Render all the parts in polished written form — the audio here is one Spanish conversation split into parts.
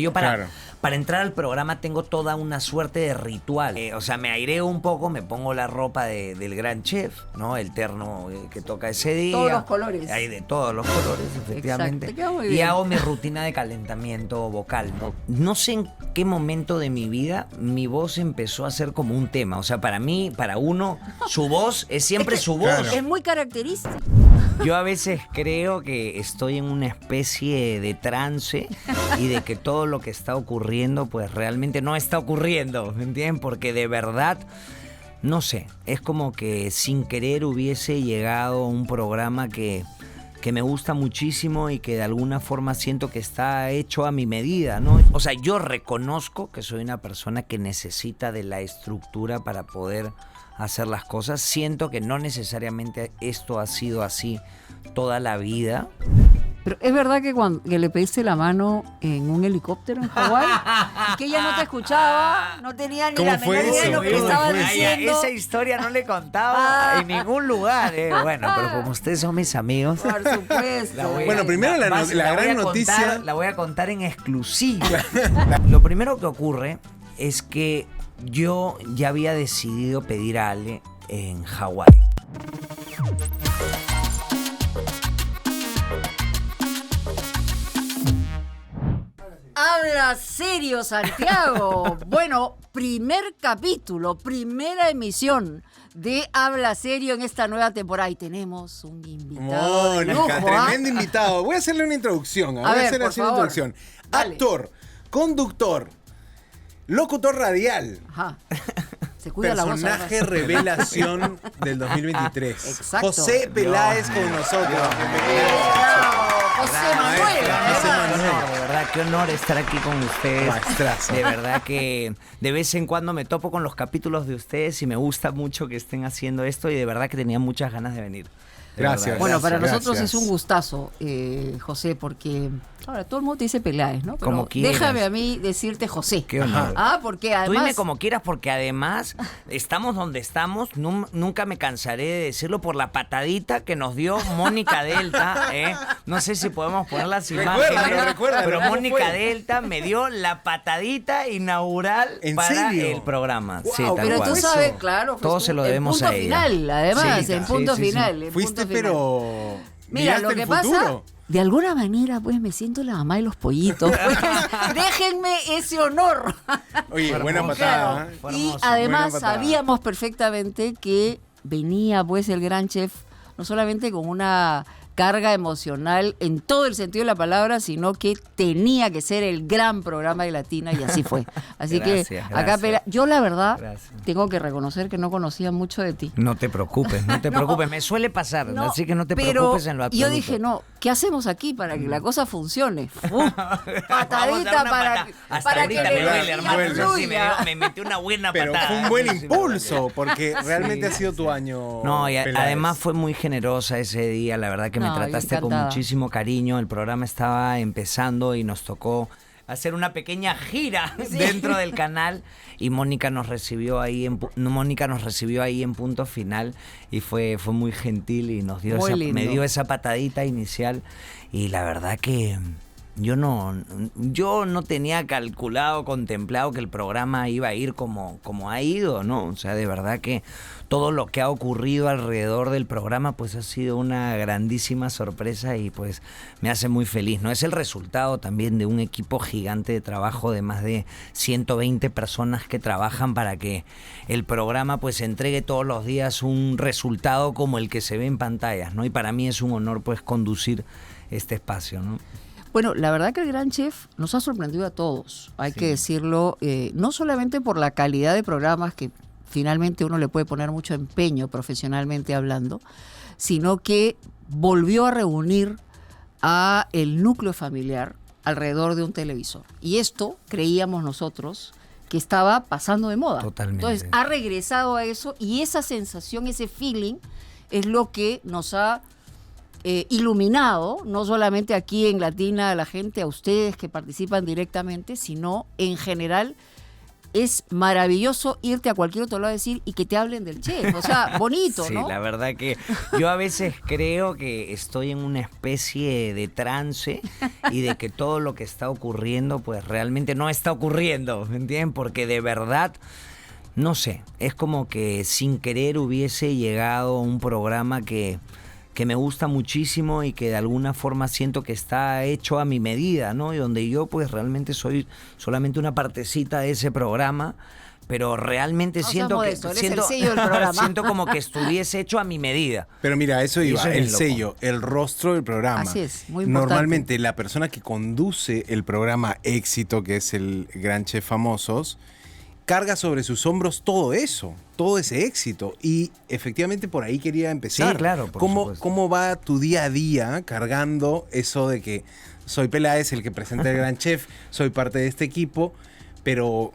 yo para entrar al programa tengo toda una suerte de ritual. O sea, me aireo un poco, me pongo la ropa del gran chef, ¿no? El terno que toca ese día. Todos los colores. Hay de todos los colores, efectivamente. Exacto, muy Y bien. hago mi rutina de calentamiento vocal, ¿no? No sé en qué momento de mi vida mi voz empezó a ser como un tema. O sea, para mí, para uno, su voz es siempre su voz. Es muy característico. Yo a veces creo que estoy en una especie de trance y de que todo lo que está ocurriendo pues realmente no está ocurriendo, ¿me entienden? Porque de verdad, no sé, es como que sin querer hubiese llegado a un programa que me gusta muchísimo y que de alguna forma siento que está hecho a mi medida, ¿no? O sea, yo reconozco que soy una persona que necesita de la estructura para poder hacer las cosas. Siento que no necesariamente esto ha sido así toda la vida. Pero es verdad que le pediste la mano en un helicóptero en Hawái, y que ella no te escuchaba, no tenía ni la menor idea de lo que le estaba diciendo. Esa historia no le contaba en ningún lugar. Bueno, pero como ustedes son mis amigos. Por supuesto. Bueno, primero la gran noticia. La voy a contar en exclusiva. Lo primero que ocurre es que yo ya había decidido pedir a Ale en Hawái. Habla serio, Santiago. Bueno, primer capítulo, primera emisión de Habla Serio en esta nueva temporada. Y tenemos un invitado de lujo, Tremendo invitado. Voy a hacerle una introducción. Voy a hacerle así una introducción. Dale. Actor, conductor, locutor radial. Ajá. Se cuida la voz. Personaje revelación del 2023. Exacto. José Peláez con nosotros. José Manuel. De verdad, qué honor estar aquí con ustedes. Maestrazo. De verdad que de vez en cuando me topo con los capítulos de ustedes y me gusta mucho que estén haciendo esto y de verdad que tenía muchas ganas de venir. Gracias. Bueno, para nosotros gracias. es un gustazo, José, porque ahora todo el mundo te dice Peláez, ¿no? Pero Como quieras. déjame a mí decirte José. Qué honor. Porque Tú además... dime como quieras porque además estamos donde estamos, nunca me cansaré de decirlo por la patadita que nos dio Mónica Delta, No sé si podemos poner las imágenes, pero ¿cómo Mónica fue? Delta me dio la patadita inaugural ¿En para serio? el programa. Wow, Sí, tal Pero cual. tú sabes, claro, Todo se lo debemos a ella. final, además, Sí, en sí, punto sí, sí. final. en Fuiste, punto final. pero. Mira, miraste lo que el pasa, futuro. de alguna manera, pues me siento la mamá de los pollitos. Pues, déjenme ese honor. Oye, Fue buena hermoso. patada. Claro. ¿eh? Fue Y hermoso. además Buena patada. sabíamos perfectamente que venía pues el gran chef, no solamente con una carga emocional en todo el sentido de la palabra, sino que tenía que ser el gran programa de Latina y así fue. Así Gracias, que acá gracias. yo la verdad Gracias. tengo que reconocer que no conocía mucho de ti. No te preocupes, no te preocupes. Me suele pasar, No, así que no te pero preocupes en lo absoluto. yo dije, no, ¿qué hacemos aquí para que la cosa funcione? Vamos a Patadita dar una para, Hasta para ahorita que me la duele, energía hermano. Eso sí, fluya. me metió una buena Pero patada. fue un buen Sí, me impulso, dolió. porque realmente ha sido tu año. No, y Peláez. además fue muy generosa ese día, la verdad que me No, yo trataste con encantada. muchísimo cariño, el programa estaba empezando y nos tocó hacer una pequeña gira dentro del canal y Mónica nos recibió ahí en Punto Final y fue muy gentil y nos dio Muy me lindo. dio esa patadita inicial y la verdad que yo no tenía contemplado que el programa iba a ir como ha ido, ¿no? O sea, de verdad que todo lo que ha ocurrido alrededor del programa pues ha sido una grandísima sorpresa y pues me hace muy feliz, ¿no? Es el resultado también de un equipo gigante de trabajo de más de 120 personas que trabajan para que el programa pues entregue todos los días un resultado como el que se ve en pantallas, ¿no? Y para mí es un honor pues conducir este espacio, ¿no? Bueno, la verdad que el gran chef nos ha sorprendido a todos, hay Sí. que decirlo, no solamente por la calidad de programas que finalmente uno le puede poner mucho empeño profesionalmente hablando, sino que volvió a reunir a el núcleo familiar alrededor de un televisor. Y esto creíamos nosotros que estaba pasando de moda. Totalmente. Entonces ha regresado a eso y esa sensación, ese feeling es lo que nos ha iluminado, no solamente aquí en Latina a la gente, a ustedes que participan directamente, sino en general es maravilloso irte a cualquier otro lado a decir y que te hablen del chef. O sea, bonito, sí, ¿no? Sí, la verdad que yo a veces creo que estoy en una especie de trance y de que todo lo que está ocurriendo, pues realmente no está ocurriendo, ¿me entienden? Porque de verdad, no sé, es como que sin querer hubiese llegado a un programa que me gusta muchísimo y que de alguna forma siento que está hecho a mi medida, ¿no? Y donde yo pues realmente soy solamente una partecita de ese programa, pero realmente siento que siento como que estuviese hecho a mi medida. Pero mira, eso iba, eso el sello, el rostro del programa. Así es, muy importante. Normalmente la persona que conduce el programa Éxito, que es el Gran Chef Famosos, carga sobre sus hombros todo eso, todo ese éxito. Y efectivamente por ahí quería empezar. Sí, claro, por supuesto. ¿Cómo va tu día a día cargando eso de que soy Peláez, el que presenta el Gran Chef, soy parte de este equipo, pero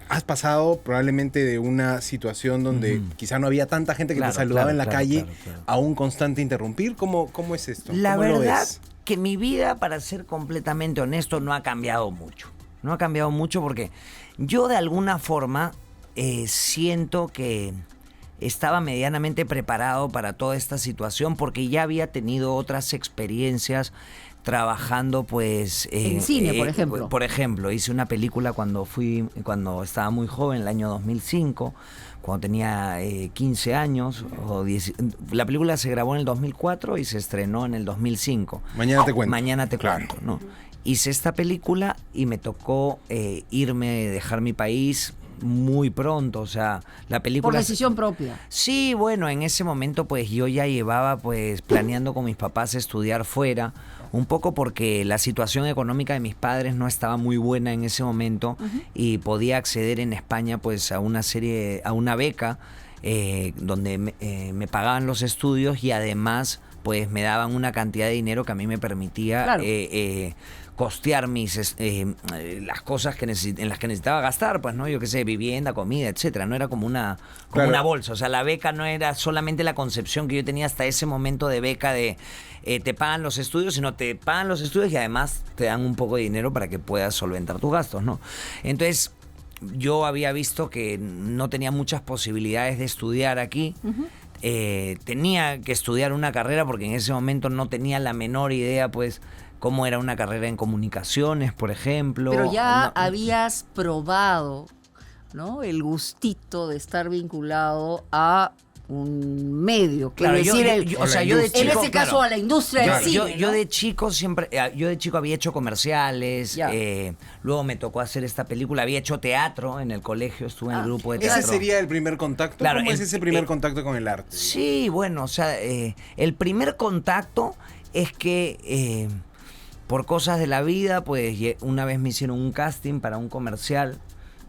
has pasado probablemente de una situación donde quizá no había tanta gente que te saludaba en la calle a un constante interrumpir? ¿Cómo es esto? La ¿Cómo verdad que mi vida, para ser completamente honesto, no ha cambiado mucho. No ha cambiado mucho porque yo de alguna forma siento que estaba medianamente preparado para toda esta situación porque ya había tenido otras experiencias trabajando pues en cine, por ejemplo. Por ejemplo, hice una película cuando estaba muy joven, el año 2005, cuando tenía 15 años o 10. La película se grabó en el 2004 y se estrenó en el 2005. Mañana te cuento. Mañana te cuento, ¿no? Hice esta película y me tocó dejar mi país muy pronto, o sea, la película... Por decisión propia. Sí, bueno, en ese momento pues yo ya llevaba pues planeando con mis papás estudiar fuera, un poco porque la situación económica de mis padres no estaba muy buena en ese momento y podía acceder en España pues a una beca donde me pagaban los estudios y además pues me daban una cantidad de dinero que a mí me permitía... Claro. Costear las cosas en las que necesitaba gastar, pues, ¿no? Yo qué sé, vivienda, comida, etcétera. No era como una bolsa. O sea, la beca no era solamente la concepción que yo tenía hasta ese momento de beca de te pagan los estudios, sino te pagan los estudios y además te dan un poco de dinero para que puedas solventar tus gastos, ¿no? Entonces, yo había visto que no tenía muchas posibilidades de estudiar aquí. Tenía que estudiar una carrera porque en ese momento no tenía la menor idea, pues, cómo era una carrera en comunicaciones, por ejemplo. Pero ya habías probado, ¿no?, el gustito de estar vinculado a un medio. Claro, yo de chico, en ese caso a la industria del cine. Yo de chico había hecho comerciales, luego me tocó hacer esta película, había hecho teatro en el colegio, estuve en el grupo de teatro. ¿Ese sería el primer contacto? Claro, ¿Cómo es ese primer contacto con el arte? Sí, bueno, o sea, el primer contacto es que por cosas de la vida, pues una vez me hicieron un casting para un comercial.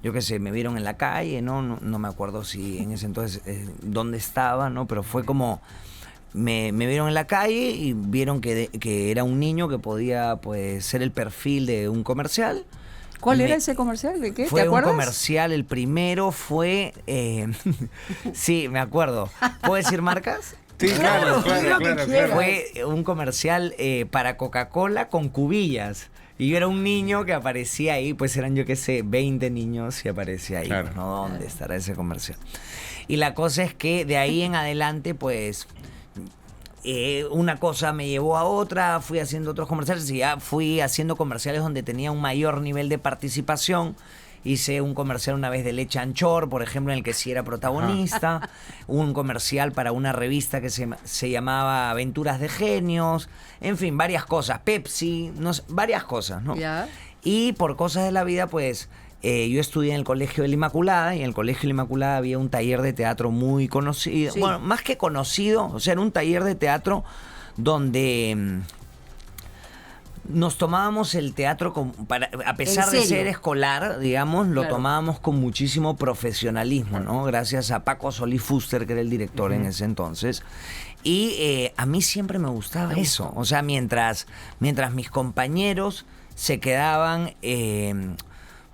Yo qué sé, me vieron en la calle, no me acuerdo si en ese entonces dónde estaba, ¿no? Pero fue como, me vieron en la calle y vieron que era un niño que podía pues ser el perfil de un comercial. ¿Cuál era ese comercial? ¿De qué? Fue ¿Te acuerdas? Un comercial, el primero fue... sí, me acuerdo. ¿Puedo decir marcas? Sí, claro. Fue un comercial para Coca-Cola con cubillas. Y yo era un niño que aparecía ahí, pues eran, yo qué sé, 20 niños y aparecía ahí. Claro. Pues, ¿no? ¿Dónde estará ese comercial? Y la cosa es que de ahí en adelante, pues, una cosa me llevó a otra, fui haciendo otros comerciales y ya fui haciendo comerciales donde tenía un mayor nivel de participación. Hice un comercial una vez de Leche Anchor, por ejemplo, en el que sí era protagonista. Un comercial para una revista que se llamaba Aventuras de Genios. En fin, varias cosas. Pepsi, varias cosas, ¿no? Ya. Y por cosas de la vida, pues, yo estudié en el Colegio de la Inmaculada y en el Colegio de la Inmaculada había un taller de teatro muy conocido. Sí. Bueno, más que conocido, o sea, era un taller de teatro donde... nos tomábamos el teatro a pesar de ser escolar, digamos, lo tomábamos con muchísimo profesionalismo, ¿no? Gracias a Paco Solís Fuster, que era el director en ese entonces. Y a mí siempre me gustaba eso. O sea, mientras mis compañeros se quedaban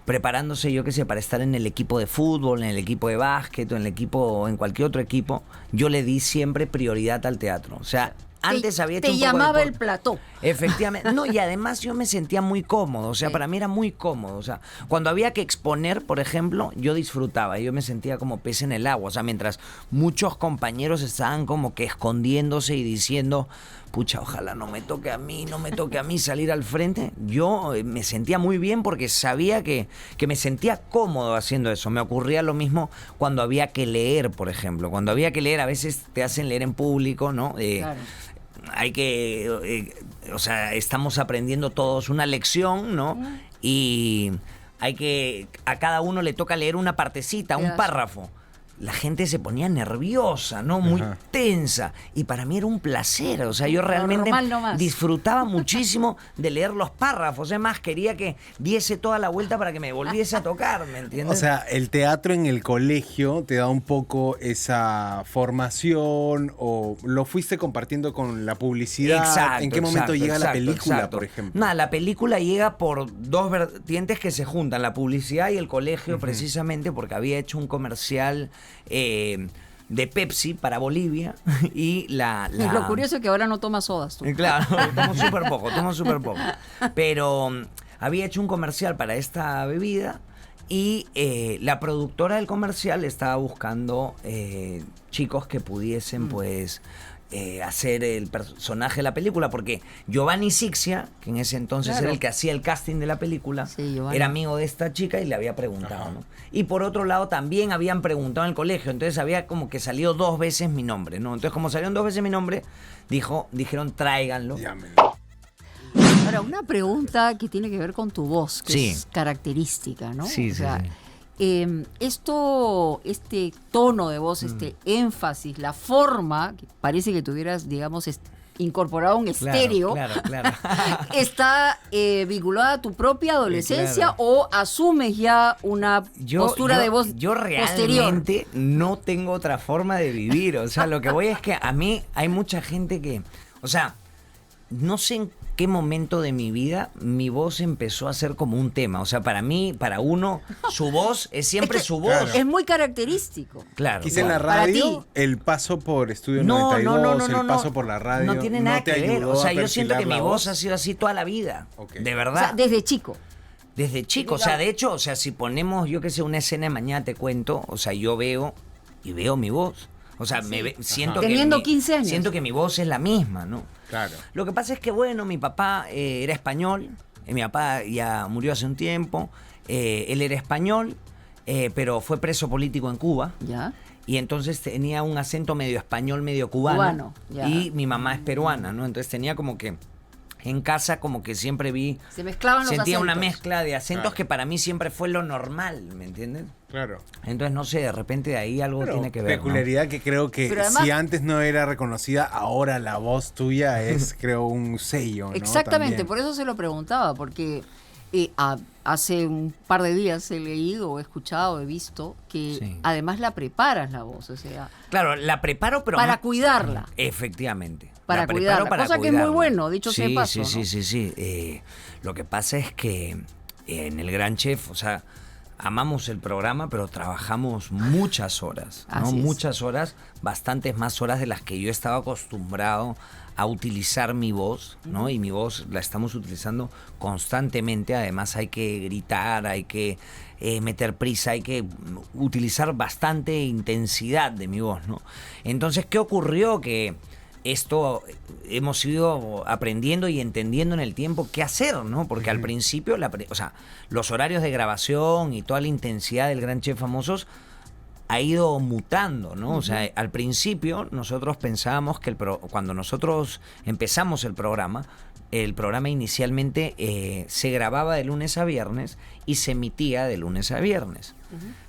preparándose, yo qué sé, para estar en el equipo de fútbol, en el equipo de básquet o en cualquier otro equipo, yo le di siempre prioridad al teatro. O sea, antes había hecho te un poco de llamaba deporte. el plató. Efectivamente. No, y además yo me sentía muy cómodo. O sea, Sí. para mí era muy cómodo. O sea, cuando había que exponer, por ejemplo, yo disfrutaba. Yo me sentía como pez en el agua. O sea, mientras muchos compañeros estaban como que escondiéndose y diciendo, pucha, ojalá no me toque a mí salir al frente. Yo me sentía muy bien porque sabía que me sentía cómodo haciendo eso. Me ocurría lo mismo cuando había que leer, por ejemplo. Cuando había que leer, a veces te hacen leer en público, ¿no? Claro. Hay que, o sea, estamos aprendiendo todos una lección, ¿no? Y a cada uno le toca leer una partecita, un Pedazo. párrafo. La gente se ponía nerviosa, ¿no? Muy Ajá. tensa. Y para mí era un placer. O sea, yo realmente Normal nomás. disfrutaba muchísimo de leer los párrafos. Es más, quería que diese toda la vuelta para que me volviese a tocar, ¿me entiendes? O sea, el teatro en el colegio te da un poco esa formación o lo fuiste compartiendo con la publicidad. Exacto, ¿En qué momento exacto, llega la exacto, película, exacto. por ejemplo? Nada, la película llega por dos vertientes que se juntan, la publicidad y el colegio, precisamente porque había hecho un comercial de Pepsi para Bolivia y Y lo curioso es que ahora no tomas sodas tú. Claro, tomo súper poco. Pero había hecho un comercial para esta bebida y la productora del comercial estaba buscando chicos que pudiesen, pues, hacer el personaje de la película, porque Giovanni Sixia, que en ese entonces Claro. era el que hacía el casting de la película, Sí, Giovanni. era amigo de esta chica y le había preguntado, Ajá. ¿no? Y por otro lado también habían preguntado en el colegio, entonces había como que salió 2 veces mi nombre, ¿no? Entonces como salieron 2 veces mi nombre, dijeron tráiganlo. Llámenlo. Ahora, una pregunta que tiene que ver con tu voz, que Sí. es característica, ¿no? Sí, O sí, sea, sí. este tono de voz, este énfasis, la forma, que parece que tuvieras, digamos, incorporado un estéreo, Claro. ¿está vinculada a tu propia adolescencia claro. o asumes ya una postura de voz yo posterior? realmente no tengo otra forma de vivir. O sea, lo que voy es que a mí hay mucha gente que... O sea, no sé en qué momento de mi vida mi voz empezó a ser como un tema. O sea, para mí, para uno, su voz es siempre Es que su voz. Claro. Es muy característico. Claro. Quizá en la Para radio, ti. el paso por Estudio No, 92, no, el paso por la radio, No tiene nada te que ver. ayudó O sea, a yo siento que perfilar mi la voz ha sido así toda la vida. Ok. De O verdad. sea, desde chico. Desde chico, o sea, de hecho, o sea, si ponemos, yo que sé, una escena de Mañana te cuento, o sea, yo veo mi voz. O sea, siento que Teniendo 15 años. siento que mi voz es la misma, ¿no? Claro. Lo que pasa es que, bueno, mi papá era español, mi papá ya murió hace un tiempo, él era español, pero fue preso político en Cuba. ¿Ya? Y entonces tenía un acento medio español, medio cubano. Cubano, ya. Y mi mamá es peruana, ¿no? Entonces tenía como que en casa como que siempre Se mezclaban los sentía una acentos. mezcla de acentos Claro. que para mí siempre fue lo normal, ¿me entiendes? Claro. Entonces, no sé, de repente de ahí algo Pero tiene que ver, ¿no? peculiaridad que creo que Pero además- si antes no era reconocida, ahora la voz tuya es, creo, un sello, ¿no? Exactamente, También. por eso se lo preguntaba, porque hace un par de días he leído, he escuchado, he visto que Sí. además la preparas la voz, o sea, Claro, la preparo, pero... para cuidarla. Efectivamente. Para La preparo cuidarla, cosa que es muy bueno, dicho sea de paso, Sí, ¿no? sí. Lo que pasa es que en el Gran Chef, o sea, amamos el programa, pero trabajamos muchas horas, ¿no? Así es. Muchas horas, bastantes más horas de las que yo estaba acostumbrado a utilizar mi voz, ¿no? Y mi voz la estamos utilizando constantemente. Además hay que gritar, hay que meter prisa, hay que utilizar bastante intensidad de mi voz, ¿no? Entonces, ¿qué ocurrió? Que esto hemos ido aprendiendo y entendiendo en el tiempo qué hacer, ¿no? Porque al principio, o sea, los horarios de grabación y toda la intensidad del Gran Chef Famosos ha ido mutando, ¿no? O sea, al principio nosotros pensábamos que cuando nosotros empezamos el programa inicialmente se grababa de lunes a viernes y se emitía de lunes a viernes.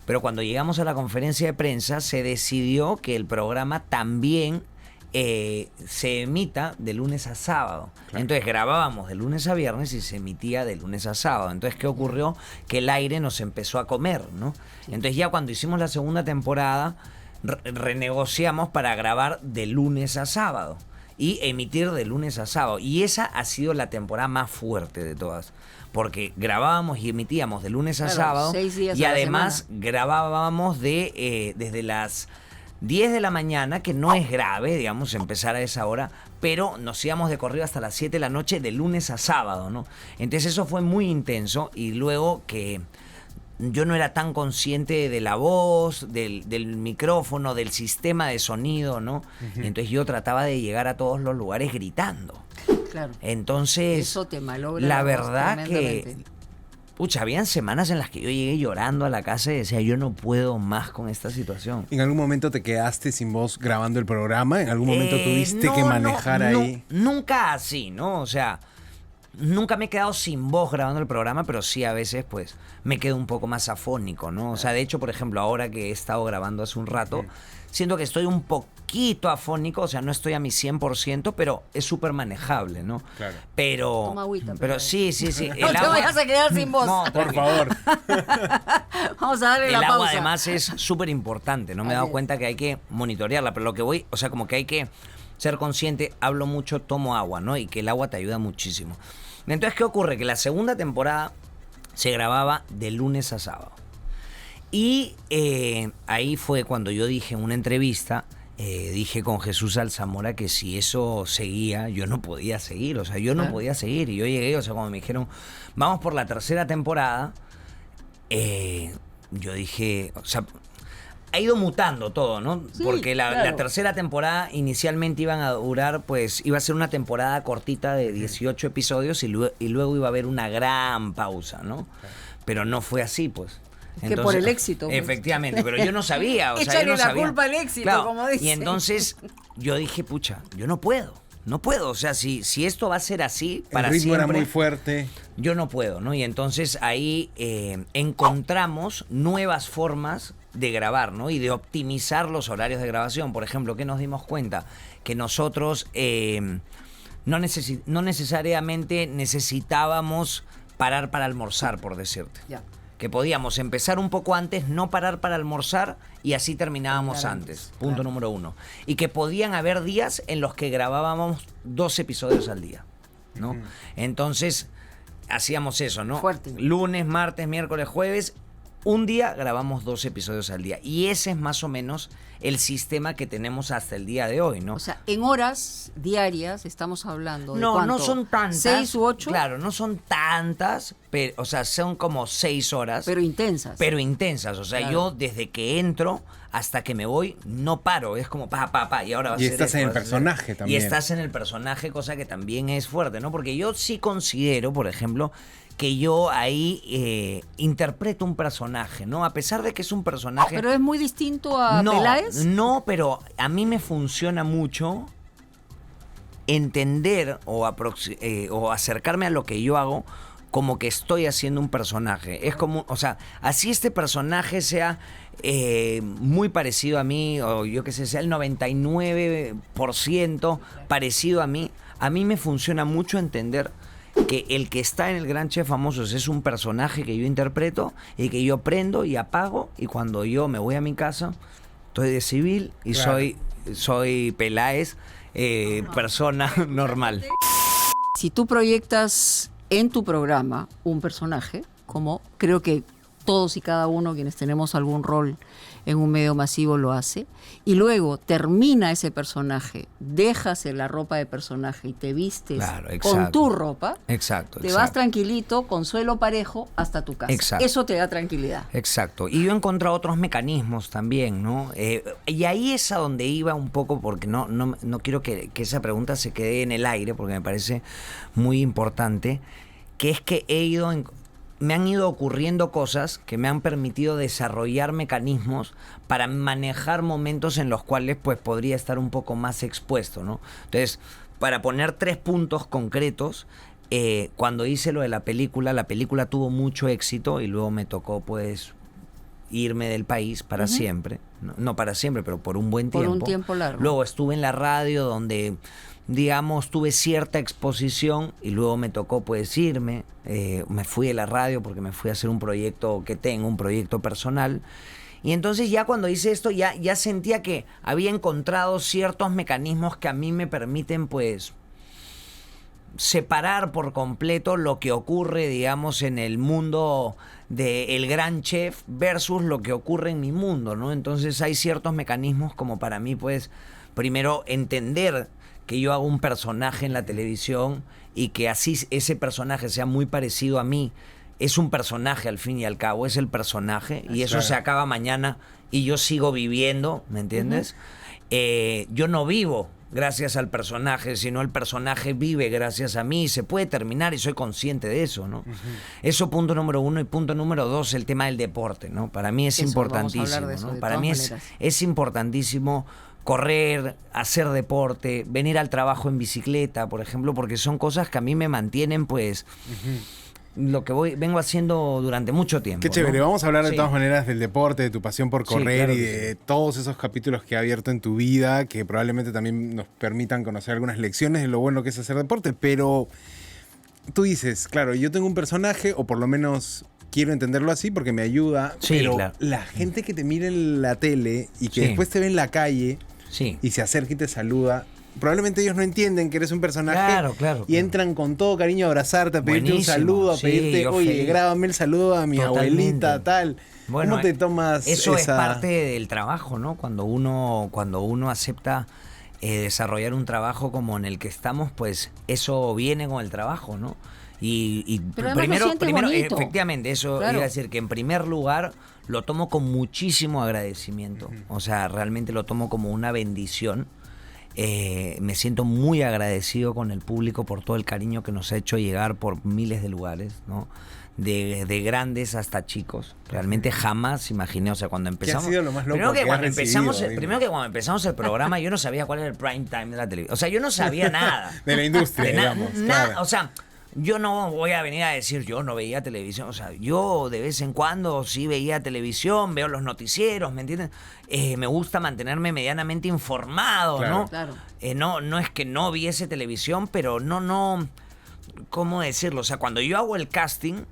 Pero cuando llegamos a la conferencia de prensa se decidió que el programa también se emita de lunes a sábado. Claro. Entonces grabábamos de lunes a viernes y se emitía de lunes a sábado. Entonces, ¿qué ocurrió? Que el aire nos empezó a comer, ¿no? Entonces ya cuando hicimos la segunda temporada, renegociamos para grabar de lunes a sábado y emitir de lunes a sábado. Y esa ha sido la temporada más fuerte de todas. Porque grabábamos y emitíamos de lunes a Claro, sábado 6 días y a la además semana. grabábamos desde las 10 de la mañana, que no es grave, digamos, empezar a esa hora, pero nos íbamos de corrido hasta las 7 de la noche de lunes a sábado, ¿no? Entonces eso fue muy intenso y luego que yo no era tan consciente de la voz, del micrófono, del sistema de sonido, ¿no? Uh-huh. Entonces yo trataba de llegar a todos los lugares gritando. Claro. Entonces, eso te malogra la verdad que, pucha, habían semanas en las que yo llegué llorando a la casa y decía, yo no puedo más con esta situación. ¿En algún momento te quedaste sin voz grabando el programa? ¿En algún momento tuviste que manejar ahí? Nunca así, ¿no? O sea, nunca me he quedado sin voz grabando el programa, pero sí a veces pues me quedo un poco más afónico, ¿no? O sea, de hecho, por ejemplo, ahora que he estado grabando hace un rato, siento que estoy un poquito afónico, o sea, no estoy a mi 100%, pero es súper manejable, ¿no? Claro. Pero, toma agüita, pero sí. No te vayas a quedar sin voz. No, por favor. Vamos a darle la pausa. El agua además es súper importante, ¿no? Me he dado cuenta que hay que monitorearla, pero lo que voy, o sea, como que hay que ser consciente, hablo mucho, tomo agua, ¿no? Y que el agua te ayuda muchísimo. Entonces, ¿qué ocurre? Que la segunda temporada se grababa de lunes a sábado. Y ahí fue cuando yo dije en una entrevista, dije con Jesús Alzamora que si eso seguía, yo no podía seguir. O sea, yo no podía seguir. Y yo llegué, o sea, cuando me dijeron, vamos por la tercera temporada, yo dije, o sea, ha ido mutando todo, ¿no? Sí, porque la tercera temporada inicialmente iban a durar, pues, iba a ser una temporada cortita de 18 episodios y luego iba a haber una gran pausa, ¿no? Pero no fue así, pues. Entonces, que por el éxito. Pues. Efectivamente, pero yo no sabía. O sea, yo no la sabía. Culpa al éxito, claro, como dicen. Y entonces yo dije, pucha, yo no puedo. O sea, si esto va a ser así para siempre. El ritmo era muy fuerte. Yo no puedo, ¿no? Y entonces ahí encontramos nuevas formas de grabar, ¿no? Y de optimizar los horarios de grabación. Por ejemplo, ¿qué nos dimos cuenta? Que nosotros no necesariamente necesitábamos parar para almorzar, por decirte. Ya. Que podíamos empezar un poco antes, no parar para almorzar y así terminábamos antes. Punto número 1. Y que podían haber días en los que grabábamos 2 episodios al día, ¿no? Entonces, hacíamos eso, ¿no? Fuerte. Lunes, martes, miércoles, jueves, un día grabamos 2 episodios al día. Y ese es más o menos el sistema que tenemos hasta el día de hoy, ¿no? O sea, en horas diarias estamos hablando de no, ¿cuánto? No son tantas. 6 u 8. Claro, no son tantas, pero, o sea, son como 6 horas. Pero intensas. O sea, yo desde que entro hasta que me voy, no paro. Es como pa, y ahora va a ser. Y estás en el personaje también. Y estás en el personaje, cosa que también es fuerte, ¿no? Porque yo sí considero, por ejemplo, que yo ahí interpreto un personaje, ¿no? A pesar de que es un personaje... ¿Pero es muy distinto a Peláez? No, pero a mí me funciona mucho entender o acercarme a lo que yo hago como que estoy haciendo un personaje. Es como, o sea, así este personaje sea muy parecido a mí, o yo qué sé, sea el 99% parecido a mí me funciona mucho entender que el que está en el Gran Chef Famosos es un personaje que yo interpreto y que yo prendo y apago, y cuando yo me voy a mi casa estoy de civil y claro, soy Peláez, persona normal. Si tú proyectas en tu programa un personaje, como creo que todos y cada uno quienes tenemos algún rol en un medio masivo lo hace, y luego termina ese personaje, dejas la ropa de personaje y te vistes con tu ropa, te vas tranquilito, con suelo parejo, hasta tu casa. Exacto. Eso te da tranquilidad. Exacto. Y yo he encontrado otros mecanismos también, ¿no? Y ahí es a donde iba un poco, porque no quiero que esa pregunta se quede en el aire, porque me parece muy importante, que es que me han ido ocurriendo cosas que me han permitido desarrollar mecanismos para manejar momentos en los cuales pues podría estar un poco más expuesto, ¿no? Entonces, para poner 3 puntos concretos, cuando hice lo de la película tuvo mucho éxito y luego me tocó pues irme del país para siempre. No para siempre, pero por un buen tiempo. Por un tiempo largo. Luego estuve en la radio donde, digamos, tuve cierta exposición y luego me tocó pues irme. Me fui de la radio porque me fui a hacer un proyecto un proyecto personal. Y entonces ya cuando hice esto ya sentía que había encontrado ciertos mecanismos que a mí me permiten pues separar por completo lo que ocurre, digamos, en el mundo del gran chef versus lo que ocurre en mi mundo, ¿no? Entonces hay ciertos mecanismos como para mí, pues, primero entender que yo hago un personaje en la televisión y que así ese personaje sea muy parecido a mí. Es un personaje al fin y al cabo, es el personaje y eso se acaba mañana y yo sigo viviendo, ¿me entiendes? Yo no vivo gracias al personaje, sino el personaje vive gracias a mí y se puede terminar y soy consciente de eso, ¿no? Eso punto número 1 y punto número 2, el tema del deporte, ¿no? Para mí es importantísimo, ¿no? Para mí es importantísimo correr, hacer deporte, venir al trabajo en bicicleta, por ejemplo, porque son cosas que a mí me mantienen, pues, lo que vengo haciendo durante mucho tiempo. Qué chévere, ¿no? vamos a hablar de todas maneras del deporte, de tu pasión por correr y de todos esos capítulos que ha abierto en tu vida, que probablemente también nos permitan conocer algunas lecciones de lo bueno que es hacer deporte, pero tú dices, claro, yo tengo un personaje, o por lo menos quiero entenderlo así porque me ayuda, pero la gente que te mira en la tele y que después te ve en la calle y se acerca y te saluda, probablemente ellos no entienden que eres un personaje y entran con todo cariño a abrazarte, a pedirte un saludo, a pedirte, oye, grábame el saludo a mi abuelita, tal. Bueno, ¿cómo te tomas eso? Es parte del trabajo, ¿no? Cuando uno acepta desarrollar un trabajo como en el que estamos, pues eso viene con el trabajo, ¿no? Y primero efectivamente, eso iba a decir que en primer lugar lo tomo con muchísimo agradecimiento. O sea, realmente lo tomo como una bendición. Me siento muy agradecido con el público por todo el cariño que nos ha hecho llegar por miles de lugares, ¿no? De grandes hasta chicos. Realmente jamás imaginé, o sea, cuando empezamos. ¿Qué ha sido lo más loco primero que cuando empezamos el programa, yo no sabía cuál era el prime time de la televisión. O sea, yo no sabía nada. De la industria, digamos. O sea, yo no voy a venir a decir yo no veía televisión. O sea, yo de vez en cuando sí veía televisión, veo los noticieros, ¿me entiendes? Me gusta mantenerme medianamente informado, ¿no? Claro. No es que no viese televisión, pero no, ¿cómo decirlo? O sea, cuando yo hago el casting,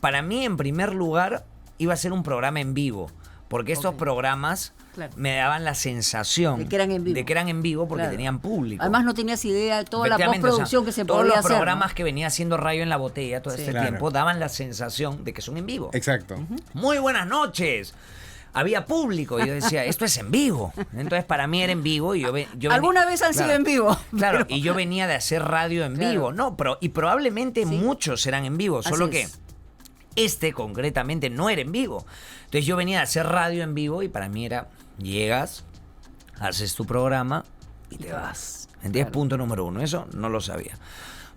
para mí en primer lugar iba a ser un programa en vivo, porque estos programas me daban la sensación de que eran en vivo porque tenían público. Además no tenías idea de toda la postproducción que se podía hacer. Todos los programas que venía haciendo Radio en la Botella todo este tiempo daban la sensación de que son en vivo. Exacto. Muy buenas noches. Había público y yo decía, esto es en vivo. Entonces para mí era en vivo y yo ¿Alguna vez han sido en vivo? Claro, y yo venía de hacer radio en vivo. No, y probablemente muchos eran en vivo, solo que concretamente no era en vivo. Entonces yo venía de hacer radio en vivo y para mí era, llegas, haces tu programa y te vas. ¿Entiendes? Punto número 1, eso no lo sabía.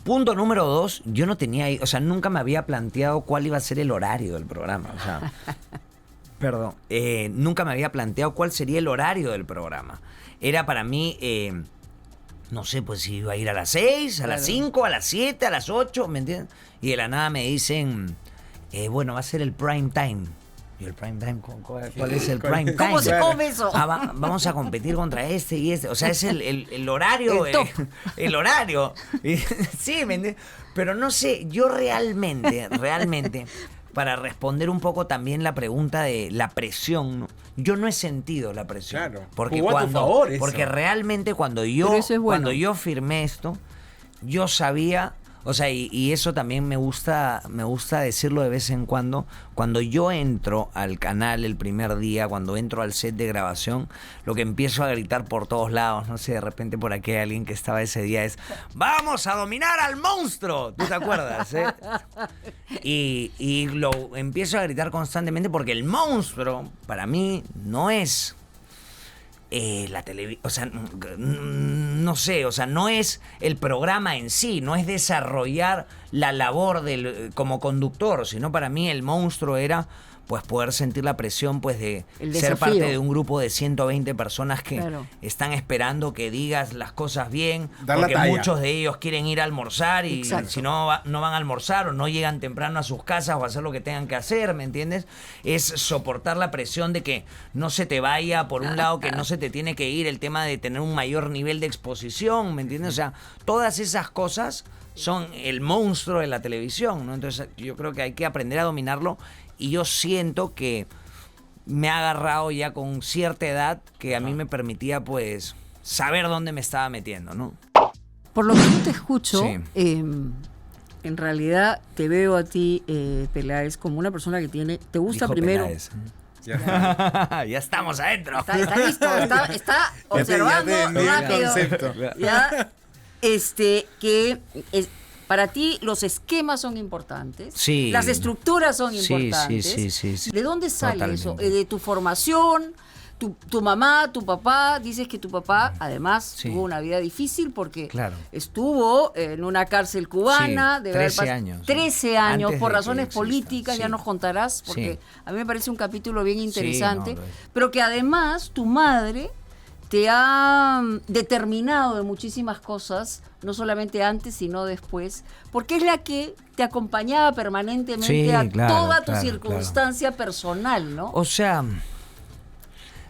Punto número 2, yo no tenía, o sea, nunca me había planteado cuál iba a ser el horario del programa. O sea, perdón, nunca me había planteado cuál sería el horario del programa. Era para mí, no sé, pues si iba a ir a las 6, a las 5, a las 7, a las 8, ¿me entiendes? Y de la nada me dicen, bueno, va a ser el prime time. ¿Y el prime time? ¿Cuál es el prime time? ¿Cómo se come eso? Vamos a competir contra este y este. O sea, es el horario. El horario. Sí, ¿me entiendes? Pero no sé, yo realmente, para responder un poco también la pregunta de la presión, ¿no? Yo no he sentido la presión. Claro. Porque realmente cuando yo firmé esto, yo sabía. O sea, y eso también me gusta decirlo de vez en cuando yo entro al canal el primer día, cuando entro al set de grabación, lo que empiezo a gritar por todos lados, no sé, de repente por aquí hay alguien que estaba ese día, es ¡vamos a dominar al monstruo! ¿Tú te acuerdas? Y lo empiezo a gritar constantemente porque el monstruo, para mí, no es la televisión, o sea, no sé, o sea, no es el programa en sí, no es desarrollar la labor como conductor, sino para mí el monstruo era pues poder sentir la presión pues de ser parte de un grupo de 120 personas que están esperando que digas las cosas bien, porque muchos de ellos quieren ir a almorzar y si no van a almorzar o no llegan temprano a sus casas o a hacer lo que tengan que hacer, ¿me entiendes? Es soportar la presión de que no se te vaya por un lado, que no se te tiene que ir el tema de tener un mayor nivel de exposición, ¿me entiendes? O sea, todas esas cosas son el monstruo de la televisión, ¿no? Entonces yo creo que hay que aprender a dominarlo. Y yo siento que me ha agarrado ya con cierta edad que a mí me permitía, pues, saber dónde me estaba metiendo, ¿no? Por lo que yo te escucho, Sí. En realidad te veo a ti, Peláez, como una persona que te gusta Dijo primero. Peláez. Ya. Ya estamos adentro. Está listo, está observando ya te vendí el rápido. concepto. Ya, para ti los esquemas son importantes, Sí. las estructuras son Sí, importantes. sí. ¿De dónde sale Totalmente. eso? ¿De tu formación? Tu mamá, tu papá, dices que tu papá además Sí. tuvo una vida difícil porque Claro. estuvo en una cárcel cubana. Sí, debe haber 13 años. 13 años Antes por de que razones exista, políticas, ya sí. nos contarás, porque Sí. a mí me parece un capítulo bien interesante, no, lo es. pero que además tu madre te ha determinado de muchísimas cosas, no solamente antes, sino después, porque es la que te acompañaba permanentemente Sí, a claro, toda tu claro, circunstancia personal, ¿no? O sea,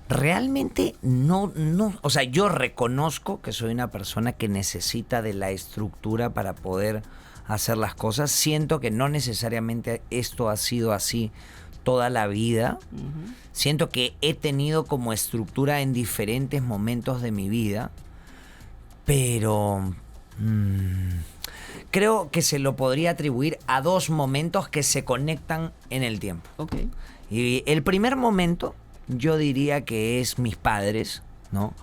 realmente no, o sea, yo reconozco que soy una persona que necesita de la estructura para poder hacer las cosas. Siento que no necesariamente esto ha sido así toda la vida. Siento que he tenido como estructura en diferentes momentos de mi vida, pero creo que se lo podría atribuir a dos momentos que se conectan en el tiempo. Ok. Y el primer momento, yo diría que es mis padres, ¿no?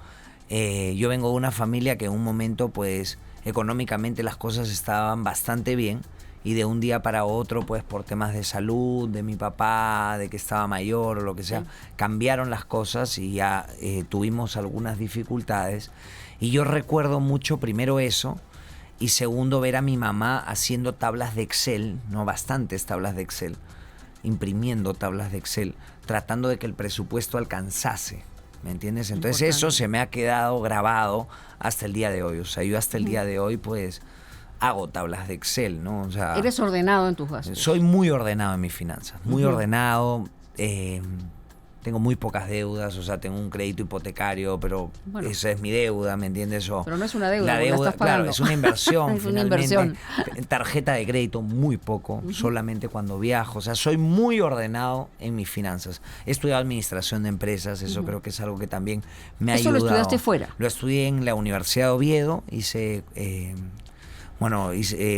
Yo vengo de una familia que en un momento, pues, económicamente las cosas estaban bastante bien. Y de un día para otro, pues, por temas de salud, de mi papá, de que estaba mayor o lo que sea, cambiaron las cosas y ya tuvimos algunas dificultades. Y yo recuerdo mucho, primero eso, y segundo, ver a mi mamá haciendo tablas de Excel, ¿no? Bastantes tablas de Excel, imprimiendo tablas de Excel, tratando de que el presupuesto alcanzase, ¿me entiendes? Entonces Importante. eso se me ha quedado grabado hasta el día de hoy. O sea, yo hasta el día de hoy, pues, hago tablas de Excel, ¿no? O sea, Eres ordenado en tus gastos. soy muy ordenado en mis finanzas, muy ordenado. Tengo muy pocas deudas, o sea, tengo un crédito hipotecario, pero Bueno. esa es mi deuda, ¿me entiendes? O Pero no es una deuda, la porque la deuda, estás pagando. claro, es una inversión. Es una finalmente. inversión. Tarjeta de crédito muy poco, solamente cuando viajo. O sea, soy muy ordenado en mis finanzas. He estudiado administración de empresas, eso creo que es algo que también me ha ¿Eso lo ayudado. estudiaste fuera? Lo estudié en la Universidad de Oviedo,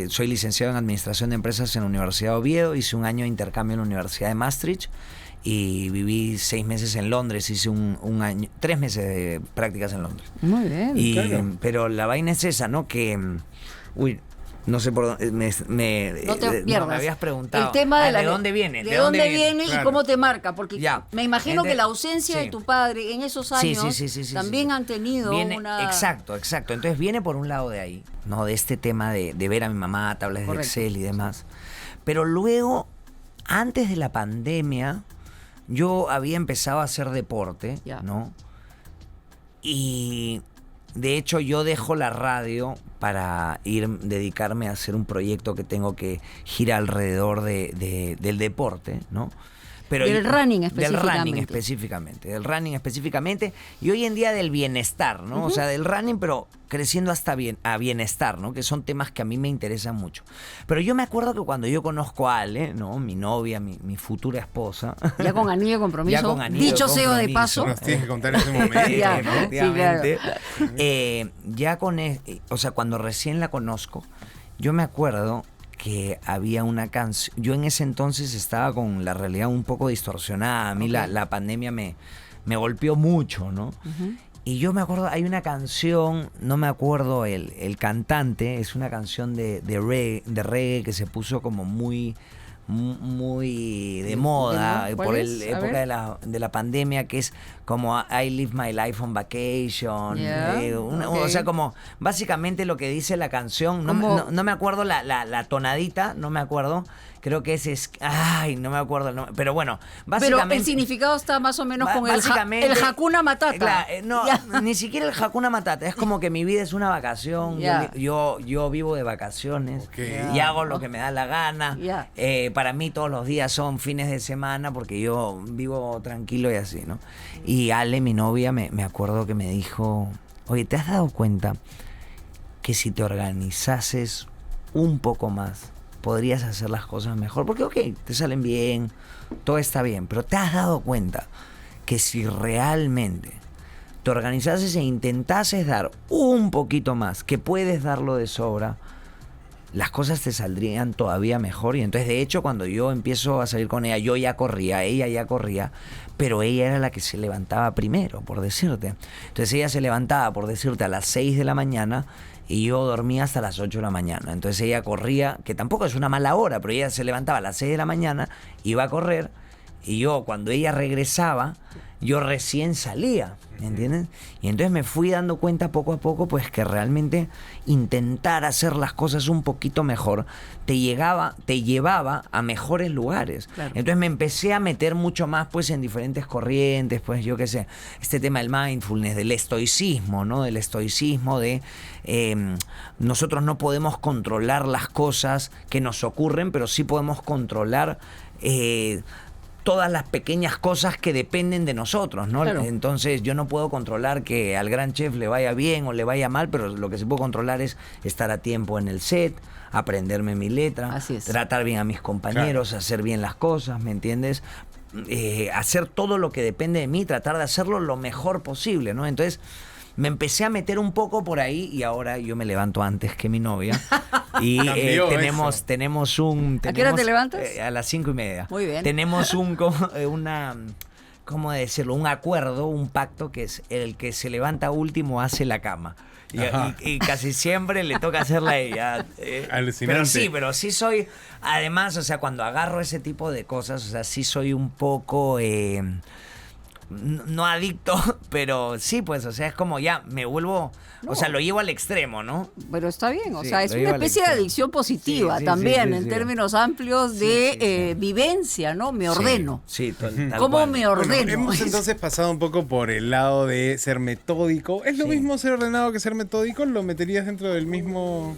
soy licenciado en Administración de Empresas en la Universidad de Oviedo, hice un año de intercambio en la Universidad de Maastricht y viví 6 meses en Londres, hice un año, 3 meses de prácticas en Londres. Muy bien. claro. Pero la vaina es esa, ¿no? Que, no sé por dónde, No te pierdas. me habías preguntado. El tema de, ¿de dónde viene? ¿De dónde viene y Claro. cómo te marca? Porque Ya. me imagino que la ausencia Sí. de tu padre en esos Sí, años sí, también sí. han tenido Viene- una... Exacto. Entonces viene por un lado de ahí, ¿no? De este tema de ver a mi mamá, tablas Correcto. de Excel y demás. Pero luego, antes de la pandemia, yo había empezado a hacer deporte, Ya. ¿no? Y de hecho yo dejo la radio para dedicarme a hacer un proyecto que tengo que girar alrededor del deporte, ¿no? Del running Del running específicamente. Y hoy en día del bienestar, ¿no? O sea, del running, pero creciendo hasta a bienestar, ¿no? Que son temas que a mí me interesan mucho. Pero yo me acuerdo que cuando yo conozco a Ale, ¿no? Mi novia, mi futura esposa. Ya con anillo de compromiso. Ya con anillo de Dicho sea de compromiso. paso. Nos tienes que contar ese momento, Ya, ¿no? sí, Efectivamente. Ya o sea, cuando recién la conozco, yo me acuerdo que había una canción. Yo en ese entonces estaba con la realidad un poco distorsionada. A mí Ok. la pandemia me golpeó mucho, ¿no? Y yo me acuerdo, hay una canción, no me acuerdo el cantante, es una canción de reggae que se puso como muy de moda ¿Cuál por es? el A época ver. de la pandemia, que es como I live my life on vacation. Yeah, O sea, ok. como básicamente lo que dice la canción, Como- no me acuerdo la tonadita, no me acuerdo, creo que ay, no me acuerdo el nombre, pero bueno, Pero básicamente... el significado está más o menos con el básicamente, Hakuna Matata. No, Ya. ni siquiera el Hakuna Matata. Es como que mi vida es una vacación. Ya. Yo vivo de vacaciones Ok. y hago lo que me da la gana. Ya. Para mí todos los días son fines de semana porque yo vivo tranquilo y así, ¿no? Y Ale, mi novia, me acuerdo que me dijo, oye, ¿te has dado cuenta que si te organizases un poco más, podrías hacer las cosas mejor? Porque, ok, te salen bien, todo está bien, pero ¿te has dado cuenta que si realmente te organizases e intentases dar un poquito más, que puedes darlo de sobra, las cosas te saldrían todavía mejor. Y entonces, de hecho, cuando yo empiezo a salir con ella, yo ya corría, ella ya corría, pero ella era la que se levantaba primero, por decirte. Entonces ella se levantaba, por decirte, a las 6 de la mañana y yo dormía hasta las 8 de la mañana. Entonces ella corría, que tampoco es una mala hora, pero ella se levantaba a las 6 de la mañana, iba a correr, y yo, cuando ella regresaba, yo recién salía, ¿me entiendes? Y entonces me fui dando cuenta poco a poco, pues, que realmente intentar hacer las cosas un poquito mejor te llevaba a mejores lugares. Claro. Entonces me empecé a meter mucho más, pues, en diferentes corrientes, pues, yo qué sé, este tema del mindfulness, del estoicismo, ¿no? Del estoicismo de nosotros no podemos controlar las cosas que nos ocurren, pero sí podemos controlar todas las pequeñas cosas que dependen de nosotros, ¿no? Claro. Entonces yo no puedo controlar que al gran chef le vaya bien o le vaya mal, pero lo que sí puedo controlar es estar a tiempo en el set, aprenderme mi letra, Así es. tratar bien a mis compañeros, hacer bien las cosas, ¿me entiendes? Hacer todo lo que depende de mí, tratar de hacerlo lo mejor posible, ¿no? Entonces me empecé a meter un poco por ahí y ahora yo me levanto antes que mi novia. Y Cambió tenemos un... ¿A qué hora te levantas? A las 5:30. Muy bien. Tenemos ¿cómo decirlo? Un acuerdo, un pacto, que es el que se levanta último hace la cama. Y casi siempre le toca hacerla a ella. Alucinante. Pero sí soy... Además, o sea, cuando agarro ese tipo de cosas, o sea, sí soy un poco... no adicto, pero sí, pues, o sea, es como ya me vuelvo, No. o sea, lo llevo al extremo, ¿no? Pero está bien, o Sí, sea, es lo una llevo al especie de extremo. adicción positiva Sí, sí, también, sí, sí, en sí. términos amplios Sí, de sí, sí. vivencia, ¿no? Me ordeno. Sí, tal ¿Cómo cual. me ordeno? Bueno, hemos entonces pasado un poco por el lado de ser metódico. ¿Es lo Sí. mismo ser ordenado que ser metódico? ¿Lo meterías dentro del mismo...?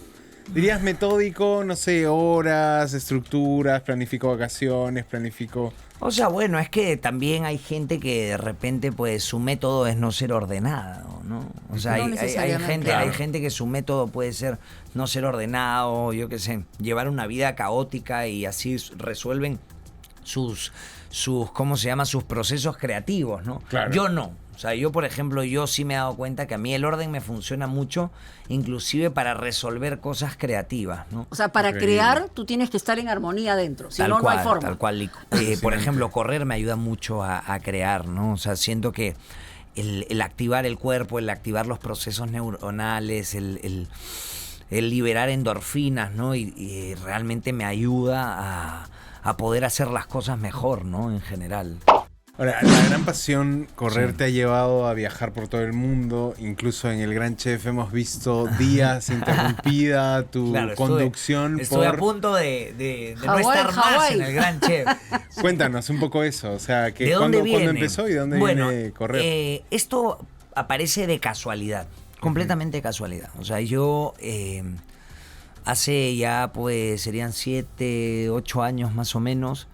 ¿Dirías metódico, no sé, horas, estructuras, planifico vacaciones, planifico...? O sea, bueno, es que también hay gente que de repente, pues, su método es no ser ordenado, ¿no? O sea, No hay necesariamente. gente, Claro. hay gente que su método puede ser no ser ordenado, yo qué sé, llevar una vida caótica y así resuelven sus ¿cómo se llama? Sus procesos creativos, ¿no? Claro. Yo no. O sea, yo, por ejemplo, yo sí me he dado cuenta que a mí el orden me funciona mucho, inclusive para resolver cosas creativas, ¿no? O sea, para Increíble. crear tú tienes que estar en armonía dentro, si Tal no, cual, no hay forma. tal cual. Por ejemplo, correr me ayuda mucho a crear, ¿no? O sea, siento que el activar el cuerpo, el activar los procesos neuronales, el liberar endorfinas, ¿no? Y realmente me ayuda a poder hacer las cosas mejor, ¿no? En general. Ahora, la gran pasión correr te ha llevado a viajar por todo el mundo. Incluso en El Gran Chef hemos visto días interrumpida tu Claro, conducción estuve por... a punto de no Hawái, estar más Hawái. en el Gran Chef. Cuéntanos un poco eso. O sea, que ¿De dónde ¿cuándo viene? empezó y de dónde Bueno, viene correr? Esto aparece de casualidad, completamente de casualidad. O sea, yo hace ya, pues, serían 7, 8 años más o menos,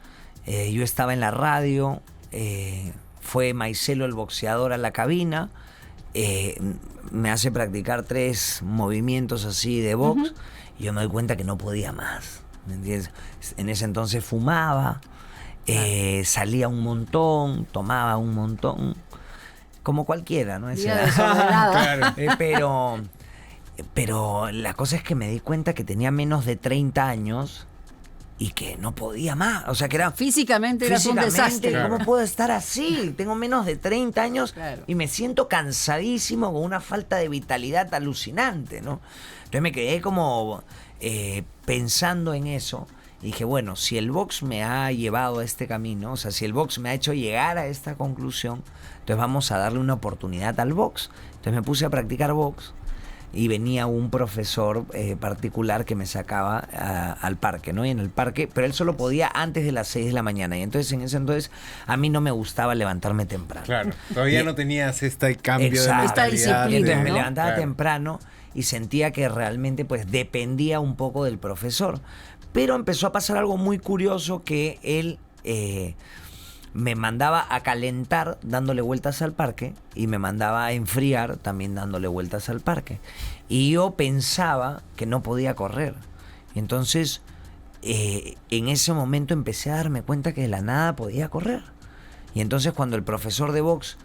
yo estaba en la radio, fue Maicelo el boxeador a la cabina, me hace practicar 3 movimientos así de box, y yo me doy cuenta que no podía más, ¿me entiendes? En ese entonces fumaba, salía un montón, tomaba un montón, como cualquiera, ¿no? Vida desordenada. Claro. Pero la cosa es que me di cuenta que tenía menos de 30 años y que no podía más. O sea, que era... Físicamente eras un desastre. Claro. ¿Cómo puedo estar así? Tengo menos de 30 años Claro. y me siento cansadísimo, con una falta de vitalidad alucinante, ¿no? Entonces me quedé como pensando en eso. Y dije, bueno, si el box me ha llevado a este camino, o sea, si el box me ha hecho llegar a esta conclusión, entonces vamos a darle una oportunidad al box. Entonces me puse a practicar box y venía un profesor particular que me sacaba al parque, ¿no? Y en el parque, pero él solo podía antes de las 6 de la mañana. Y entonces en ese entonces a mí no me gustaba levantarme temprano. Claro. Todavía no tenías este cambio Exacto. de Esta mentalidad. disciplina, Entonces me ¿no? levantaba Claro. temprano y sentía que realmente pues dependía un poco del profesor. Pero empezó a pasar algo muy curioso, que él me mandaba a calentar dándole vueltas al parque y me mandaba a enfriar también dándole vueltas al parque. Y yo pensaba que no podía correr. Entonces, en ese momento empecé a darme cuenta que de la nada podía correr. Y entonces cuando el profesor de box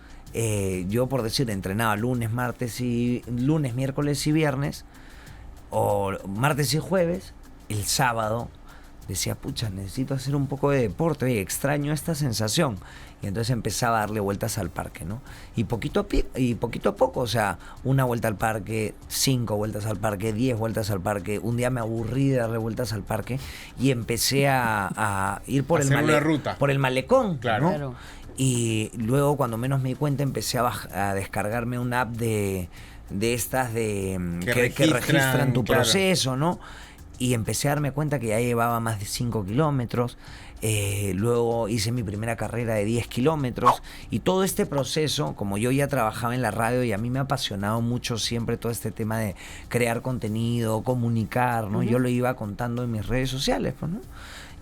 yo por decir, entrenaba lunes, miércoles y viernes, o martes y jueves. El sábado decía, pucha, necesito hacer un poco de deporte, oye, extraño esta sensación. Y entonces empezaba a darle vueltas al parque, ¿no? Y poquito a poco, o sea, una vuelta al parque, 5 vueltas al parque, 10 vueltas al parque. Un día me aburrí de darle vueltas al parque y empecé a ir por por el malecón, claro. ¿no? Claro. Y luego, cuando menos me di cuenta, empecé a descargarme una app de estas que registran tu proceso, ¿no? Y empecé a darme cuenta que ya llevaba más de 5 kilómetros. Luego hice mi primera carrera de 10 kilómetros. Y todo este proceso, como yo ya trabajaba en la radio y a mí me ha apasionado mucho siempre todo este tema de crear contenido, comunicar, ¿no? Yo lo iba contando en mis redes sociales, pues, ¿no?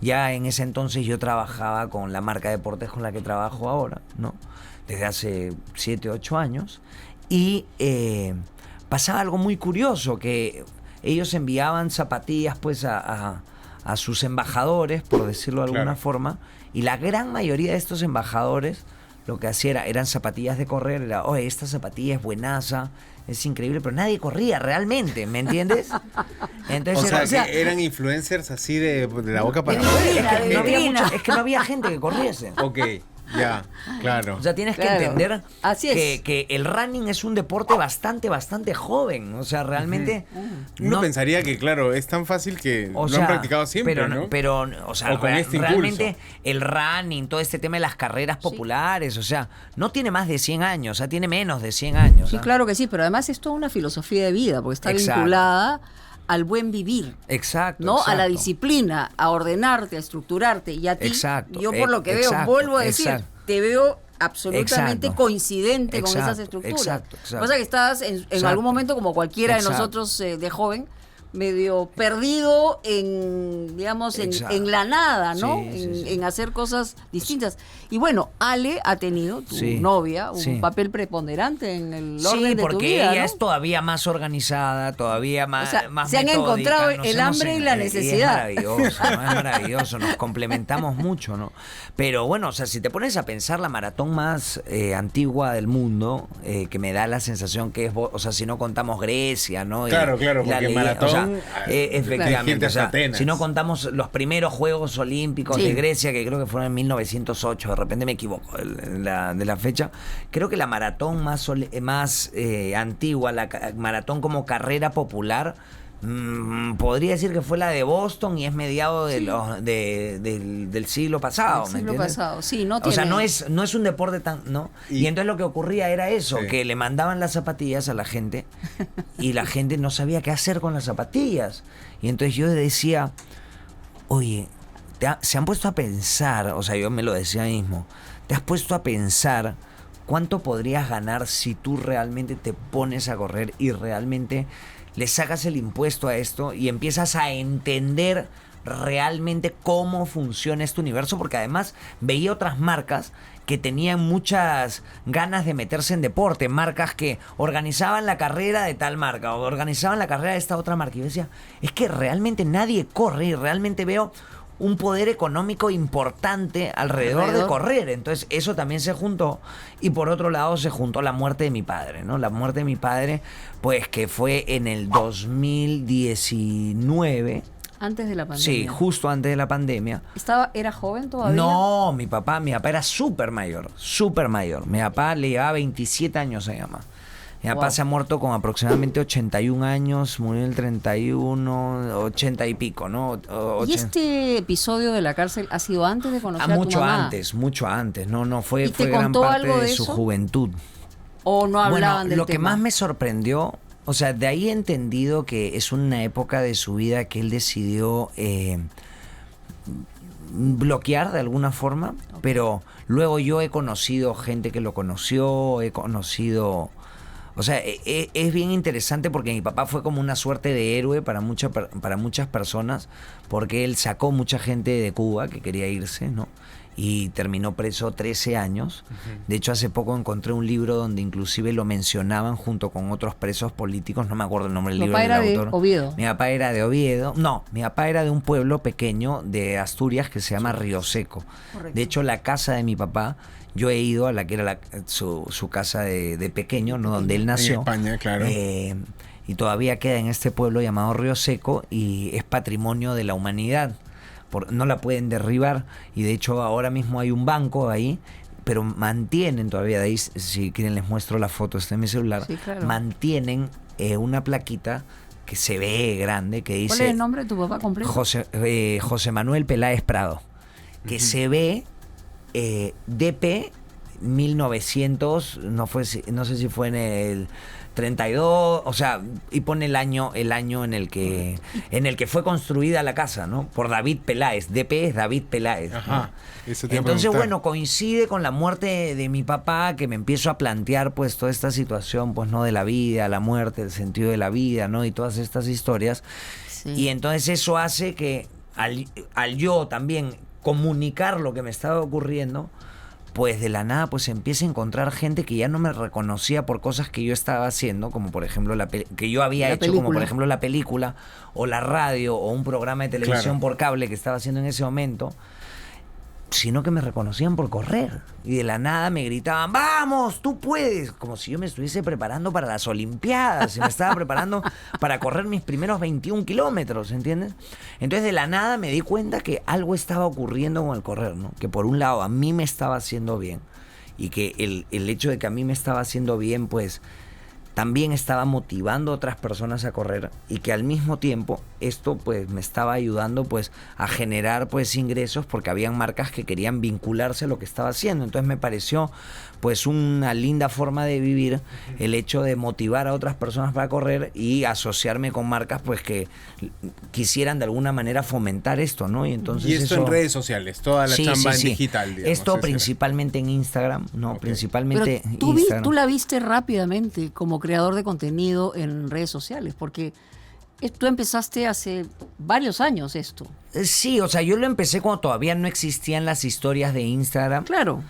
Ya en ese entonces yo trabajaba con la marca de deportes con la que trabajo ahora, ¿no? Desde hace 7, 8 años. Y pasaba algo muy curioso, que ellos enviaban zapatillas pues a sus embajadores, por decirlo de alguna forma, y la gran mayoría de estos embajadores lo que hacía eran zapatillas de correr, era, oye, esta zapatilla es buenaza, es increíble, pero nadie corría realmente, ¿me entiendes? Entonces, o sea, que eran influencers así de la boca para es que no había gente que corriese. Ok, ya, claro. O sea, tienes que entender que el running es un deporte bastante joven. O sea, realmente... Uno pensaría que, claro, es tan fácil que lo han practicado siempre, ¿no? Pero, o sea, con este realmente impulso. el running, todo este tema de las carreras populares, o sea, no tiene más de 100 años, o sea, tiene menos de 100 años. Sí, claro que sí, pero además es toda una filosofía de vida, porque está vinculada al buen vivir. Exacto. ¿No? A la disciplina, a ordenarte, a estructurarte. Y a ti, yo por lo que veo, vuelvo a decir, te veo absolutamente coincidente con esas estructuras. Exacto. Pasa que estás en algún momento, como cualquiera de nosotros de joven, medio perdido en, digamos, en la nada, ¿no? En hacer cosas distintas. Y bueno, Ale ha tenido, tu novia, un papel preponderante en el orden de tu vida, porque ella es todavía más organizada, todavía más, o sea, más se han metódica, encontrado el hambre y la necesidad. Es maravilloso, nos complementamos mucho, ¿no? Pero bueno, o sea, si te pones a pensar, la maratón más antigua del mundo, que me da la sensación que es, o sea, si no contamos Grecia, ¿no? Claro, porque maratón... O sea, efectivamente, o sea, si no contamos los primeros Juegos Olímpicos de Grecia, que creo que fueron en 1908, de repente me equivoco de la fecha, creo que la maratón más antigua, la maratón como carrera popular, podría decir que fue la de Boston y es mediado del siglo pasado. Del siglo pasado, sí, no tiene... O sea, no es un deporte tan... ¿no? Y entonces lo que ocurría era eso, que le mandaban las zapatillas a la gente y la gente no sabía qué hacer con las zapatillas. Y entonces yo decía, oye, se han puesto a pensar, o sea, yo me lo decía mismo, te has puesto a pensar cuánto podrías ganar si tú realmente te pones a correr y realmente le sacas el impuesto a esto y empiezas a entender realmente cómo funciona este universo, porque además veía otras marcas que tenían muchas ganas de meterse en deporte, marcas que organizaban la carrera de tal marca o organizaban la carrera de esta otra marca, y yo decía, es que realmente nadie corre y realmente veo un poder económico importante alrededor de correr. Entonces eso también se juntó, y por otro lado se juntó la muerte de mi padre, ¿no? La muerte de mi padre, pues que fue en el 2019. Antes de la pandemia. Sí, justo antes de la pandemia. ¿Era joven todavía? No, mi papá era súper mayor. Mi papá le llevaba 27 años a mi mamá. Mi papá se ha muerto con aproximadamente 81 años, murió en el 31, 80 y pico, ¿no? ¿Y este episodio de la cárcel ha sido antes de conocer a tu mamá? Mucho antes. No, fue ¿Y te gran contó parte algo de de su eso? juventud. ¿O no hablaban del tema? Lo que tema? más me sorprendió, o sea, de ahí he entendido que es una época de su vida que él decidió bloquear de alguna forma, pero luego yo he conocido gente que lo conoció, he conocido... O sea, es bien interesante porque mi papá fue como una suerte de héroe para muchas personas, porque él sacó mucha gente de Cuba que quería irse, ¿no? y terminó preso 13 años. De hecho, hace poco encontré un libro donde inclusive lo mencionaban junto con otros presos políticos, no me acuerdo el nombre del libro del autor. ¿Tu papá era de Oviedo? Mi papá era de Oviedo. No, mi papá era de un pueblo pequeño de Asturias que se llama Río Seco. Correcto. De hecho, la casa de mi papá, yo he ido a la que era su casa de pequeño, ¿no? Donde él nació. En España, claro. Y todavía queda en este pueblo llamado Río Seco y es patrimonio de la humanidad. No la pueden derribar y de hecho ahora mismo hay un banco ahí, pero mantienen todavía, de ahí si quieren les muestro la foto, está en mi celular, Sí, claro. mantienen una plaquita que se ve grande que dice... ¿Cuál es el nombre de tu papá completo? José Manuel Peláez Prado, que se ve DP 1900, no sé si fue en el 32, o sea, y pone el año en el que fue construida la casa, ¿no? Por David Peláez. DP es David Peláez. Ajá. ¿no? Eso te iba a Entonces, preguntar. bueno, coincide con la muerte de mi papá, que me empiezo a plantear pues toda esta situación, pues, ¿no? De la vida, la muerte, el sentido de la vida, ¿no? Y todas estas historias. Sí. Y entonces eso hace que al yo también comunicar lo que me estaba ocurriendo, pues de la nada pues empieza a encontrar gente que ya no me reconocía por cosas que yo estaba haciendo, como por ejemplo que yo había La hecho, película. como por ejemplo la película o la radio o un programa de televisión Claro. por cable que estaba haciendo en ese momento, sino que me reconocían por correr. Y de la nada me gritaban, ¡vamos, tú puedes! Como si yo me estuviese preparando para las Olimpiadas. Y me estaba preparando para correr mis primeros 21 kilómetros, ¿entiendes? Entonces de la nada me di cuenta que algo estaba ocurriendo con el correr, ¿no? Que por un lado a mí me estaba haciendo bien. Y que el hecho de que a mí me estaba haciendo bien, pues también estaba motivando a otras personas a correr, y que al mismo tiempo esto pues me estaba ayudando pues a generar pues ingresos, porque habían marcas que querían vincularse a lo que estaba haciendo. Entonces me pareció pues una linda forma de vivir el hecho de motivar a otras personas para correr y asociarme con marcas pues que quisieran de alguna manera fomentar esto, ¿no? Y entonces Y esto eso, en redes sociales, toda la Sí, chamba sí, en sí. digital, digamos. Esto ese era. principalmente en Instagram, ¿no? Ok. Principalmente Pero Instagram. tú la viste rápidamente como creador de contenido en redes sociales, porque tú empezaste hace varios años esto. Sí, o sea, yo lo empecé cuando todavía no existían las historias de Instagram. Claro.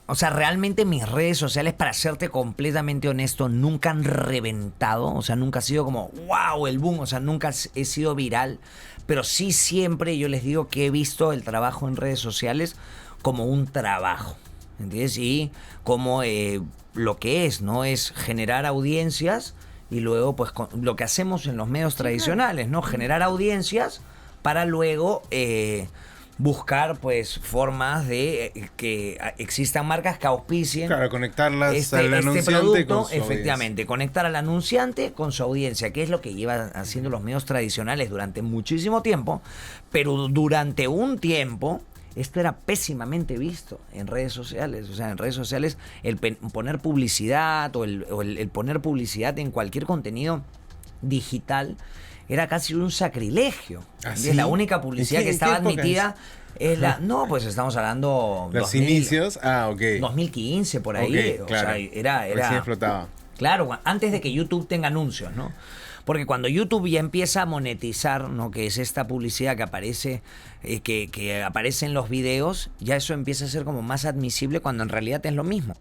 O sea, realmente mis redes sociales, para serte completamente honesto, nunca han reventado. O sea, nunca ha sido como, wow, el boom. O sea, nunca he sido viral. Pero sí siempre yo les digo que he visto el trabajo en redes sociales como un trabajo. ¿Entiendes? Y como lo que es, ¿no? Es generar audiencias y luego, pues, lo que hacemos en los medios tradicionales, ¿no? Generar audiencias para luego buscar, pues, formas de que existan marcas que auspicien. Claro, conectarlas al Este anunciante producto, con su efectivamente, conectar al anunciante con su audiencia, que es lo que llevan haciendo los medios tradicionales durante muchísimo tiempo, pero durante un tiempo esto era pésimamente visto en redes sociales. O sea, en redes sociales el poner publicidad o el poner publicidad en cualquier contenido digital era casi un sacrilegio. ¿Ah, Es sí? la única publicidad ¿En que qué estaba época admitida es la... No, pues estamos hablando... Los inicios. Ah, ok. 2015, por ahí. Ok, claro. O sea, era Recién explotaba. Claro, antes de que YouTube tenga anuncios, ¿no? Porque cuando YouTube ya empieza a monetizar, ¿no? Que es esta publicidad que aparece, que aparece en los videos, ya eso empieza a ser como más admisible, cuando en realidad es lo mismo.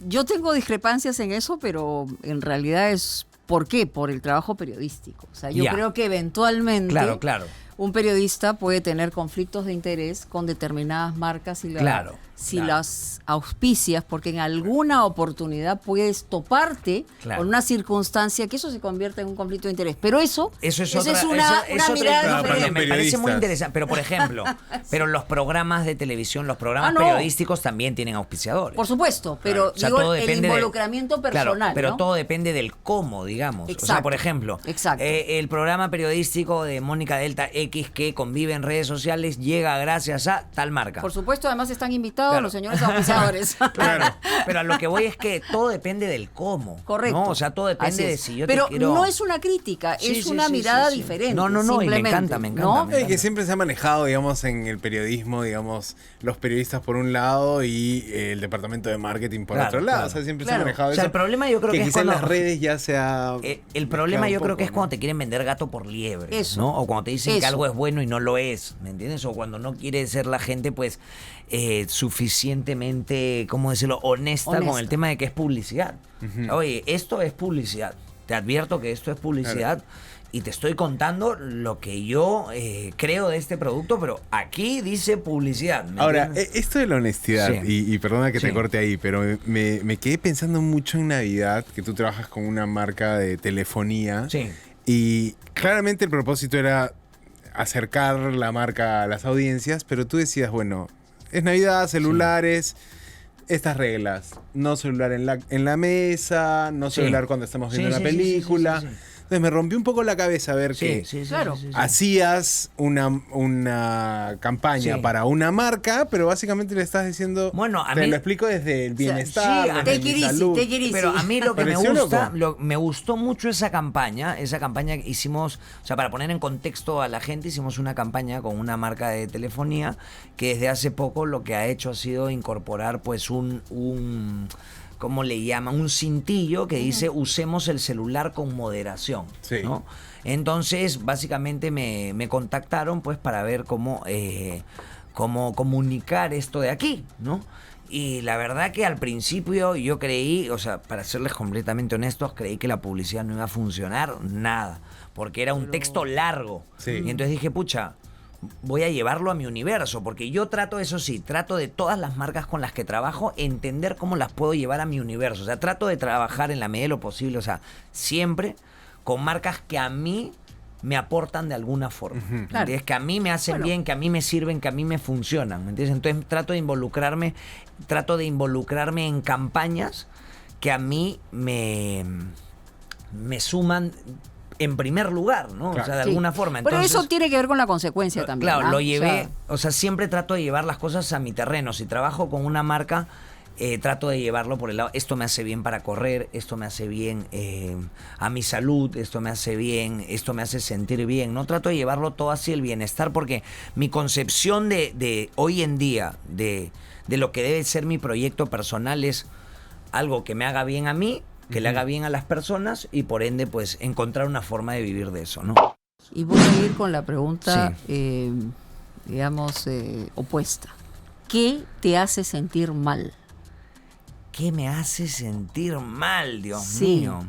Yo tengo discrepancias en eso, pero en realidad es... ¿Por qué? Por el trabajo periodístico. O sea, yo Ya. creo que eventualmente Claro. un periodista puede tener conflictos de interés con determinadas marcas si Claro. las auspicias, porque en alguna oportunidad puedes toparte Claro. con una circunstancia que eso se convierta en un conflicto de interés. Pero eso Eso es esa otra, es una eso- es otra- mirada No, pero diferente. me parece muy periodistas. interesante. Pero por ejemplo, pero los programas de televisión, los programas no. periodísticos también tienen auspiciadores. Por supuesto, pero O sea, digo todo el depende involucramiento personal. Claro, pero ¿no? todo depende del cómo, digamos. O sea, Exacto, por ejemplo, exacto. El programa periodístico de Mónica Delta X, que convive en redes sociales, llega gracias a tal marca. Por supuesto, además están invitados Claro. los señores auspiciadores. Claro. Pero a lo que voy es que todo depende del cómo. Correcto. ¿no? O sea, todo depende Así de es. si yo Pero te quiero... no es una crítica, Sí, es sí, una sí, mirada sí, sí. diferente. No, y me simplemente, encanta, me encanta, ¿no? me encanta. Que siempre se ha manejado, digamos, en el periodismo, digamos, los periodistas por un lado y el departamento de marketing por Claro, otro lado. claro. O sea, siempre Claro. se ha manejado O sea, eso. el problema yo creo que es quizá en cuando- las redes ya sea... El problema yo creo que es ¿no? cuando te quieren vender gato por liebre. Eso. ¿no? O cuando te dicen que Eso. algo es bueno y no lo es, ¿me entiendes? O cuando no quiere ser la gente, pues, suficientemente, ¿cómo decirlo?, honesta con el tema de que es publicidad. Oye, esto es publicidad. Te advierto que esto es publicidad. Claro. Y te estoy contando lo que yo creo de este producto, pero aquí dice publicidad. Ahora, esto de la honestidad, y perdona que te corte ahí, pero me quedé pensando mucho en Navidad, que tú trabajas con una marca de telefonía. Sí. Y claramente el propósito era acercar la marca a las audiencias, pero tú decías, bueno, es Navidad, celulares, estas reglas. No celular en la mesa, no celular cuando estamos viendo una película. Entonces me rompió un poco la cabeza ver que hacías una campaña para una marca, pero básicamente le estás diciendo, bueno, te lo explico desde el bienestar, desde mi salud. Pero a mí lo que me gustó mucho esa campaña que hicimos, o sea, para poner en contexto a la gente, hicimos una campaña con una marca de telefonía que desde hace poco lo que ha hecho ha sido incorporar pues un ¿cómo le llaman? Un cintillo que dice usemos el celular con moderación, ¿no? Entonces, básicamente me contactaron pues para ver cómo comunicar esto de aquí, ¿no? Y la verdad que al principio yo creí, o sea, para serles completamente honestos, creí que la publicidad no iba a funcionar nada, porque era un texto largo. Y entonces dije, pucha, voy a llevarlo a mi universo, porque yo trato de todas las marcas con las que trabajo, entender cómo las puedo llevar a mi universo. O sea, trato de trabajar en la medida de lo posible, o sea, siempre con marcas que a mí me aportan de alguna forma. Claro. Que a mí me hacen bien, que a mí me sirven, que a mí me funcionan. ¿Me entiendes? Entonces trato de involucrarme en campañas que a mí me suman en primer lugar, ¿no? Claro. O sea, de alguna forma. Entonces, pero eso tiene que ver con la consecuencia también. Claro, lo llevé, o sea, siempre trato de llevar las cosas a mi terreno. Si trabajo con una marca, trato de llevarlo por el lado, esto me hace bien para correr, esto me hace bien a mi salud, esto me hace bien, esto me hace sentir bien, ¿no? Trato de llevarlo todo hacia el bienestar, porque mi concepción de hoy en día, de lo que debe ser mi proyecto personal es algo que me haga bien a mí, que le haga bien a las personas y por ende pues encontrar una forma de vivir de eso, ¿no? Y voy a ir con la pregunta, digamos, opuesta. ¿Qué te hace sentir mal? ¿Qué me hace sentir mal, Dios mío?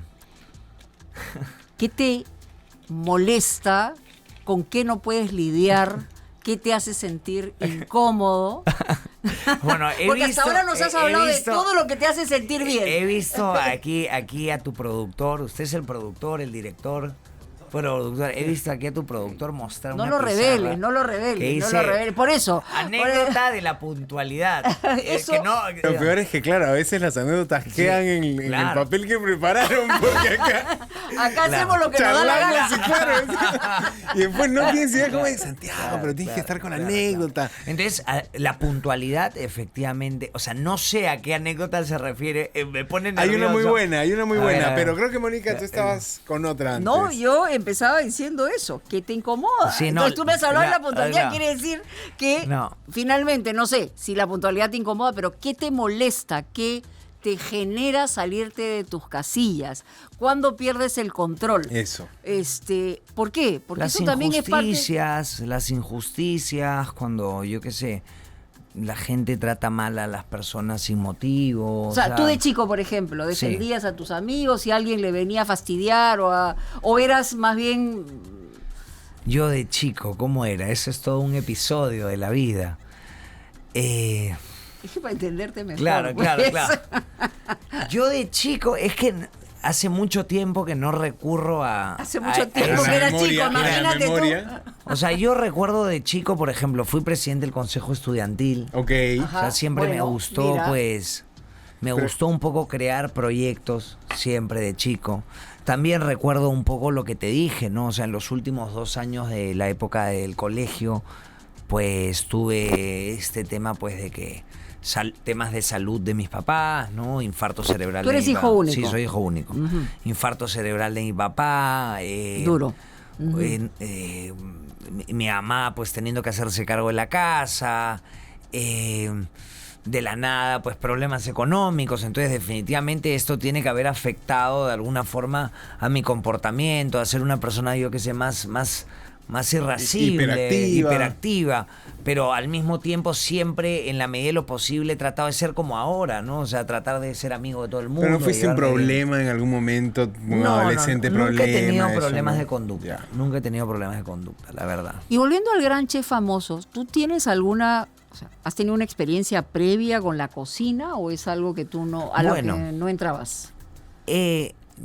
¿Qué te molesta? ¿Con qué no puedes lidiar? ¿Qué te hace sentir incómodo? Bueno, porque hasta ahora nos has hablado de todo lo que te hace sentir bien. He visto aquí a tu productor, usted es el productor, el director. He visto aquí a tu productor mostrar una pizarra. No lo reveles. Por eso. Anécdota de la puntualidad. Eso, lo peor es que, claro, a veces las anécdotas quedan en el papel que prepararon. Porque acá hacemos lo que nos da la gana. Y después no tienes idea cómo es Santiago, pero tienes que estar con anécdota. Entonces, la puntualidad, efectivamente, o sea, no sé a qué anécdota se refiere. Me pone nervioso. Hay una muy buena, pero creo que, Mónica, tú estabas con otra antes. No, yo empezaba diciendo eso, que te incomoda. Sí, entonces tú me has hablado de la puntualidad, quiere decir que finalmente, no sé si la puntualidad te incomoda, pero ¿qué te molesta? ¿Qué te genera salirte de tus casillas? ¿Cuándo pierdes el control? Eso. ¿Por qué? Porque las eso también es parte... Las injusticias, cuando, yo qué sé, la gente trata mal a las personas sin motivo. O sea, tú de chico, por ejemplo, defendías a tus amigos si alguien le venía a fastidiar o eras más bien... Yo de chico, ¿cómo era? Eso es todo un episodio de la vida. Para entenderte mejor. Claro. Yo de chico, es que hace mucho tiempo que no recurro a... Hace mucho tiempo que eras chico, imagínate tú. O sea, yo recuerdo de chico, por ejemplo, fui presidente del Consejo Estudiantil. Ok. O sea, siempre me gustó, me gustó un poco crear proyectos, siempre de chico. También recuerdo un poco lo que te dije, ¿no? O sea, en los últimos 2 años de la época del colegio, pues tuve este tema, pues, de que... temas de salud de mis papás, ¿no? Infarto cerebral. ¿Tú eres hijo único? Sí, soy hijo único. Infarto cerebral de mi papá. Duro. Mi mamá, pues, teniendo que hacerse cargo de la casa. De la nada, pues, problemas económicos. Entonces, definitivamente esto tiene que haber afectado de alguna forma a mi comportamiento, a ser una persona, yo qué sé, más más irascible, hiperactiva. pero al mismo tiempo siempre, en la medida de lo posible, trataba de ser como ahora, ¿no? O sea, tratar de ser amigo de todo el mundo. Pero no fuiste un llevarme bien. problema en algún momento, un No, adolescente nunca problema. he tenido eso, problemas ¿no? de conducta. Ya. Nunca he tenido problemas de conducta, la verdad. Y volviendo al gran chef famoso, ¿tú tienes alguna, o sea, has tenido una experiencia previa con la cocina o es algo que tú no, a Bueno. lo que no entrabas?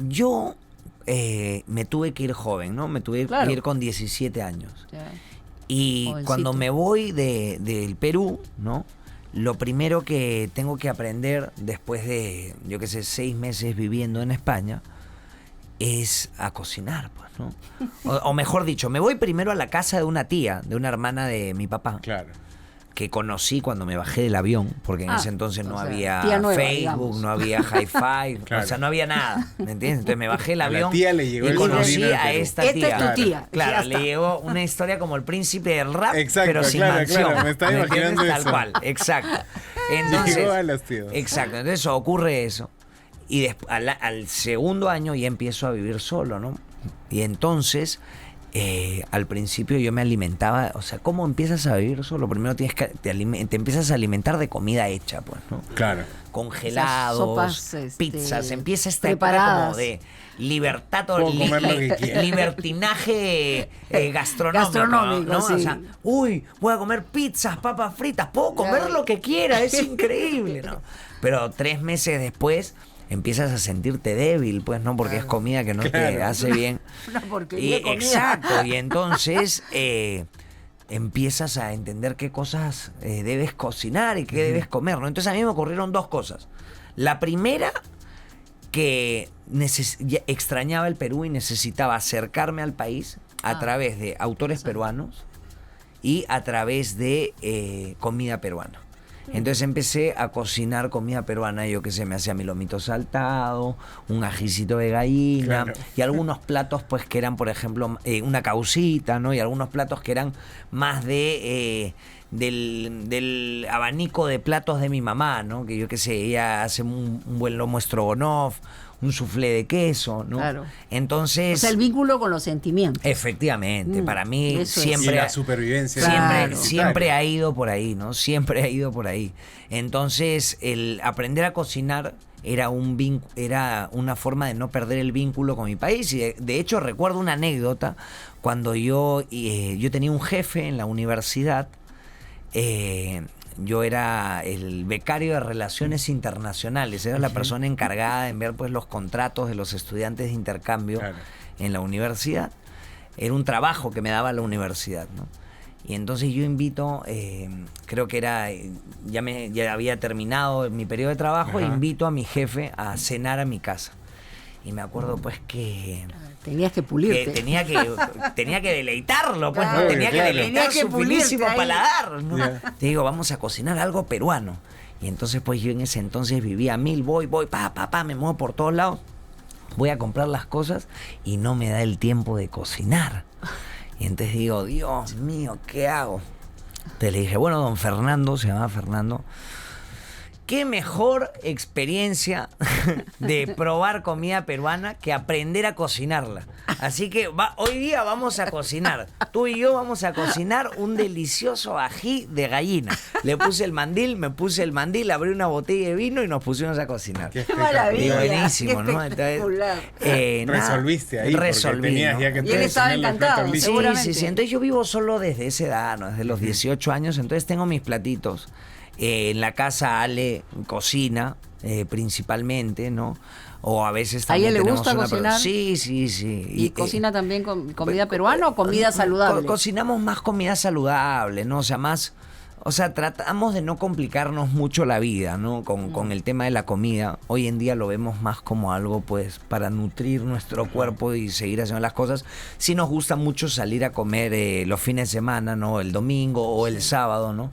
Yo me tuve que ir joven, ¿no? Me tuve Claro. que ir con 17 años. Ya. Y Jovencito. cuando me voy del Perú, ¿no? Lo primero que tengo que aprender después de, yo qué sé, 6 meses viviendo en España, es a cocinar, pues, ¿no? O mejor dicho, me voy primero a la casa de una tía, de una hermana de mi papá, Claro. que conocí cuando me bajé del avión, porque en ese entonces no o sea, había tía nueva, Facebook, digamos. no había Hi-Fi, Claro. o sea, no había nada, ¿me entiendes? Entonces me bajé el A la avión tía le llegó y el conocí sobrino de a Perú. esta Esta tía. es tu tía. Claro, ya le está. llegó una historia como el príncipe del rap, Exacto, pero sin claro, mansión. claro, me estaba entiendes? imaginando Tal eso. cual, exacto. Entonces, Llegó a los tíos. exacto, entonces ocurre eso. Y al segundo año ya empiezo a vivir solo, ¿no? Y entonces, al principio yo me alimentaba, o sea, ¿cómo empiezas a vivir solo? Primero te empiezas a alimentar de comida hecha, pues, ¿no? Claro. Congelados, Sopas, pizzas, empieza esta época preparadas. como de libertad, Puedo comer lo que quiera. libertinaje gastronómico, ¿no? sí. O sea, uy, voy a comer pizzas, papas fritas, puedo comer Claro. lo que quiera, es increíble, ¿no? Pero 3 meses después empiezas a sentirte débil, pues, ¿no? Porque es comida que no te Claro. hace bien. Una porquería de comida. Exacto, y entonces empiezas a entender qué cosas debes cocinar y qué debes comer, ¿no? Entonces a mí me ocurrieron 2 cosas. La primera, que ya extrañaba el Perú y necesitaba acercarme al país a través de autores peruanos y a través de comida peruana. Entonces empecé a cocinar comida peruana, yo qué sé, me hacía mi lomito saltado, un ajicito de gallina, Claro. y algunos platos pues que eran, por ejemplo, una caucita, ¿no? Y algunos platos que eran más del abanico de platos de mi mamá, ¿no? Que yo qué sé, ella hace un buen lomo stroganoff, un soufflé de queso, ¿no? Claro. Entonces, O sea, el vínculo con los sentimientos. efectivamente, para mí eso es. Y siempre la supervivencia. Claro. siempre ha ido por ahí, ¿no? Siempre ha ido por ahí. Entonces, el aprender a cocinar era una forma de no perder el vínculo con mi país. Y de hecho, recuerdo una anécdota cuando yo tenía un jefe en la universidad. Yo era el becario de Relaciones Internacionales, era la persona encargada en ver pues los contratos de los estudiantes de intercambio Claro. en la universidad. Era un trabajo que me daba la universidad, ¿no? Y entonces yo invito, creo que era, ya había terminado mi periodo de trabajo, e Ajá. invito a mi jefe a cenar a mi casa. Y me acuerdo pues que Tenías que pulirte. tenía que deleitarlo, pues, Claro, ¿no? Tenía que claro. deleitar Tenías que su finísimo pulirte ahí. paladar, ¿no? Ya. Te digo, vamos a cocinar algo peruano. Y entonces, pues, yo en ese entonces vivía a 1000, voy, me muevo por todos lados, voy a comprar las cosas y no me da el tiempo de cocinar. Y entonces digo, Dios mío, ¿qué hago? Entonces le dije, bueno, don Fernando, se llama Fernando, qué mejor experiencia de probar comida peruana que aprender a cocinarla. Así que hoy día vamos a cocinar. Tú y yo vamos a cocinar un delicioso ají de gallina. Le puse el mandil, abrí una botella de vino y nos pusimos a cocinar. Qué ¡Qué maravilla! Y buenísimo, qué ¿no? espectacular. Nada, Resolviste ahí. resolví, Porque tenías ¿no? ya que Y él estaba tener los encantado, platos listos. seguramente. Sí. Entonces yo vivo solo desde esa edad, ¿no? Desde los 18 años. Entonces tengo mis platitos. En la casa Ale cocina principalmente, ¿no? O a veces ¿A ella también le tenemos gusta una cocinar? Sí. ¿Y cocina también con comida peruana o comida saludable? Cocinamos más comida saludable, ¿no? O sea, tratamos de no complicarnos mucho la vida, ¿no? Con el tema de la comida. Hoy en día lo vemos más como algo, pues, para nutrir nuestro cuerpo y seguir haciendo las cosas. Sí nos gusta mucho salir a comer los fines de semana, ¿no? El domingo o el sábado, ¿no?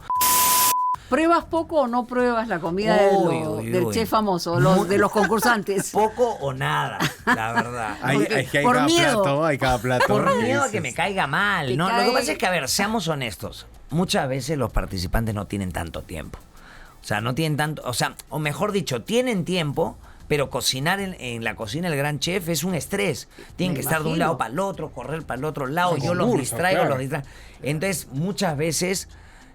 ¿Pruebas poco o no pruebas la comida del chef famoso, de los concursantes? Poco o nada, la verdad. Hay Por cada miedo. plato, hay cada plato. Por que miedo a que dices, me caiga mal, Te ¿no? Lo cae- que pasa es que, a ver, seamos honestos. Muchas veces los participantes no tienen tanto tiempo. O sea, no tienen tanto... O sea, o mejor dicho, tienen tiempo, Pero cocinar en la cocina del Gran Chef es un estrés. Tienen Me que estar de un imagino. lado para el otro, correr para el otro lado. Es un Yo los concurso, distraigo, claro. los distraigo. Entonces, muchas veces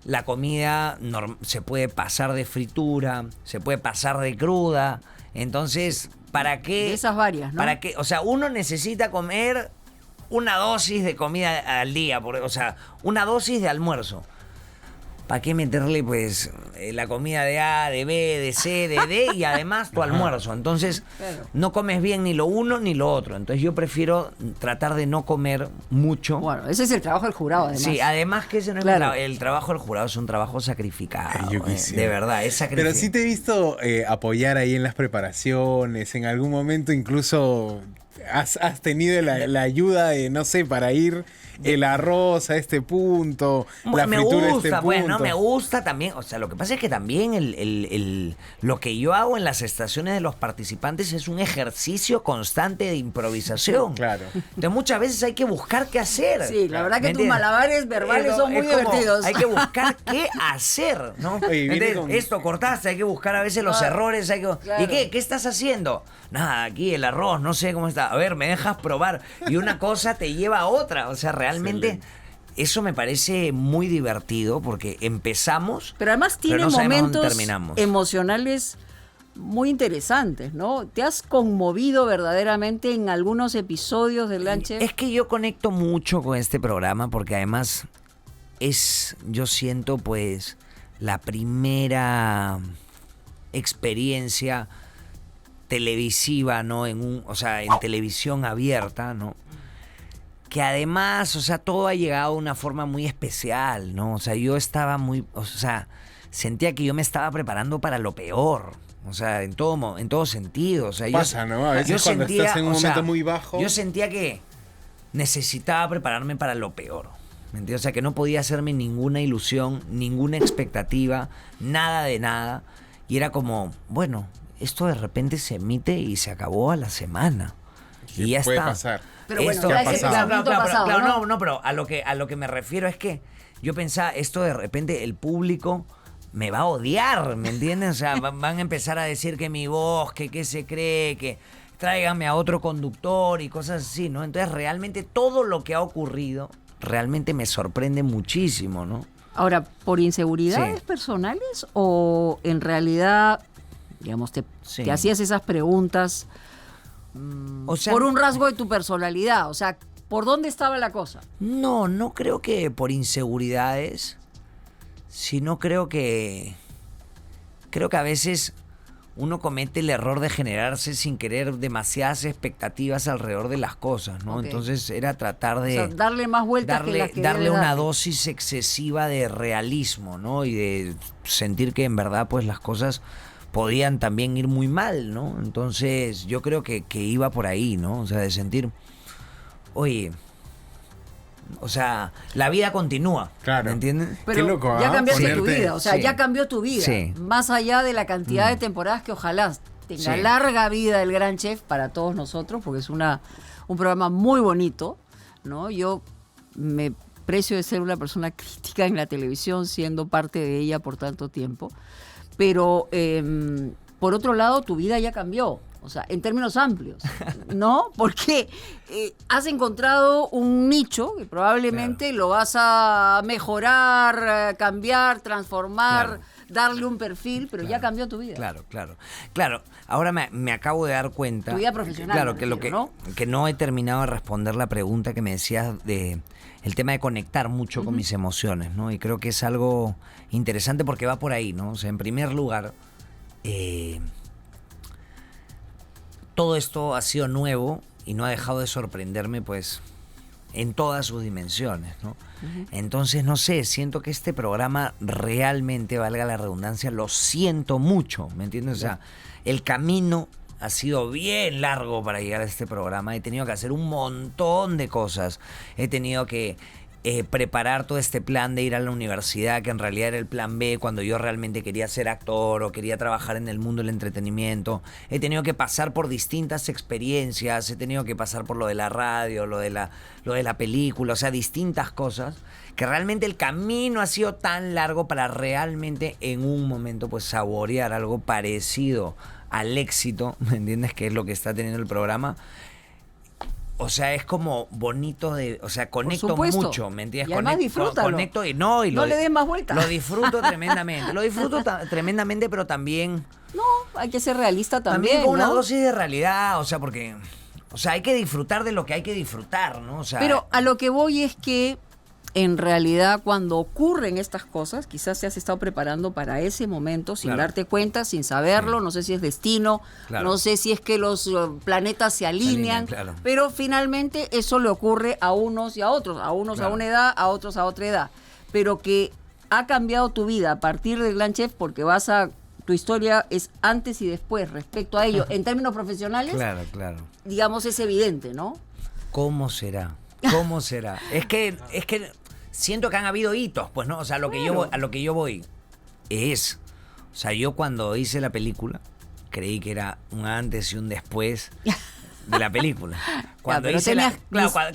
la comida se puede pasar de fritura, se puede pasar de cruda. Entonces, ¿para qué? De esas varias, ¿no? ¿Para qué? O sea, uno necesita comer una dosis de comida al día, o sea, una dosis de almuerzo. ¿Para qué meterle, pues, la comida de A, de B, de C, de D y además tu almuerzo? Entonces, Claro. no comes bien ni lo uno ni lo otro. Entonces, yo prefiero tratar de no comer mucho. Bueno, ese es el trabajo del jurado, además. Sí, además que ese no Claro. es el trabajo del jurado, es un trabajo sacrificado. Yo quisiera. De verdad, es sacrificado. Pero sí te he visto apoyar ahí en las preparaciones, en algún momento incluso has tenido la ayuda de, no sé, para ir el arroz a este punto, la me fritura a este gusta, punto. bueno, me gusta también. O sea, lo que pasa es que también lo que yo hago en las estaciones de los participantes es un ejercicio constante de improvisación. Claro. Entonces, muchas veces hay que buscar qué hacer. Sí, la verdad que ¿Me tus entiendes? malabares verbales son muy es como, divertidos. Hay que buscar qué hacer, ¿no? Oye, viene Entonces, con- esto cortaste, hay que buscar a veces los Ah, errores. claro. ¿Y qué estás haciendo? Nada, aquí el arroz, no sé cómo está. A ver, me dejas probar. Y una cosa te lleva a otra. O sea, realmente Excelente. eso me parece muy divertido porque empezamos, Pero además tiene no sabemos dónde momentos terminamos. emocionales muy interesantes, ¿no? ¿Te has conmovido verdaderamente en algunos episodios del Gran Chef? Es que yo conecto mucho con este programa porque además yo siento pues la primera experiencia televisiva, ¿no? O sea, en televisión abierta, ¿no? Que además, o sea, todo ha llegado de una forma muy especial, ¿no? O sea, yo estaba o sea, sentía que yo me estaba preparando para lo peor. O sea, en todo sentido. O sea, Pasa, ¿no? A veces cuando estás en un o sea, momento muy bajo. Yo sentía que necesitaba prepararme para lo peor. ¿Me entiendes? O sea, que no podía hacerme ninguna ilusión, ninguna expectativa, nada de nada. Y era como, bueno, esto de repente se emite y se acabó a la semana. ¿Qué Y ya puede está. pasar? Pero bueno, Esto- ya es- ese pensamiento ha pasado, ¿no? no, pero a lo que me refiero es que yo pensaba, esto de repente el público me va a odiar, ¿me entienden? O sea, van a empezar a decir que mi voz, que qué se cree, que tráiganme a otro conductor y cosas así, ¿no? Entonces realmente todo lo que ha ocurrido realmente me sorprende muchísimo, ¿no? Ahora, ¿por inseguridades Sí. personales o en realidad, digamos, Sí. te hacías esas preguntas O sea, por un rasgo de tu personalidad? O sea, ¿por dónde estaba la cosa? no creo que por inseguridades, sino creo que a veces uno comete el error de generarse sin querer demasiadas expectativas alrededor de las cosas, ¿no? Ok. Entonces era tratar de O sea, darle más vueltas que las que darle debe una darle. dosis excesiva de realismo, ¿no? Y de sentir que en verdad pues las cosas podían también ir muy mal, ¿no? Entonces yo creo que iba por ahí, ¿no? O sea, de sentir, oye, o sea, la vida continúa, Claro. ¿me entiendes? Pero Qué loco, ya ¿ah? cambiaste tu Ponerte- vida, o sea, Sí. ya cambió tu vida. Sí. Más allá de la cantidad de temporadas que ojalá tenga Sí. larga vida el Gran Chef para todos nosotros, porque es un programa muy bonito, ¿no? Yo me precio de ser una persona crítica en la televisión, siendo parte de ella por tanto tiempo. Pero, por otro lado, tu vida ya cambió. O sea, en términos amplios, ¿no? Porque has encontrado un nicho que probablemente lo vas a mejorar, cambiar, transformar, Claro. darle un perfil, pero ya cambió tu vida. Claro. Ahora me acabo de dar cuenta. Tu vida profesional, Claro, me que lo refiero, que no he terminado de responder la pregunta que me decías de el tema de conectar mucho con mis emociones, ¿no? Y creo que es algo interesante porque va por ahí, ¿no? O sea, en primer lugar, todo esto ha sido nuevo y no ha dejado de sorprenderme, pues, en todas sus dimensiones, ¿no? Entonces, no sé, siento que este programa realmente, valga la redundancia, lo siento mucho, ¿me entiendes? O sea, el camino ha sido bien largo para llegar a este programa. He tenido que hacer un montón de cosas. He tenido que preparar todo este plan de ir a la universidad, que en realidad era el plan B, cuando yo realmente quería ser actor o quería trabajar en el mundo del entretenimiento. He tenido que pasar por distintas experiencias, he tenido que pasar por lo de la radio, lo de la película, o sea, distintas cosas, que realmente el camino ha sido tan largo para realmente en un momento pues saborear algo parecido al éxito, ¿me entiendes? Que es lo que está teniendo el programa. O sea, es como bonito o sea, conecto mucho, ¿me entiendes? Y además disfrútalo. Conecto no le des más vueltas. Lo disfruto tremendamente. Lo disfruto tremendamente, pero también... No, hay que ser realista también, También con una ¿no? dosis de realidad, o sea, porque... O sea, hay que disfrutar de lo que hay que disfrutar, ¿no? O sea, Pero a lo que voy es que en realidad cuando ocurren estas cosas, quizás te has estado preparando para ese momento sin Claro. darte cuenta, sin saberlo, no sé si es destino, Claro. no sé si es que los planetas se alinean, claro. pero finalmente eso le ocurre a unos y a otros, a unos a Claro. una edad, a otros a otra edad, pero que ha cambiado tu vida a partir del Gran Chef porque tu historia es antes y después respecto a ello, en términos profesionales, Claro. digamos, es evidente, ¿no? ¿Cómo será? ¿Cómo será? Es que siento que han habido hitos, pues, ¿no? O sea, a lo que yo voy es... O sea, yo cuando hice la película, creí que era un antes y un después de la película. Cuando pero hice tenías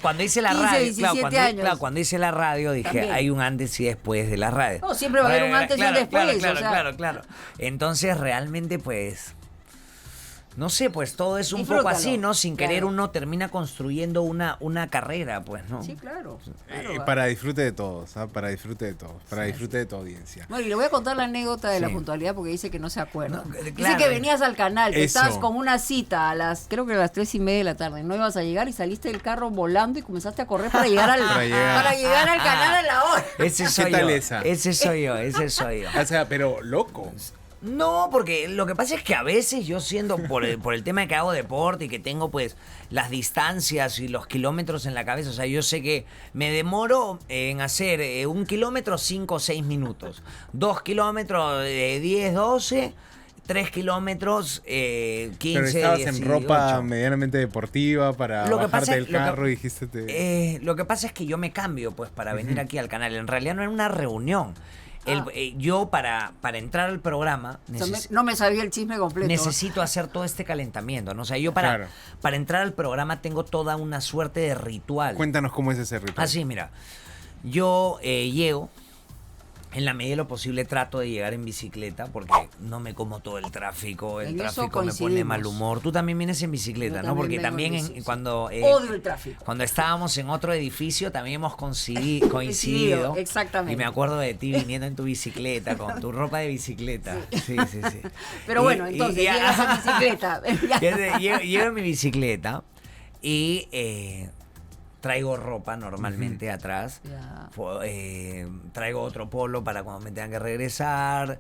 cuando hice la 15, radio, 17 años. cuando hice la radio dije, También. hay un antes y después de la radio. No, siempre va a haber un antes y un después, o sea. Claro. Entonces, realmente, pues... No sé, pues todo es un poco Disfrútalo, así, ¿no? Sin claro. querer uno termina construyendo una carrera, pues, ¿no? Sí, claro. Para disfrute de todos, ¿ah? Para disfrute de todos, para disfrute de tu audiencia. Bueno, y le voy a contar la anécdota de la Sí. puntualidad porque dice que no se acuerda. No, Dice claro. que venías al canal, que Eso. estabas con una cita creo que a las 3:30 de la tarde, no ibas a llegar y saliste del carro volando y comenzaste a correr para llegar al, Para llegar. al canal a la hora. Ese soy tal yo. esa? Ese soy yo. O sea, pero loco. No, porque lo que pasa es que a veces yo siendo por el tema de que hago deporte y que tengo pues las distancias y los kilómetros en la cabeza, o sea, yo sé que me demoro en hacer 1 kilómetro 5 o 6 minutos, 2 kilómetros 10, 12, 3 kilómetros 15, Pero estabas 18. en ropa medianamente deportiva para Lo que bajarte pasa- del lo que- carro y dijiste... Lo que pasa es que yo me cambio pues para venir aquí al canal. En realidad no era una reunión. Yo para entrar al programa O sea, no me sabía el chisme completo. necesito hacer todo este calentamiento, ¿no? O sea, yo Claro. para entrar al programa tengo toda una suerte de ritual. Cuéntanos cómo es ese ritual. Así, mira, yo llego, en la medida de lo posible trato de llegar en bicicleta porque no me como todo el tráfico, el En eso tráfico me pone coincidimos. mal humor. Tú también vienes en bicicleta, Yo ¿no? también Porque vengo también en bici, sí. cuando... Odio el tráfico. Cuando estábamos en otro edificio también hemos coincidido. Exactamente. Y me acuerdo de ti viniendo en tu bicicleta, con tu ropa de bicicleta. Sí. Pero bueno, entonces llegas en bicicleta. Llevo en mi bicicleta y traigo ropa normalmente atrás. Ya. Traigo otro polo para cuando me tengan que regresar.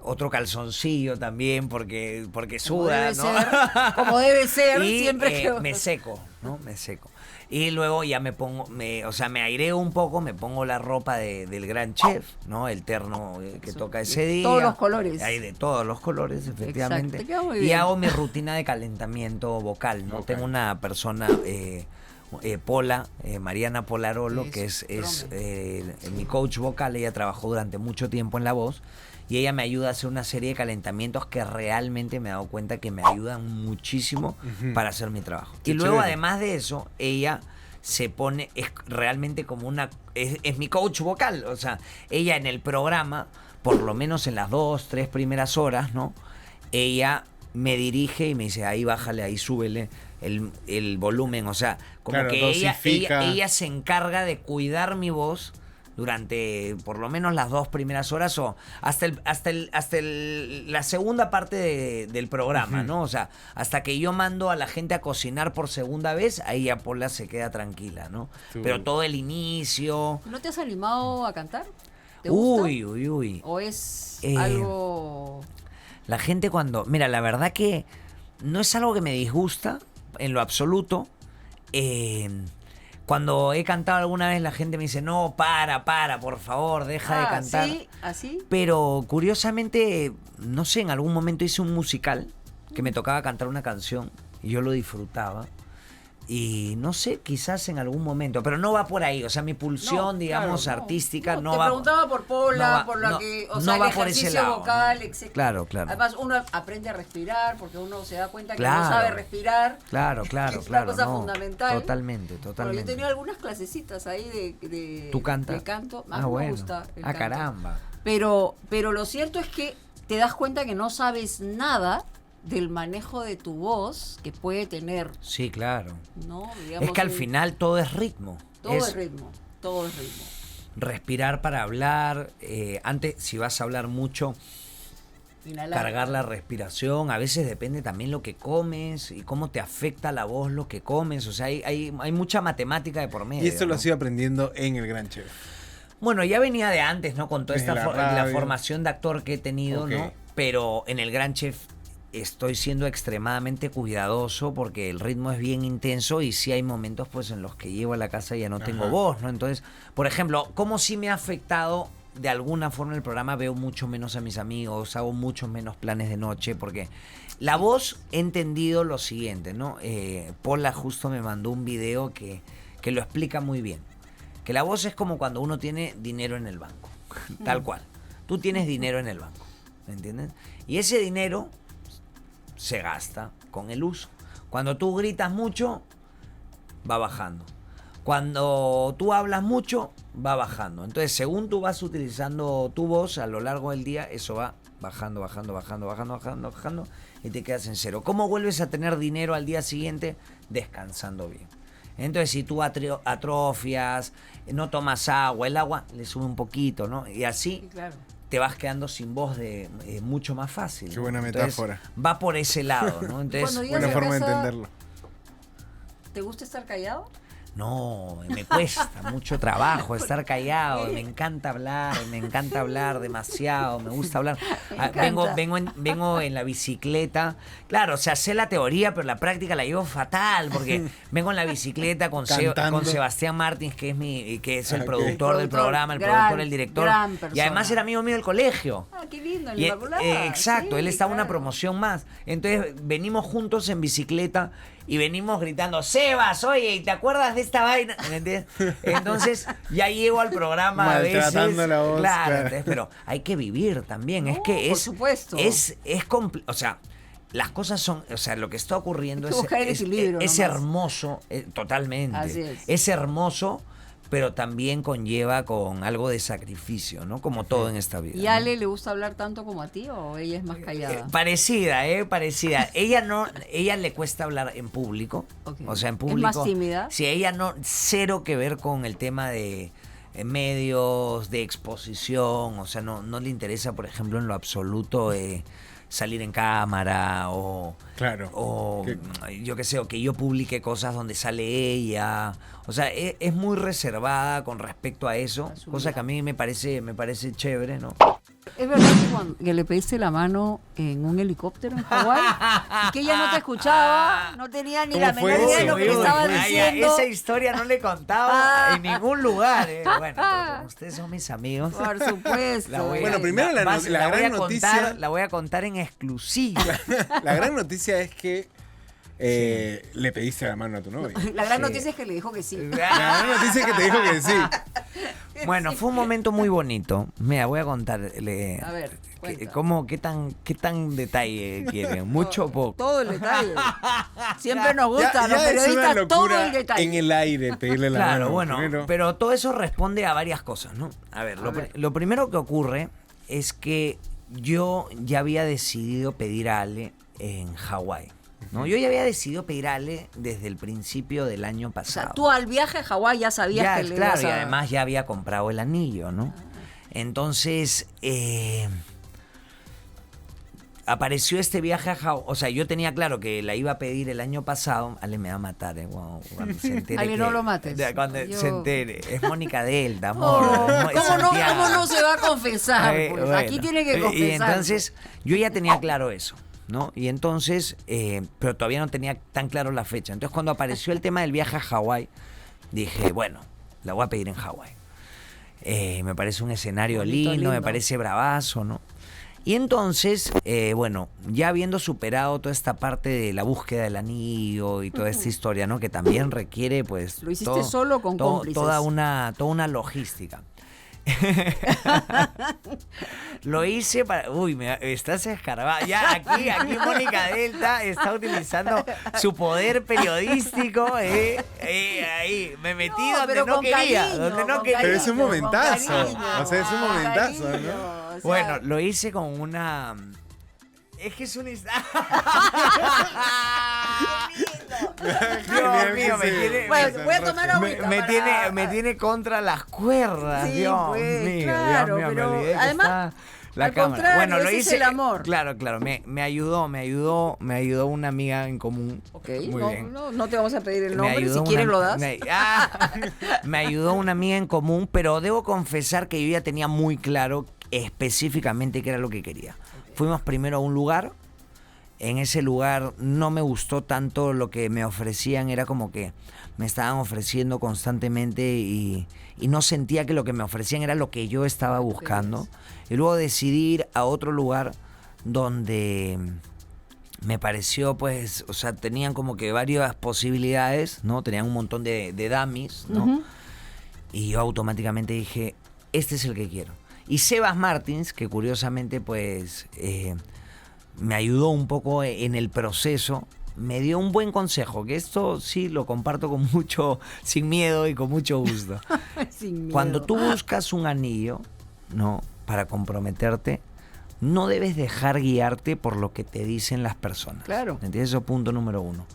Otro calzoncillo también porque suda, ¿no? Como debe ser, Y siempre que... me seco, ¿no? Me seco. Y luego ya me pongo, o sea, me aireo un poco, me pongo la ropa del Gran Chef, ¿no? El terno que toca ese día. Todos los colores. Hay de todos los colores, efectivamente. Exacto, te queda muy Y bien. hago mi rutina de calentamiento vocal, ¿no? Ok. Tengo una persona, Pola, Mariana Polarolo, Sí, que es broma. mi coach vocal. Ella trabajó durante mucho tiempo en La Voz. Y ella me ayuda a hacer una serie de calentamientos que realmente me he dado cuenta que me ayudan muchísimo para hacer mi trabajo. Qué Y luego, chévere. además de eso, ella se pone, es realmente como es mi coach vocal. O sea, ella en el programa, por lo menos en las 2, 3 primeras horas, ¿no? Ella me dirige y me dice, ahí bájale, ahí súbele el volumen. O sea, como Claro, que dosifica. ella se encarga de cuidar mi voz durante por lo menos las 2 primeras horas o hasta la segunda parte del programa, ¿no? O sea, hasta que yo mando a la gente a cocinar por segunda vez, ahí ya Pola se queda tranquila, ¿no? Tú. Pero todo el inicio... ¿No te has animado a cantar? ¿Te gusta? Uy. ¿O es Eh, algo...? La gente cuando... Mira, la verdad que no es algo que me disgusta en lo absoluto. Cuando he cantado alguna vez la gente me dice, no, para, por favor, deja de cantar. ¿Sí? ¿Así? Pero curiosamente, no sé, en algún momento hice un musical que me tocaba cantar una canción y yo lo disfrutaba. Y no sé, quizás en algún momento, pero no va por ahí. O sea, mi pulsión, No, digamos, claro, no. artística No, no te va. preguntaba por Pola, no va- por la no- que... O no sea, el va por ese ejercicio lado, vocal, ¿no? etc. Claro. Además, uno aprende a respirar porque uno se da cuenta que Claro. no sabe respirar. Claro, Es una claro. cosa no, fundamental. Totalmente. Bueno, yo he tenido algunas clasecitas ahí de ¿Tú cantas? de canto. A mí Ah, me bueno. gusta el Ah, canto. caramba. Pero lo cierto es que te das cuenta que no sabes nada del manejo de tu voz que puede tener, Sí, claro. ¿no? Es Digamos, que al final todo es ritmo. todo es ritmo, todo es ritmo. Respirar para hablar. Antes, si vas a hablar mucho, Inhalar. cargar la respiración. A veces depende también lo que comes y cómo te afecta la voz lo que comes. O sea, hay mucha matemática de por medio. Y esto lo ¿no? has ido aprendiendo en el Gran Chef. Bueno, ya venía de antes, ¿no? Con toda Desde esta la la radio. formación de actor que he tenido, Ok. ¿no? Pero en el Gran Chef estoy siendo extremadamente cuidadoso porque el ritmo es bien intenso y sí hay momentos pues en los que llego a la casa y ya no tengo Ajá. voz, ¿no? Entonces, por ejemplo, ¿cómo sí me ha afectado de alguna forma el programa? Veo mucho menos a mis amigos, hago muchos menos planes de noche porque la voz he entendido lo siguiente, ¿no? Paula justo me mandó un video que lo explica muy bien. Que la voz es como cuando uno tiene dinero en el banco, tal cual. Tú tienes dinero en el banco, ¿me entiendes? Y ese dinero se gasta con el uso. Cuando tú gritas mucho, va bajando. Cuando tú hablas mucho, va bajando. Entonces, según tú vas utilizando tu voz a lo largo del día, eso va bajando, bajando, y te quedas en cero. ¿Cómo vuelves a tener dinero al día siguiente? Descansando bien. Entonces, si tú atrofias, no tomas agua, el agua le sube un poquito, ¿no? Y así Sí, claro. te vas quedando sin voz mucho más fácil. Qué ¿no? buena Entonces, metáfora. va por ese lado, ¿no? Entonces, Cuando llegas Buena a forma de casa, entenderlo. ¿Te gusta estar callado? no, me cuesta mucho trabajo estar callado. Me encanta hablar demasiado, me gusta hablar. Me Ah, encanta. vengo en la bicicleta. Claro, o sea, sé la teoría, pero la práctica la llevo fatal porque vengo en la bicicleta Cantando. con Sebastián Martins, que es el Ok. productor del programa, el productor, el director. gran Y persona. además era amigo mío del colegio. Ah, qué lindo, en Y, la Inmaculada. exacto, Sí, él estaba en una claro. promoción más. Entonces venimos juntos en bicicleta y venimos gritando, Sebas, oye, ¿y te acuerdas de esta vaina? ¿Me entiendes? Entonces ya llego al programa a veces. Maltratando la voz, Claro, claro. entonces, pero hay que vivir también. Es No, que por es. supuesto. O sea, las cosas son. O sea, lo que está ocurriendo Hay que buscar el equilibrio es nomás. hermoso, totalmente. Así es. Es hermoso, pero también conlleva con algo de sacrificio, ¿no? Como todo en esta vida. ¿Y ¿no? a Ale le gusta hablar tanto como a ti o ella es más callada? Parecida. Ella le cuesta hablar en público. Ok. O sea, en ¿Es público. más tímida? Sí, ella no, cero que ver con el tema de medios, de exposición. O sea, no le interesa, por ejemplo, en lo absoluto salir en cámara o Claro. yo qué sé, o que yo publique cosas donde sale ella. O sea, es muy reservada con respecto a eso, A su cosa vida. que a mí me parece chévere, ¿no? ¿Es verdad que le pediste la mano en un helicóptero en Hawái? Y que ella no te escuchaba, no tenía ni ¿Cómo la fue menor idea de eso? lo que le ¿Cómo estaba fue? diciendo. Esa historia no le he contado en ningún lugar. Bueno, pero como ustedes son mis amigos. Por supuesto. Bueno, primero la voy gran a noticia- contar, la voy a contar en exclusiva. La gran noticia es que le pediste la mano a tu novia. La gran Sí. noticia es que le dijo que sí. La gran noticia es que te dijo que sí. Bueno, fue un momento muy bonito. Mira, voy a contarle. A ver, cuenta. ¿Qué tan detalle quieren? ¿Mucho o poco? Todo el detalle. Siempre nos gusta a los es una periodistas todo locura el detalle. en el aire pedirle la Claro, mano. bueno, Primero. pero todo eso responde a varias cosas, ¿no? A ver, lo primero que ocurre es que yo ya había decidido pedir a Ale en Hawái, ¿no? Yo ya había decidido pedir a Ale desde el principio del año O pasado. sea, tú al viaje a Hawái ya sabías Ya, que le claro, ibas y a... además ya había comprado el anillo, ¿no? Entonces, apareció este viaje a Hawái. O sea, yo tenía claro que la iba a pedir el año pasado. Ale me va a matar, cuando se entere. Ale, no lo mates. Cuando Yo- se entere. Es Mónica Delta, amor. Oh, es Santiago. ¿Cómo no se va a confesar? Pues? Bueno. Aquí tiene que confesar. Y entonces, yo ya tenía claro eso, ¿no? Y entonces, pero todavía no tenía tan claro la fecha. Entonces, cuando apareció el tema del viaje a Hawái, dije, bueno, la voy a pedir en Hawái. Me parece un escenario Bonito, lindo, me lindo. parece bravazo, ¿no? Y entonces, bueno, ya habiendo superado toda esta parte de la búsqueda del anillo y toda esta historia, ¿no? Que también requiere, pues... Lo hiciste solo o con cómplices. toda una logística. Lo hice para... Uy, estás escarbada. Ya, aquí Mónica Delta está utilizando su poder periodístico. Ahí, me metí No, donde pero no con quería. cariño, donde no con quería. Pero es un cariño, momentazo. con cariño, O sea, es un momentazo, cariño. ¿no? sea, Bueno, lo hice con una... Es que es una... Dios mío, me tiene... Bueno, voy a tomar agüita me tiene contra las cuerdas, Sí, Dios pues, mío. claro, Dios mío, pero me olvidé que además, está la al cámara. contrario, Bueno, lo ese es hice... el amor. Claro, me ayudó una amiga en común. Ok, Muy bien. no te vamos a pedir el Me nombre, ayudó si quieres una- lo das. me ayudó una amiga en común, pero debo confesar que yo ya tenía muy claro específicamente qué era lo que quería. Fuimos primero a un lugar. En ese lugar no me gustó tanto lo que me ofrecían, era como que me estaban ofreciendo constantemente y no sentía que lo que me ofrecían era lo que yo estaba buscando. Y luego decidí ir a otro lugar donde me pareció, pues, o sea, tenían como que varias posibilidades, ¿no? Tenían un montón de dummies, ¿no? Ujú. Y yo automáticamente dije, este es el que quiero. Y Sebas Martins, que curiosamente, pues, me ayudó un poco en el proceso, me dio un buen consejo, que esto sí lo comparto con mucho, sin miedo y con mucho gusto. Sin miedo. Cuando tú buscas un anillo, ¿no? Para comprometerte, no debes dejar guiarte por lo que te dicen las personas. Claro. ¿Entiendes? Eso es punto número uno.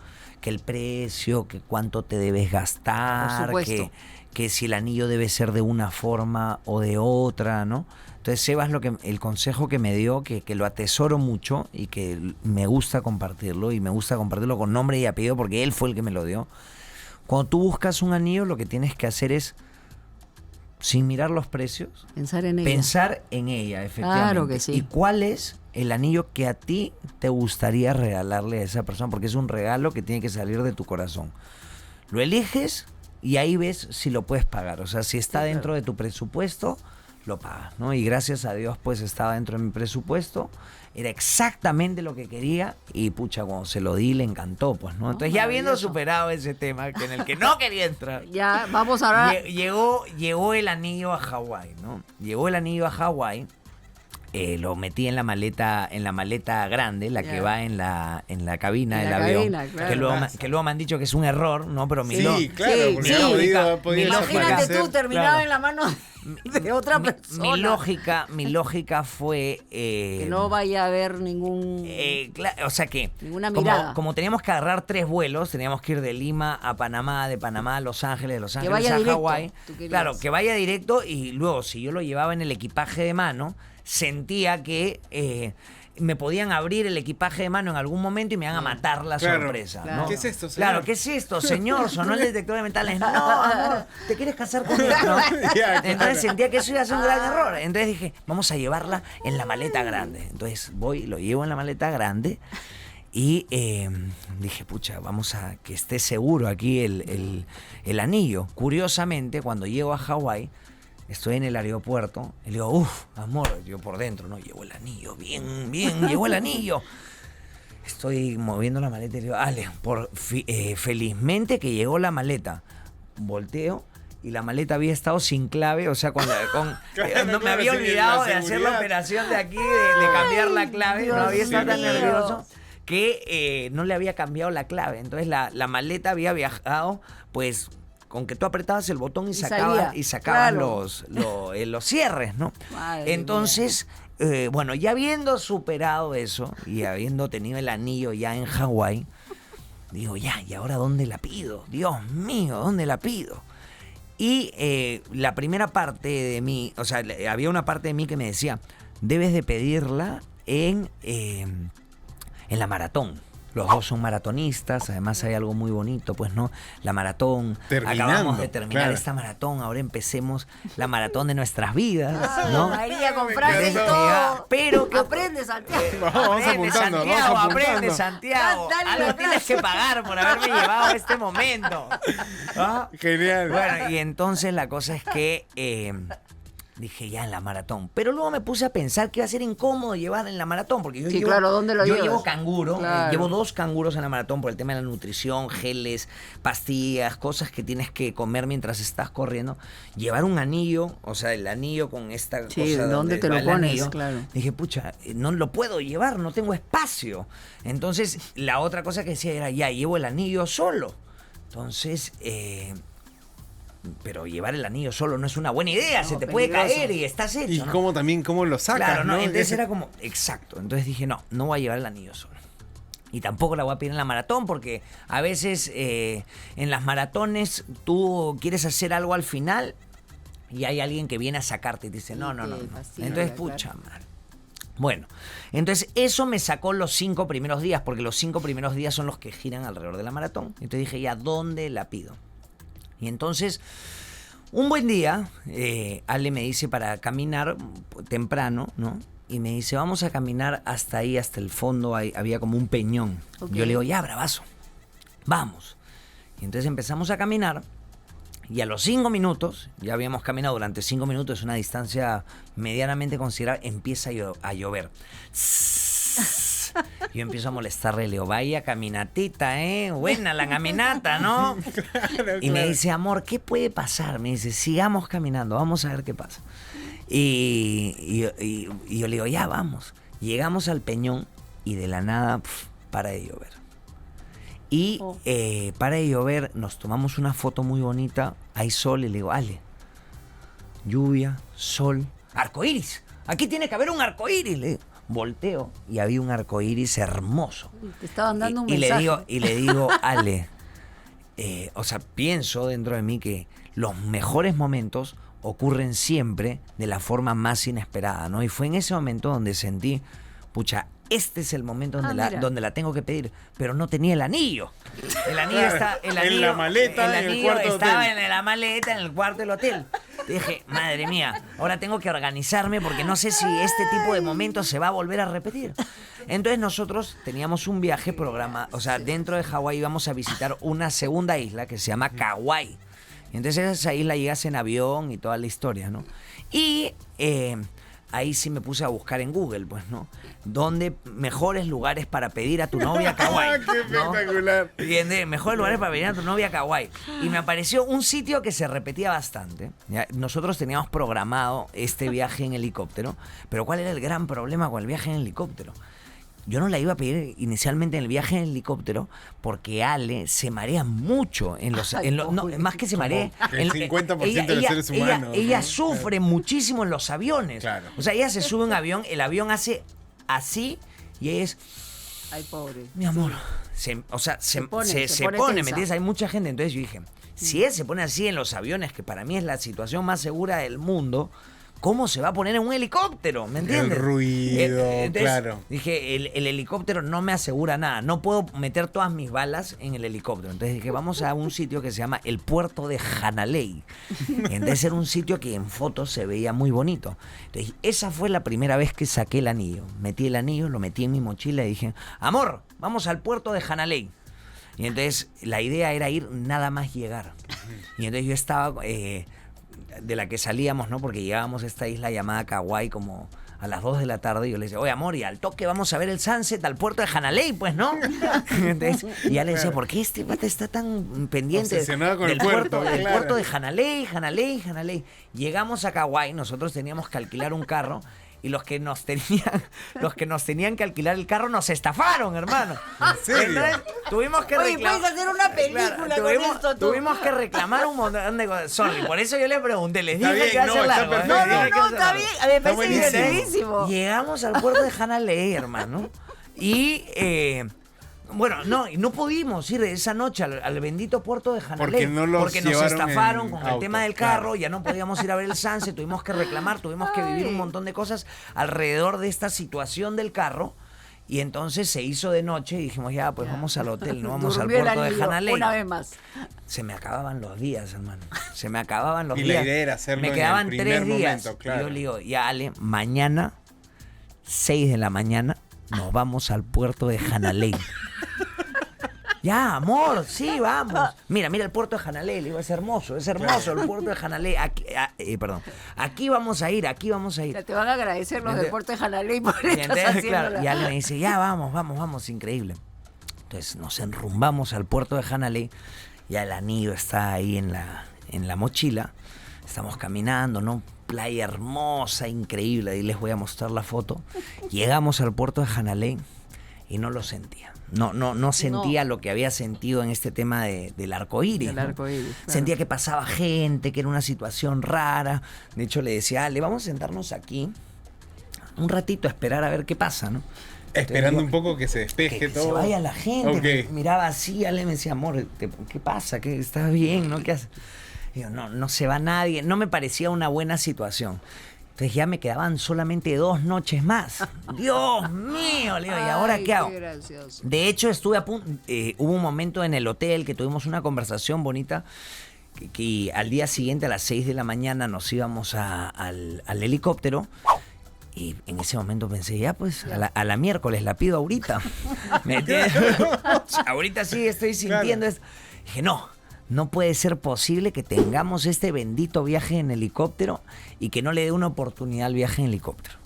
Que el precio, que cuánto te debes gastar, Por supuesto. que si el anillo debe ser de una forma o de otra, ¿no? Entonces, Sebas, el consejo que me dio, que lo atesoro mucho y que me gusta compartirlo, y me gusta compartirlo con nombre y apellido porque él fue el que me lo dio. Cuando tú buscas un anillo, lo que tienes que hacer es, sin mirar los precios, Pensar en ella. pensar en ella, efectivamente. Claro que sí. ¿Y cuál es el anillo que a ti te gustaría regalarle a esa persona? Porque es un regalo que tiene que salir de tu corazón. Lo eliges y ahí ves si lo puedes pagar. O sea, si está Sí, dentro claro. de tu presupuesto, lo pagas, ¿no? Y gracias a Dios, pues estaba dentro de mi presupuesto. Era exactamente lo que quería y pucha, cuando se lo di le encantó, pues, ¿no? Entonces, ya habiendo maravilloso. superado ese tema en el que no quería entrar, Ya, vamos ahora. llegó el anillo a Hawái, ¿no? Llegó el anillo a Hawái, lo metí en la maleta grande, la que Ya. va en la cabina En del la avión, cabina, claro. que luego me han dicho que es un error, ¿no? Pero mi Sí, claro, sí, porque sí. ha podido Imagínate desaparecer. tú terminado Claro. en la mano de otra persona. mi lógica fue Que no vaya a haber ningún. o sea que Ninguna mirada. como teníamos que agarrar 3 vuelos, teníamos que ir de Lima a Panamá, de Panamá a Los Ángeles, de Los Ángeles vaya a directo, Hawái. tú querías. Claro, que vaya directo, y luego si yo lo llevaba en el equipaje de mano, sentía que me podían abrir el equipaje de mano en algún momento y me iban a matar la Claro, sorpresa, claro. ¿no? ¿Qué es esto, señor? Claro, ¿qué es esto, señor? Sonó el detector de metales. No, amor, ¿te quieres casar conmigo? ¿No? Ya, claro. Entonces sentía que eso iba a ser un gran error. Entonces dije, vamos a llevarla en la maleta grande. Entonces lo llevo en la maleta grande y dije, pucha, vamos a que esté seguro aquí el anillo. Curiosamente, cuando llego a Hawái, estoy en el aeropuerto y le digo, uff, amor, yo por dentro, ¿no? Llevo el anillo, bien, llegó el anillo. Estoy moviendo la maleta y le digo, Ale, felizmente que llegó la maleta. Volteo y la maleta había estado sin clave, o sea, no me claro, había sí, olvidado la de hacer la seguridad. operación de aquí, de cambiar la clave, Dios no había estado tan mío. nervioso que no le había cambiado la clave. Entonces la maleta había viajado, pues, con que tú apretabas el botón y salía. sacaban Claro. los cierres, ¿no? Madre Entonces, bueno, ya habiendo superado eso y habiendo tenido el anillo ya en Hawái, digo, ya, ¿y ahora dónde la pido? Dios mío, ¿dónde la pido? Y la primera parte de mí, o sea, había una parte de mí que me decía, debes de pedirla en la maratón. Los dos son maratonistas, además hay algo muy bonito, pues, ¿no? La maratón, Terminando, acabamos de terminar claro. esta maratón, ahora empecemos la maratón de nuestras vidas, ¿no? María con frases y encantó. todo. Pero que- Aprende, Santiago. Vamos apuntando, Santiago, vamos aprende, apuntando. Santiago. Dale, Algo dale. tienes que pagar por haberme llevado a este momento. ¿Ah? Genial. Bueno, y entonces la cosa es que dije ya en la maratón. Pero luego me puse a pensar que iba a ser incómodo llevar en la maratón, porque yo Sí, claro, ¿dónde lo yo llevas? llevo canguro, Claro. llevo 2 canguros en la maratón por el tema de la nutrición, geles, pastillas, cosas que tienes que comer mientras estás corriendo. Llevar un anillo, o sea, el anillo con esta Sí, cosa ¿dónde donde te lo va el pones? anillo. Claro. Dije, pucha, no lo puedo llevar, no tengo espacio. Entonces, la otra cosa que decía era, ya, llevo el anillo solo. Entonces, pero llevar el anillo solo no es una buena idea, No, se te puede peligroso. caer y estás hecho, Y ¿no? cómo lo sacas, Claro, no, ¿no? entonces era como, exacto. Entonces dije, no voy a llevar el anillo solo. Y tampoco la voy a pedir en la maratón porque a veces en las maratones tú quieres hacer algo al final y hay alguien que viene a sacarte y te dice, no. fastidia, Entonces, claro. pucha madre. Bueno, entonces eso me sacó los 5 primeros días, porque los 5 primeros días son los que giran alrededor de la maratón. Entonces dije, ya, ¿dónde la pido? Y entonces, un buen día, Ale me dice para caminar temprano, ¿no? Y me dice, vamos a caminar hasta ahí, hasta el fondo, ahí había como un peñón. Ok. Yo le digo, ya, bravazo, vamos. Y entonces empezamos a caminar. Y a los 5 minutos, ya habíamos caminado durante 5 minutos, una distancia medianamente considerable, empieza a llover. Yo empiezo a molestarle, le digo, vaya caminatita, buena la caminata, ¿no? Y me dice, amor, ¿qué puede pasar? Me dice, sigamos caminando, vamos a ver qué pasa. Y yo le digo, ya, vamos. Llegamos al peñón y de la nada, para de llover. Y para de llover, nos tomamos una foto muy bonita, hay sol, y le digo, Ale, lluvia, sol, arcoíris, aquí tiene que haber un arcoíris, le digo. Volteo y había un arcoíris hermoso. Te estaban dando un y mensaje. le digo, Ale, o sea, pienso dentro de mí que los mejores momentos ocurren siempre de la forma más inesperada, ¿no? Y fue en ese momento donde sentí, pucha, este es el momento donde la tengo que pedir, pero no tenía el anillo. El anillo está En la maleta, en el cuarto del estaba hotel. en la maleta, en el cuarto del hotel. Dije, madre mía, ahora tengo que organizarme porque no sé si este tipo de momentos se va a volver a repetir. Entonces nosotros teníamos un viaje programado, o sea, dentro de Hawái íbamos a visitar una segunda isla que se llama Kauai. Entonces a esa isla llegas en avión y toda la historia, ¿no? Y ahí sí me puse a buscar en Google, pues, ¿no? ¿Dónde mejores lugares para pedir a tu novia a Kauai? ¡Qué ¿no? espectacular! ¿Entiendes? Mejores lugares para pedir a tu novia a Kauai. Y me apareció un sitio que se repetía bastante. ¿Ya? Nosotros teníamos programado este viaje en helicóptero, pero ¿cuál era el gran problema con el viaje en helicóptero? Yo no la iba a pedir inicialmente en el viaje en helicóptero porque Ale se marea mucho en los... Ay, no, pobre. más que se maree... El 50% de los seres humanos, Ella ¿no? sufre muchísimo en los aviones. Claro. O sea, ella se sube a un avión, el avión hace así y ella es... Ay, pobre. Mi amor, se pone ¿me tensa. entiendes? Hay mucha gente. Entonces yo dije, si él se pone así en los aviones, que para mí es la situación más segura del mundo, ¿cómo se va a poner en un helicóptero? ¿Me entiendes? El ruido, claro. Dije, el helicóptero no me asegura nada. No puedo meter todas mis balas en el helicóptero. Entonces dije, vamos a un sitio que se llama el puerto de Hanalei. Entonces era un sitio que en fotos se veía muy bonito. Entonces esa fue la primera vez que saqué el anillo. Metí el anillo, lo metí en mi mochila y dije, amor, vamos al puerto de Hanalei. Y entonces la idea era ir nada más llegar. Y entonces yo estaba... de la que salíamos, ¿no? Porque llegábamos a esta isla llamada Kauai como a las 2 de la tarde y yo le decía, oye, amor, y al toque vamos a ver el sunset al puerto de Hanalei, pues, ¿no? Entonces, y ya le decía, ¿por qué este pata está tan pendiente Obsesionado con del el puerto, del claro. puerto de Hanalei? Llegamos a Kauai, nosotros teníamos que alquilar un carro y los que nos tenían que alquilar el carro nos estafaron, hermano. ¿En serio? Entonces, tuvimos que Oye, reclamar. puedes hacer una película con esto, tú. Tuvimos que reclamar un montón de cosas. Sorry, por eso yo le pregunté, les Está dije bien, que iba a no, ser está largo. perfecto. Les dije que iba a ser Está largo. bien. Me parece buenísimo. divertidísimo. Llegamos al puerto de Hanalei, hermano. Y bueno, no pudimos ir esa noche al bendito puerto de Hanalei. Porque nos llevaron estafaron en con el auto, tema del carro, claro. ya no podíamos ir a ver el sunset, tuvimos que reclamar, tuvimos que vivir un montón de cosas alrededor de esta situación del carro. Y entonces se hizo de noche y dijimos, ya, pues vamos al hotel, no vamos Durmió al el puerto de anillo Hanalei. una vez más. Se me acababan los días, hermano. Se me acababan los Y días. la idea era hacerlo me en quedaban el primer 3 días. momento, claro. Y yo le digo, ya, Ale, mañana, 6 de la mañana, nos vamos al puerto de Hanalei. Ya, amor, sí, vamos. Mira el puerto de Hanalei, le digo, es hermoso el puerto de Hanalei. Aquí vamos a ir. Ya te van a agradecer los Entonces- del puerto de Hanalei por Y estás entonces, haciendo claro, la- y Ale me dice, ya, vamos, increíble. Entonces nos enrumbamos al puerto de Hanalei, ya el anillo está ahí en la mochila, estamos caminando, ¿no? Playa hermosa, increíble, ahí les voy a mostrar la foto. Llegamos al puerto de Hanalei y no lo sentía. No sentía lo que había sentido en este tema del arco iris. El arco iris, claro. Sentía que pasaba gente, que era una situación rara. De hecho, le decía, Ale, vamos a sentarnos aquí un ratito a esperar a ver qué pasa, ¿no? Esperando Entonces, un poco que se despeje que todo. se vaya la gente. Ok. Miraba así, Ale me decía, amor, ¿qué pasa? ¿Qué, ¿estás bien? ¿No? ¿Qué haces? Y yo, no se va nadie. No me parecía una buena situación. Entonces ya me quedaban solamente 2 noches más. Dios mío, le digo, ¿y ahora Ay, qué hago? gracioso. De hecho, estuve a punto. Hubo un momento en el hotel que tuvimos una conversación bonita. Que al día siguiente, a las 6 de la mañana, nos íbamos al helicóptero. Y en ese momento pensé, ya pues, a la miércoles la pido ahorita. ¿Me entiendes? Ahorita sí estoy sintiendo esto. Dije, no puede ser posible que tengamos este bendito viaje en helicóptero y que no le dé una oportunidad al viaje en helicóptero.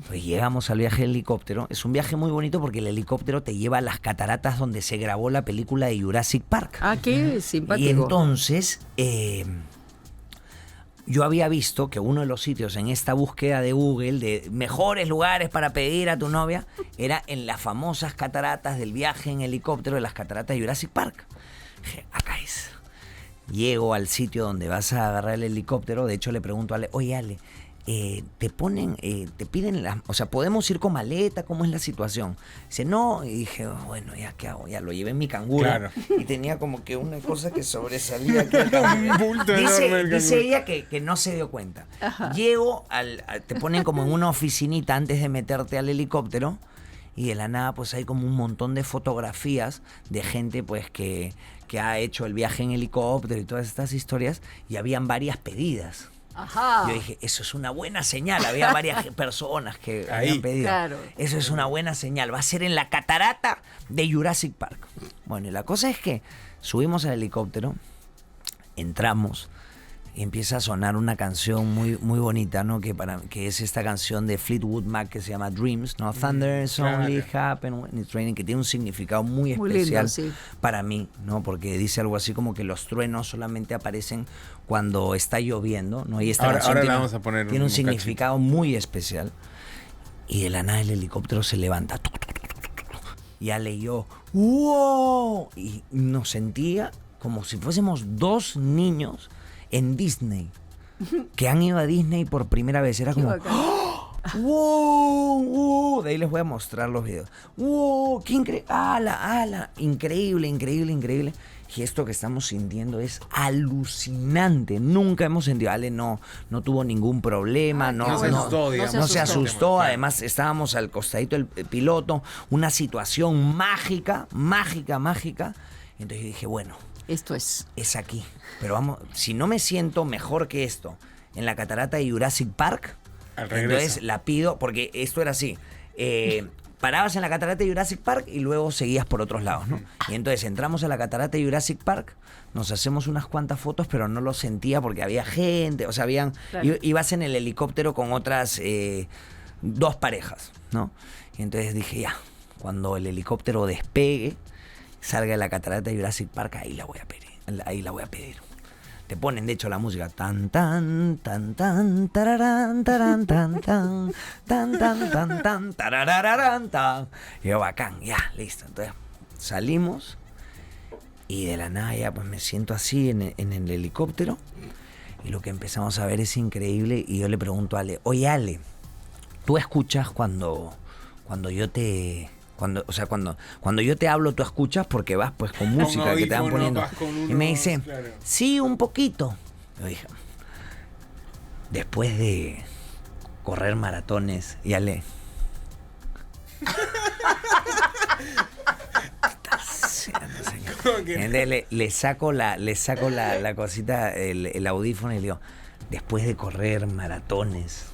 Pues llegamos al viaje en helicóptero. Es un viaje muy bonito porque el helicóptero te lleva a las cataratas donde se grabó la película de Jurassic Park. Ah, qué simpático. Y entonces, yo había visto que uno de los sitios en esta búsqueda de Google de mejores lugares para pedir a tu novia era en las famosas cataratas del viaje en helicóptero de las cataratas de Jurassic Park. Dije, acá es. Llego al sitio donde vas a agarrar el helicóptero. De hecho, le pregunto a Ale, oye, Ale, te piden o sea, ¿podemos ir con maleta? ¿Cómo es la situación? Dice, no. Y dije, bueno, ya, ¿qué hago? Ya lo llevé en mi canguro. Claro. Y tenía como que una cosa que sobresalía aquí al Un bulto enorme el dice canguro. ella que no se dio cuenta. Llego, te ponen como en una oficinita antes de meterte al helicóptero. Y de la nada, pues hay como un montón de fotografías de gente, pues, que ha hecho el viaje en helicóptero y todas estas historias. Y habían varias pedidas. Ajá. Yo dije, eso es una buena señal. Había varias personas que habían pedido. Claro. Eso es una buena señal. Va a ser en la catarata de Jurassic Park. Bueno, y la cosa es que subimos al helicóptero, entramos y empieza a sonar una canción muy, muy bonita, ¿no? Que es esta canción de Fleetwood Mac que se llama Dreams, ¿no? Thunders only happen when it's raining, que tiene un significado muy especial lindo, sí. para mí, ¿no? Porque dice algo así como que los truenos solamente aparecen cuando está lloviendo, ¿no? Y esta canción ahora tiene, la vamos a poner tiene un cachito. significado muy especial. Y de la nada el helicóptero se levanta. Ya leyó, ¡wow! Y nos sentía como si fuésemos 2 niños en Disney, que han ido a Disney por primera vez. Era como, ¡oh! ¡Wow! ¡Wow! De ahí les voy a mostrar los videos. ¡Wow! ¡Qué increíble! ¡Ala! Increíble, increíble, increíble. Y esto que estamos sintiendo es alucinante. Nunca hemos sentido. Ale no tuvo ningún problema. No se asustó, digamos. No se asustó. Claro. Además, estábamos al costadito del piloto. Una situación mágica. Entonces yo dije, bueno, Esto es. es aquí. Pero vamos, si no me siento mejor que esto en la catarata de Jurassic Park, Al regreso. entonces la pido, porque esto era así. Parabas en la catarata de Jurassic Park y luego seguías por otros lados, ¿no? Y entonces entramos a la catarata de Jurassic Park, nos hacemos unas cuantas fotos, pero no lo sentía porque había gente, o sea, Claro. ibas en el helicóptero con otras 2 parejas, ¿no? Y entonces dije, ya, cuando el helicóptero despegue, salga de la catarata de Jurassic Park, ahí la voy a pedir. Te ponen, de hecho, la música tan tan tan tan tararán taran tan tan tan tan tan tan tarararán tan. Y yo, bacán, ya, listo. Entonces salimos y de la nada ya pues me siento así en el helicóptero y lo que empezamos a ver es increíble. Y yo le pregunto a Ale, oye Ale, ¿tú escuchas cuando yo te... Cuando yo te hablo, tú escuchas porque vas pues con música que te van audífonos, poniendo? vas con Y me dice, claro. sí, un poquito. Yo dije, después de correr maratones, y Ale. ¿Cómo que no? Entonces le saco la cosita, el audífono y le digo, después de correr maratones,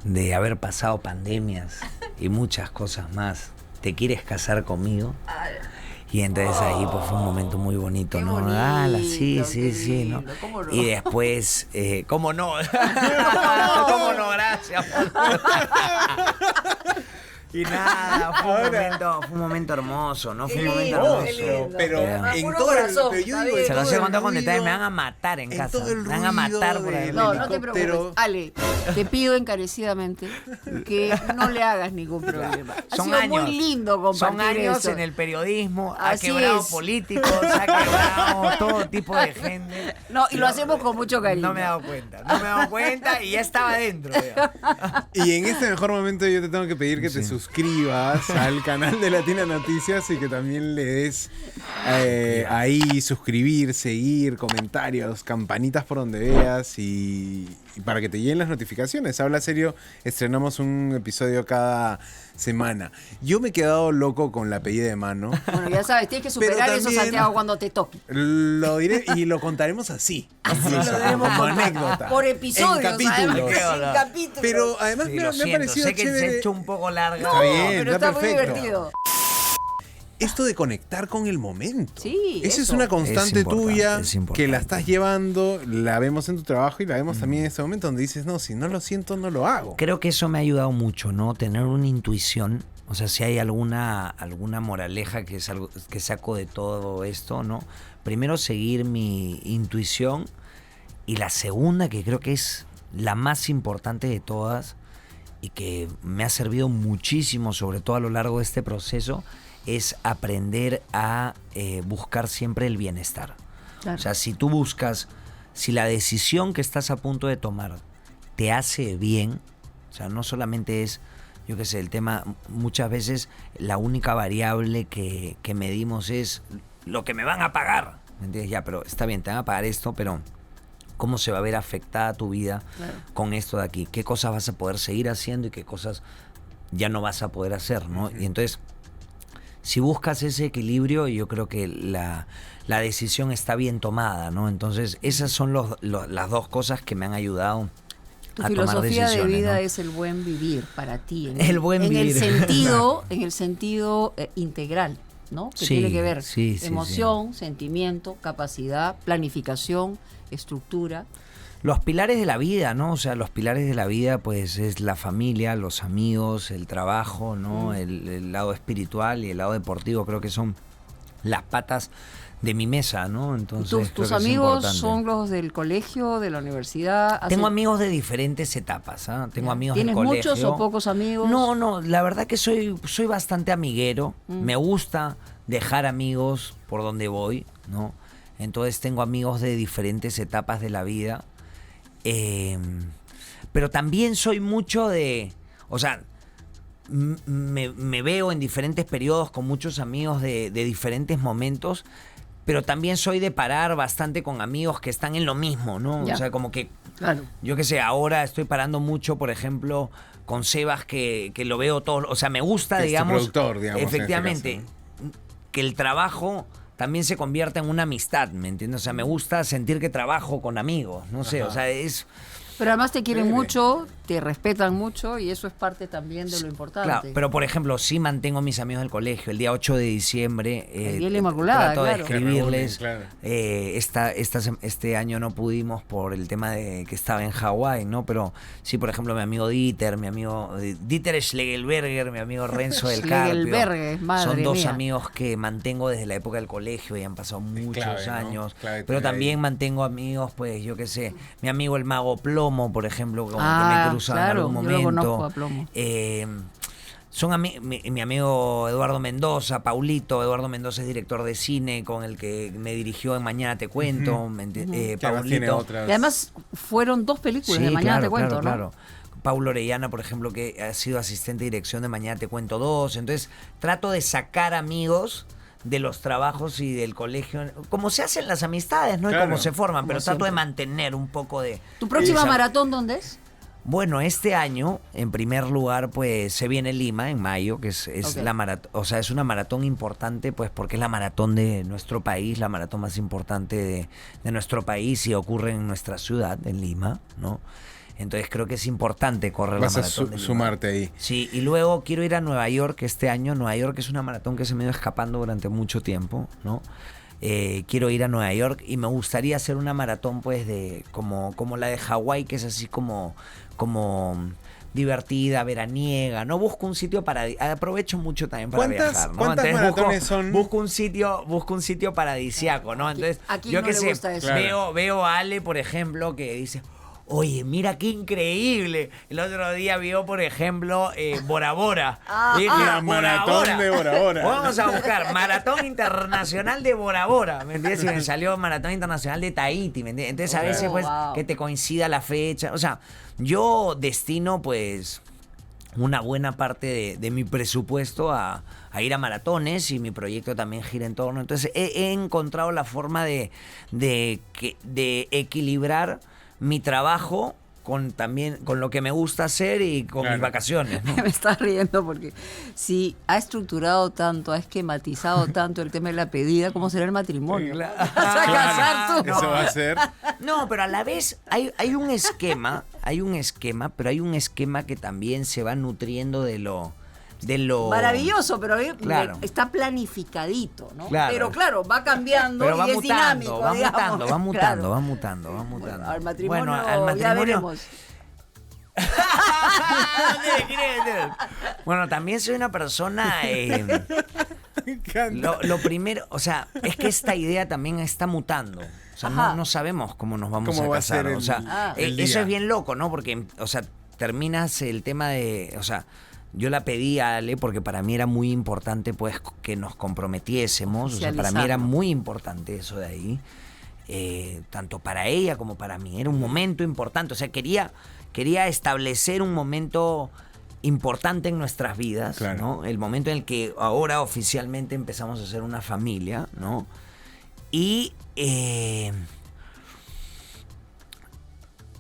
de haber pasado pandemias y muchas cosas más, ¿te quieres casar conmigo? Y entonces ahí pues fue un momento muy bonito, Qué ¿no? bonito, Sí, qué ¿no? lindo, ¿cómo no? Y después, ¿cómo no? ¿Cómo no? Gracias. Y nada, fue un momento hermoso, ¿no? Fue un momento hermoso. Pero Además, en puro todo corazón, pero yo está digo, bien. Se en los todo he el contado con detalle, ruido- me van a matar en casa. todo el Me van a matar ruido por ahí. del No, no te preocupes. helicóptero. Ale, te pido encarecidamente que no le hagas ningún problema. Ha Son sido años. muy lindo compartir Son años eso. en el periodismo, Así ha quebrado es. políticos, ha quebrado todo tipo de gente. No, y lo hacemos con mucho cariño. No me he dado cuenta y ya estaba dentro. Ya. Y en este mejor momento yo te tengo que pedir que te suscribas al canal de Latina Noticias y que también le des ahí suscribir, seguir, comentarios, campanitas por donde veas y para que te lleguen las notificaciones. Habla serio, estrenamos un episodio cada semana. Yo me he quedado loco con la apellido de mano. Bueno, ya sabes, tienes que Pero superar eso, también- Santiago, cuando te toque. Lo diré y lo contaremos así. Incluso, lo debemos como contar. anécdota. Por episodios, En capítulos. además, en capítulos. Pero además Sí, me lo ha siento, parecido sé que se ha chévere hecho un poco larga. No, Está bien, pero está está muy perfecto. divertido. esto de conectar con el momento. Sí, Esa es eso. una constante Es importante, tuya es importante. que la estás llevando, la vemos en tu trabajo y la vemos también en este momento donde dices, no, si no lo siento, no lo hago. Creo que eso me ha ayudado mucho, ¿no? Tener una intuición. O sea, si hay alguna moraleja que es algo que saco de todo esto, ¿no? Primero, seguir mi intuición. Y la segunda, que creo que es la más importante de todas y que me ha servido muchísimo, sobre todo a lo largo de este proceso, es aprender a buscar siempre el bienestar. Claro. O sea, si tú buscas, si la decisión que estás a punto de tomar te hace bien, o sea, no solamente es, yo qué sé, el tema, muchas veces la única variable que medimos es lo que me van a pagar. ¿Me entiendes? Ya, pero está bien, te van a pagar esto, pero ¿cómo se va a ver afectada tu vida Claro. con esto de aquí? ¿Qué cosas vas a poder seguir haciendo y qué cosas ya no vas a poder hacer, ¿no? Y entonces, si buscas ese equilibrio, yo creo que la decisión está bien tomada, ¿no? Entonces, esas son las dos cosas que me han ayudado Tu a tomar filosofía de decisiones, vida ¿no? es el buen vivir para ti. El buen vivir. En el sentido integral, ¿no? Que Sí, tiene que ver sí, sí, emoción, sentimiento, capacidad, planificación, estructura. Los pilares de la vida, ¿no? O sea, los pilares de la vida, pues, es la familia, los amigos, el trabajo, ¿no? El lado espiritual y el lado deportivo, creo que son las patas de mi mesa, ¿no? Entonces, creo ¿Tus que es amigos importante. son los del colegio, de la universidad? Tengo ¿Hacen- amigos de diferentes etapas, ¿ah? Tengo amigos del ¿Tienes colegio. muchos o pocos amigos? No, la verdad que soy bastante amiguero. Me gusta dejar amigos por donde voy, ¿no? Entonces tengo amigos de diferentes etapas de la vida. Pero también soy mucho de... O sea, me veo en diferentes periodos con muchos amigos de diferentes momentos, pero también soy de parar bastante con amigos que están en lo mismo, ¿no? Ya. O sea, como que... Claro. Yo qué sé, ahora estoy parando mucho, por ejemplo, con Sebas, que lo veo todo. O sea, me gusta, Que es tu digamos. productor, digamos, en este efectivamente, caso, que el trabajo también se convierta en una amistad, ¿me entiendes? O sea, me gusta sentir que trabajo con amigos, no sé, Ajá. o sea, es. Pero además te quieren Chévere. mucho, te respetan mucho y eso es parte también de lo importante. Claro, pero por ejemplo, sí mantengo mis amigos del colegio. El día 8 de diciembre. El Día de la Inmaculada, trato de claro. escribirles. Que reúnen, Este año no pudimos por el tema de que estaba en Hawái, ¿no? Pero sí, por ejemplo, mi amigo Dieter Schlegelberger, mi amigo Renzo del Carpio. Schlegelberger, madre Son dos mía. amigos que mantengo desde la época del colegio y han pasado muchos clave, ¿no? años. Clave Pero tener también ahí. mantengo amigos, pues, yo qué sé, mi amigo el Mago Plomo, por ejemplo, con el que Ah, me cruzaba claro, en algún yo lo momento. conozco a Plomo. Son mi amigo Eduardo Mendoza, Paulito. Eduardo Mendoza es director de cine con el que me dirigió en Mañana Te Cuento. Que además tiene Paulito. otras. Y además fueron dos películas Sí, de Mañana claro, Te Cuento, claro, ¿no? claro. Paulo Orellana, por ejemplo, que ha sido asistente de dirección de Mañana Te Cuento 2. Entonces, trato de sacar amigos de los trabajos y del colegio, como se hacen las amistades, ¿no? Claro. Y cómo se forman, pero Como trato de siempre. mantener un poco de... ¿Tu próxima esa- maratón dónde es? Bueno, este año, en primer lugar, pues se viene Lima en mayo, que es Ok. la maratón, o sea, es una maratón importante, pues porque es la maratón de nuestro país, la maratón más importante de nuestro país y ocurre en nuestra ciudad, en Lima, ¿no? Entonces creo que es importante correr Vas la a maratón de Lima. sumarte ahí. Sí, y luego quiero ir a Nueva York este año. Nueva York es una maratón que se me ha ido escapando durante mucho tiempo, ¿no? Quiero ir a Nueva York y me gustaría hacer una maratón, pues, de como la de Hawái, que es así como divertida, veraniega, ¿no? Busco un sitio aprovecho mucho también para viajar, ¿no? ¿Cuántas Entonces maratones son? busco un sitio paradisiaco, ¿no? Entonces, ¿A quién yo no qué le sé, gusta eso? Claro. veo a Ale, por ejemplo, que dice, oye, mira qué increíble. El otro día vio, por ejemplo, Bora Bora. Dije, La maratón de Bora Bora. Vamos a buscar Maratón Internacional de Bora Bora, ¿me entiendes? Y me salió Maratón Internacional de Tahití, ¿me entiendes? Entonces, a veces, pues, wow. que te coincida la fecha. O sea, yo destino, pues, una buena parte de mi presupuesto a ir a maratones, y mi proyecto también gira en torno. Entonces, he encontrado la forma de equilibrar mi trabajo con lo que me gusta hacer y con Claro. mis vacaciones, ¿no? Me está riendo porque si ha estructurado tanto, ha esquematizado tanto el tema de la pedida, ¿cómo será el matrimonio? Claro. ¿Vas a casar tú? Eso va a ser. No, pero a la vez hay un esquema, pero hay un esquema que también se va nutriendo de lo Maravilloso, pero Claro. está planificadito, ¿no? Claro. Pero claro, va cambiando Pero va y es mutando, dinámico, va digamos. mutando, va mutando, Claro. va mutando. Bueno, al matrimonio, Bueno, al ya matrimonio. veremos. Bueno, también soy una persona. Me encanta. Lo primero, o sea, es que esta idea también está mutando. O sea, Ajá. no sabemos cómo nos vamos ¿Cómo a va a casar. ser O sea, el eso día? es bien loco, ¿no? Porque, o sea, terminas el tema de. O sea, yo la pedí a Ale porque para mí era muy importante, pues, que nos comprometiésemos. O sea, para mí era Socializarlo. muy importante eso de ahí. Tanto para ella como para mí. Era un momento importante. O sea, quería establecer un momento importante en nuestras vidas, Claro. ¿no? El momento en el que ahora oficialmente empezamos a ser una familia, ¿no? Y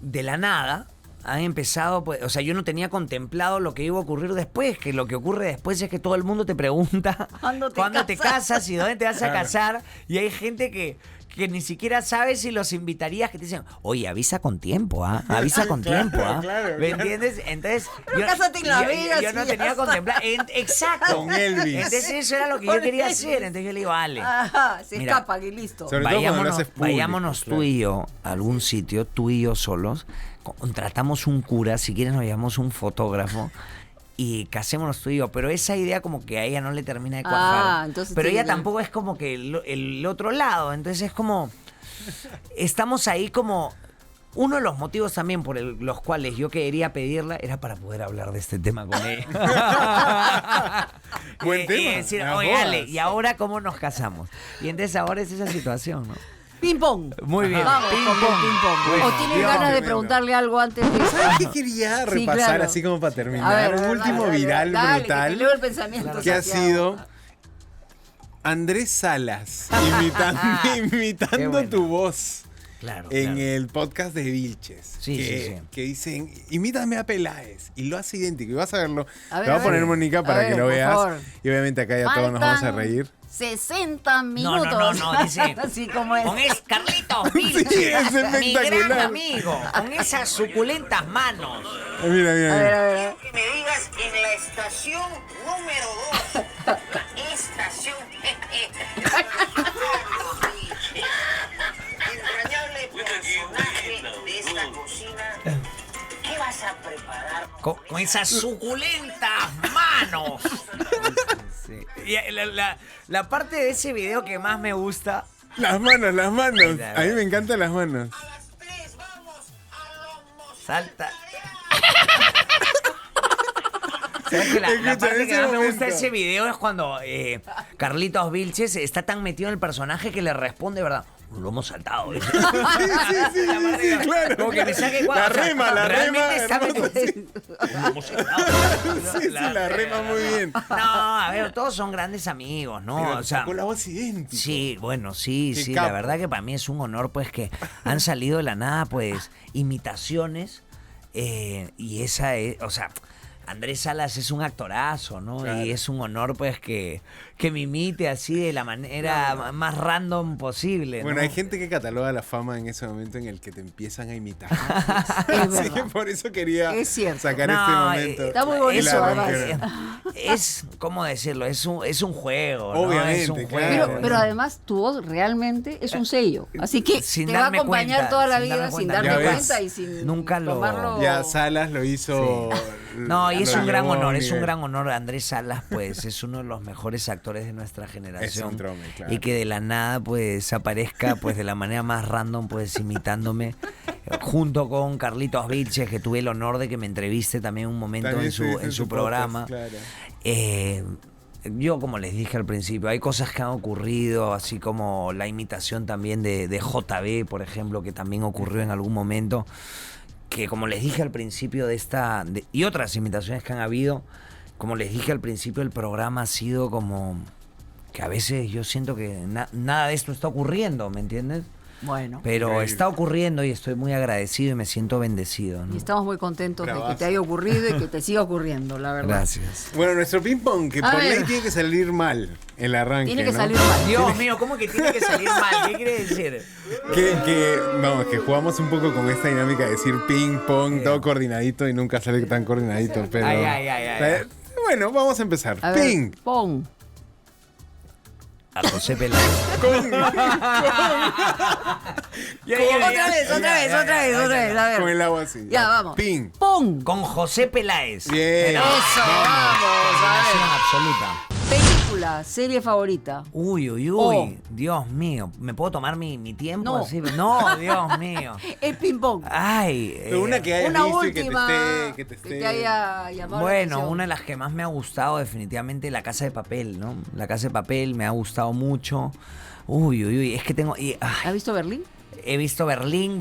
de la nada han empezado, pues, o sea, yo no tenía contemplado lo que iba a ocurrir después, que lo que ocurre después es que todo el mundo te pregunta ¿Cuándo te te casas y dónde te vas a Claro. casar, y hay gente que ni siquiera sabe si los invitarías, que te dicen, oye, avisa con tiempo, ¿ah? Avisa con Claro, tiempo, ¿ah? claro, ¿Me claro. entiendes? Entonces, Pero cásate en Las Vegas yo y no ya tenía está. contemplado. Exacto. Con Elvis. Entonces eso era lo que yo Con quería Elvis. hacer. Entonces yo le digo, Ale, Ajá, se Mira, escapan y listo. Sobre todo cuando lo vayámonos, haces público, vayámonos claro. tú y yo a algún sitio, tú y yo solos, contratamos un cura, si quieres nos llamamos un fotógrafo y casémonos tú y yo. Pero esa idea como que a ella no le termina de cuajar. Entonces pero tiene ella que- tampoco es como que el otro lado. Entonces es como, estamos ahí como... Uno de los motivos también por los cuales yo quería pedirla era para poder hablar de este tema con ella. Buen Y tema, decir, las oye, bodas. Ale, ¿y ahora cómo nos casamos? Y entonces ahora es esa situación, ¿no? Ping pong. Muy bien. Vamos Ping con el pong. ping pong. Bueno, ¿O tienes Dios. ganas de Tremendo. preguntarle algo antes de ¿Sabes qué quería Sí, repasar claro. así como para A terminar? ver, Un último dale, viral dale, brutal que te leo el pensamiento, que ha Santiago. sido Andrés Salas Qué imitando bueno. tu voz Claro, en claro. el podcast de Vilches. Sí, que, sí, sí. que dicen, imítame a Peláez. Y lo hace idéntico. Y vas a verlo. A ver, Lo va a a poner ver. Mónica A para ver, que lo por veas. favor. Y obviamente acá ya todos nos vamos a reír. 60 minutos. No, dice. Así como es. Con Carlitos Vilches, Sí, es mi gran espectacular. amigo, con esas suculentas manos. Mira, mira, A ver, mira. a ver. Que me digas en la estación número 2. Estación. Entrañable personaje de esta cocina. ¿Qué vas a preparar? Con esas suculentas manos. Sí. Y la parte de ese video que más me gusta. Las manos, las manos. Mira, A mí me encantan las manos. A las 3 vamos a los Salta. ¿Sabes que la Escucha, parte en que ese más me gusta de momento. ese video es cuando Carlitos Vilches está tan metido en el personaje que le responde, ¿verdad? Lo hemos saltado. ¿Viste? Sí, claro. Como que me saque La rema, realmente está hermoso. metido. Lo hemos saltado. Sí, la rema muy bien. No, a ver, todos son grandes amigos, ¿no? Pero O sea, sacó la voz idéntica. sí, bueno, sí, Qué sí. capo. La verdad que para mí es un honor, pues, que han salido de la nada, pues, imitaciones. Y esa es, o sea, Andrés Salas es un actorazo, ¿no? Claro. Y es un honor, pues, que me imite así de la manera más random posible, Bueno, ¿no? hay gente que cataloga la fama en ese momento en el que te empiezan a imitar. Es Así verdad. que por eso quería Es cierto. sacar No, este momento. está muy bonito, Y la eso, además. rompieron. es, ¿cómo decirlo? Es un juego, ¿no? Obviamente, Es un claro. juego. Pero además tu voz realmente es un sello. Así que Sin te va a darme acompañar cuenta, toda la sin vida darme sin cuenta. darme Ya ves. cuenta y sin Nunca lo- tomarlo. Ya Salas lo hizo No, y es lo un gran llevó a honor, es un nivel. gran honor. Andrés Salas, pues, es uno de los mejores actores de nuestra generación. Es un trome, claro. Y que de la nada, pues, aparezca, pues, de la manera más random, pues, imitándome. Junto con Carlitos Vilches, que tuve el honor de que me entreviste también un momento También en su, estuviste en su programa. podcast, claro. Yo, como les dije al principio, hay cosas que han ocurrido, así como la imitación también de JB, por ejemplo, que también ocurrió en algún momento, que como les dije al principio y otras imitaciones que han habido, como les dije al principio, el programa ha sido como que a veces yo siento que nada de esto está ocurriendo, ¿me entiendes? Bueno. Pero Increíble. está ocurriendo y estoy muy agradecido y me siento bendecido, ¿no? Y estamos muy contentos de que Bravazo. te haya ocurrido y que te siga ocurriendo, la verdad. Gracias. Bueno, nuestro ping-pong, que A por ver. ley tiene que salir mal el arranque, Tiene que ¿no? salir mal. Dios mío, ¿cómo que tiene que salir mal? ¿Qué quiere decir? Que jugamos un poco con esta dinámica de decir ping-pong, todo coordinadito y nunca sale tan coordinadito, pero... Ay. Bueno, vamos a empezar. A ver, Ping. pon. A José Peláez. Otra vez. A ver. Con el agua así. Ya, vamos. Ping. Pon. Con José Peláez. Bien. No, Eso, vamos. combinación A absoluta. ver. Película, serie favorita. Uy. Oh. Dios mío. ¿Me puedo tomar mi tiempo? No. Así? No, Dios mío. El ping-pong. Ay. Pero una que hayas Una visto última y que te esté... que te haya llamado la Bueno, atención. una de las que más me ha gustado definitivamente La Casa de Papel, ¿no? La Casa de Papel me ha gustado mucho. Uy, es que tengo... ¿Has visto Berlín? He visto Berlín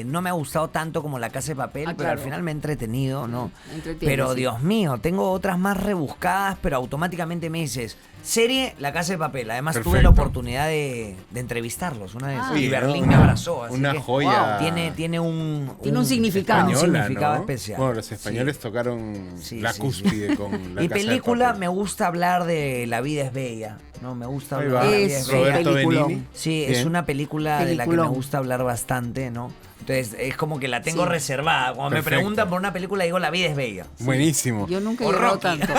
no me ha gustado tanto como La Casa de Papel, pero claro. al final me he entretenido, ¿no? Entretiene, Pero sí. Dios mío, tengo otras más rebuscadas, pero automáticamente me dices, serie La Casa de Papel. Además tuve la Perfecto. oportunidad de entrevistarlos una vez Ah. y Sí, Berlín ¿no? me abrazó. Así Una que, joya. Tiene un significado. un Española, significado ¿no? especial. Bueno, los españoles Sí. tocaron Sí, la sí, cúspide sí. con La Y Casa de película, Papel. me gusta hablar de La vida es bella, ¿no? Me gusta Ahí hablar va. de La vida Es es bella. Roberto peliculón. Benigni. Sí, Bien. es una película de la que Peliculón. me gusta hablar bastante, ¿no? Entonces, es como que la tengo Sí. reservada. Cuando Perfecto. me preguntan por una película, digo La vida es bella. Buenísimo. Yo nunca he O llorado Rocky. tanto.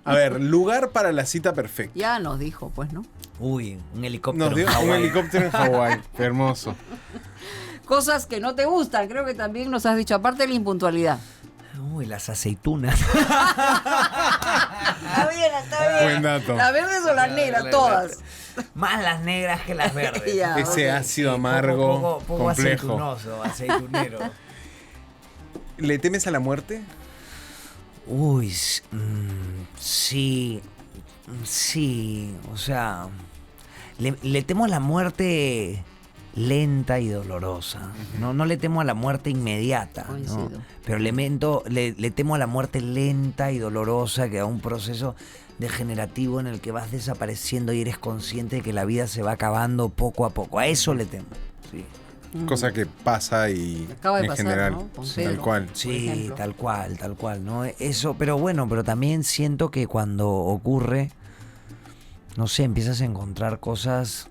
A ver, lugar para la cita perfecta. Ya nos dijo, pues, ¿no? Uy, un helicóptero. Nos dio en un Hawái. helicóptero en Hawái. Qué hermoso. Cosas que no te gustan, creo que también nos has dicho, aparte de la impuntualidad. Uy, las aceitunas. Está bien. Buen dato. ¿Las verdes o las negras? Todas. Más las negras que las verdes. Ya, Ese ok. ácido amargo, Poco complejo. aceitunoso, aceitunero. ¿Le temes a la muerte? Uy, sí, o sea, le temo a la muerte lenta y dolorosa, no le temo a la muerte inmediata, ¿no? Coincido. Pero le temo a la muerte lenta y dolorosa, que da un proceso degenerativo en el que vas desapareciendo y eres consciente de que la vida se va acabando poco a poco, a eso le temo, sí. Cosa que pasa y Acaba de en pasar, general. ¿no? Con Tal Pedro. cual. Sí, ejemplo. tal cual, ¿no? Eso, pero bueno, pero también siento que cuando ocurre, no sé, empiezas a encontrar cosas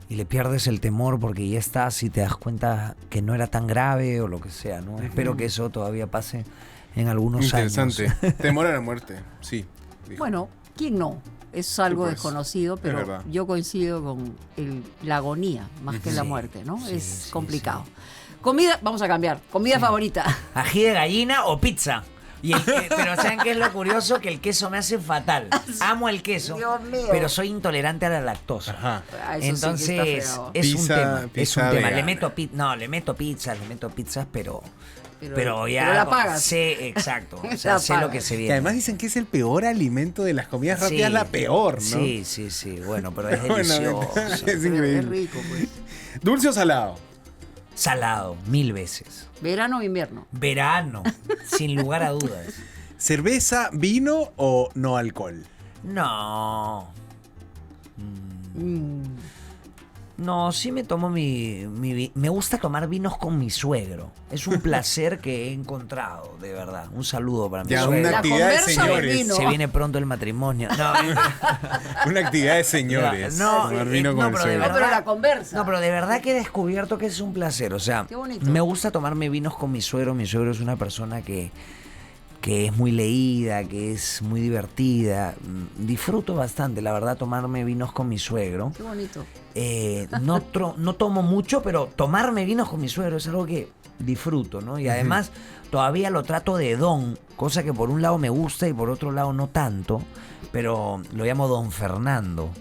y le pierdes el temor porque ya estás y te das cuenta que no era tan grave o lo que sea, ¿no? Espero que eso todavía pase en algunos Interesante. años. Temor a la muerte, sí. dijo. Bueno, ¿quién no? Es algo pues, desconocido, pero verdad. yo coincido con la agonía más que la Sí, muerte, ¿no? sí, es sí, complicado. Comida, vamos a cambiar. Comida favorita. ¿Ají de gallina o pizza? Pero ¿saben qué es lo curioso? Que el queso me hace fatal. Amo el queso, Dios mío. pero soy intolerante a la lactosa. Ajá. Ah, eso sí que Entonces, está feo. es un Pizza- tema. Es pizza un tema. vegana. Le meto pizzas, pero Pero ya la pagas. sé, exacto. O sea, La sé lo pagas. que se Que viene. además dicen que es el peor alimento de las comidas rápidas, Sí. la peor, ¿no? Sí. Bueno, pero es Bueno, delicioso. es Pero increíble. es rico, pues. ¿Dulce o salado? Salado, 1000 veces. ¿Verano o invierno? Verano, sin lugar a dudas. ¿Cerveza, vino o no alcohol? No. Mm. No, sí me tomo me gusta tomar vinos con mi suegro. Es un placer que he encontrado, de verdad. Un saludo para mi Ya, suegro. una ¿La actividad de conversa o el señores. vino? Se viene pronto el matrimonio. No, Una actividad de señores. No, Tomar vino no, con el pero de suegro. No, pero la conversa. No, pero de verdad que he descubierto que es un placer. O sea, Qué bonito. me gusta tomarme vinos con mi suegro. Mi suegro es una persona que es muy leída, que es muy divertida. Disfruto bastante, la verdad, tomarme vinos con mi suegro. Qué bonito. No tomo mucho, pero tomarme vinos con mi suegro es algo que disfruto, ¿no? Y además todavía lo trato de don, cosa que por un lado me gusta y por otro lado no tanto, pero lo llamo Don Fernando.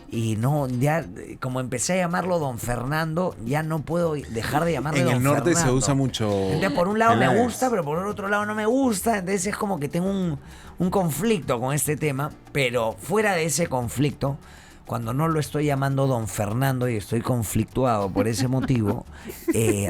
Y no, ya como empecé a llamarlo Don Fernando, ya no puedo dejar de llamarlo En Don el norte Fernando. se usa mucho. Entonces, por un lado me Peláez. gusta, pero por el otro lado no me gusta. Entonces es como que tengo un conflicto con este tema. Pero fuera de ese conflicto, cuando no lo estoy llamando Don Fernando y estoy conflictuado por ese motivo,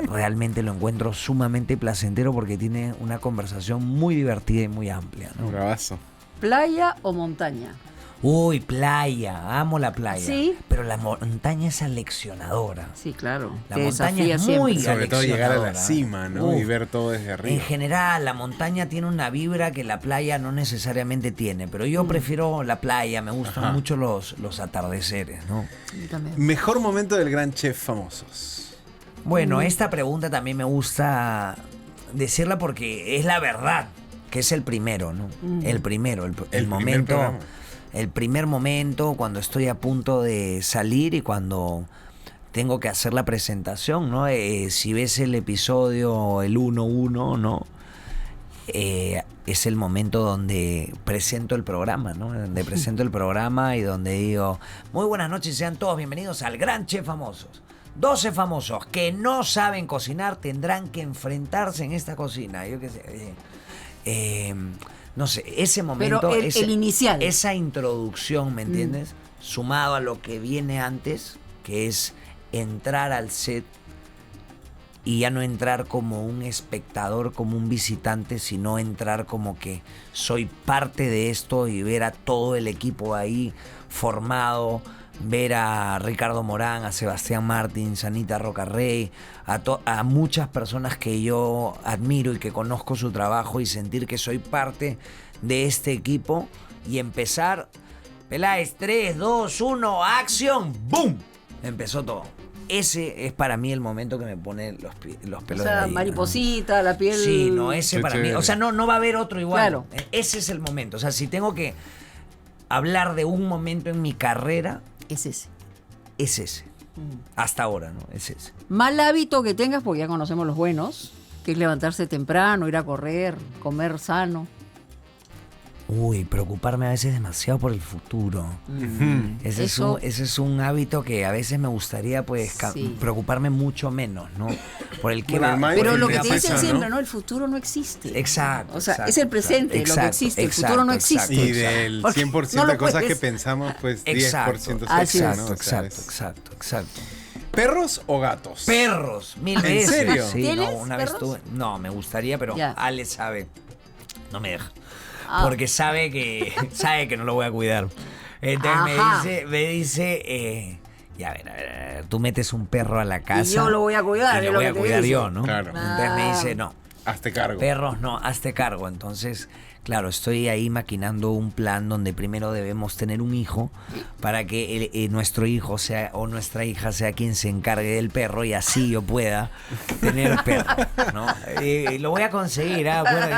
realmente lo encuentro sumamente placentero porque tiene una conversación muy divertida y muy amplia, ¿no? Un bravazo. ¿Playa o montaña? Uy, playa, amo la playa. Sí. Pero la montaña es aleccionadora. Sí, claro. La Te montaña desafía es siempre. muy Sobre todo llegar a la aleccionadora. cima, ¿no? Uf. Y ver todo desde arriba. En general, la montaña tiene una vibra que la playa no necesariamente tiene, pero yo prefiero la playa, me gustan mucho los atardeceres, ¿no? Yo también. Mejor momento del Gran Chef Famosos. Bueno, esta pregunta también me gusta decirla porque es la verdad, que es el primero, ¿no? El primero, el primer momento, programa. el primer momento cuando estoy a punto de salir y cuando tengo que hacer la presentación, ¿no? Si ves el episodio, el 1-1, ¿no? Es el momento donde presento el programa, ¿no? Donde presento el programa y donde digo, muy buenas noches, sean todos bienvenidos al Gran Chef Famosos. 12 famosos que no saben cocinar tendrán que enfrentarse en esta cocina. Yo qué sé. No sé, ese momento, Pero el inicial. esa introducción, ¿me entiendes? Sumado a lo que viene antes, que es entrar al set y ya no entrar como un espectador, como un visitante, sino entrar como que soy parte de esto y ver a todo el equipo ahí formado, ver a Ricardo Morán, a Sebastián Martins, a Anita Rocarrey, a muchas personas que yo admiro y que conozco su trabajo y sentir que soy parte de este equipo y empezar, Peláez, 3, 2, 1, acción, ¡boom! Empezó todo. Ese es para mí el momento que me pone los O pelos sea, de gallina, mariposita, la piel. Sí, no, ese Qué para chévere. mí. O sea, no va a haber otro igual. Claro. Ese es el momento. O sea, si tengo que hablar de un momento en mi carrera, Es ese. es ese. Hasta ahora, ¿no? Es ese. Mal hábito que tengas, porque ya conocemos los buenos, que es levantarse temprano, ir a correr, comer sano. Uy, preocuparme a veces demasiado por el futuro. Ese Eso- es un hábito que a veces me gustaría, pues, Sí. preocuparme mucho menos, ¿no? Por el que Bueno, va. el Pero lo que ya te dicen pasa, ¿no? siempre, ¿no? El futuro no existe. Exacto. O sea, exacto, es el presente lo que exacto, existe, el exacto, futuro no exacto, existe. Y del Porque 100% no lo de cosas que puedes- pensamos, pues 10% Exacto, es extra, ¿no? exacto, O sea, exacto, exacto. ¿Perros o gatos? Perros, mil ¿En veces. serio? Sí, ¿Tienes no, una vez perros? tuve. No, me gustaría, pero Ya. Ale sabe. No me deja. Ah. Porque sabe que no lo voy a cuidar. Entonces Ajá. me dice, ya a ver, tú metes un perro a la casa. yo lo voy a cuidar, Y es lo lo voy que a te cuidar dice. yo, ¿no? Claro. Entonces me dice, no. Hazte cargo. Perros no, hazte cargo. Entonces, claro, estoy ahí maquinando un plan donde primero debemos tener un hijo para que nuestro hijo sea o nuestra hija sea quien se encargue del perro y así yo pueda tener perro, ¿no? Lo voy a conseguir,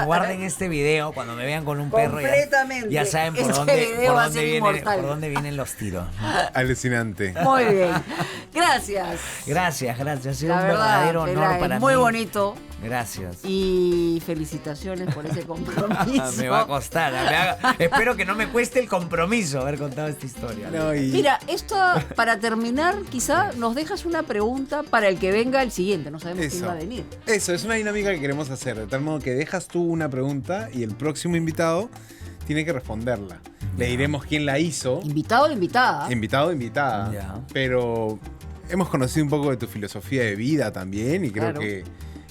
guarden este video cuando me vean con un perro Completamente. ya saben por Este dónde, video va a ser inmortal. por dónde vienen los tiros, ¿no? Alucinante. Muy bien. Gracias. Gracias, ha sido La un verdad, verdadero honor Peláez, para muy mí. bonito. Gracias. Y felicitaciones por ese compromiso. Me va a costar. Espero que no me cueste el compromiso haber contado esta historia. No, y- Mira, esto para terminar, quizá nos dejas una pregunta para el que venga el siguiente. No sabemos quién Eso. va a venir. Eso, es una dinámica que queremos hacer, de tal modo que dejas tú una pregunta y el próximo invitado tiene que responderla. Le diremos quién la hizo, Invitado o invitada. invitado o invitada, Ya. pero hemos conocido un poco de tu filosofía de vida también y creo Claro. que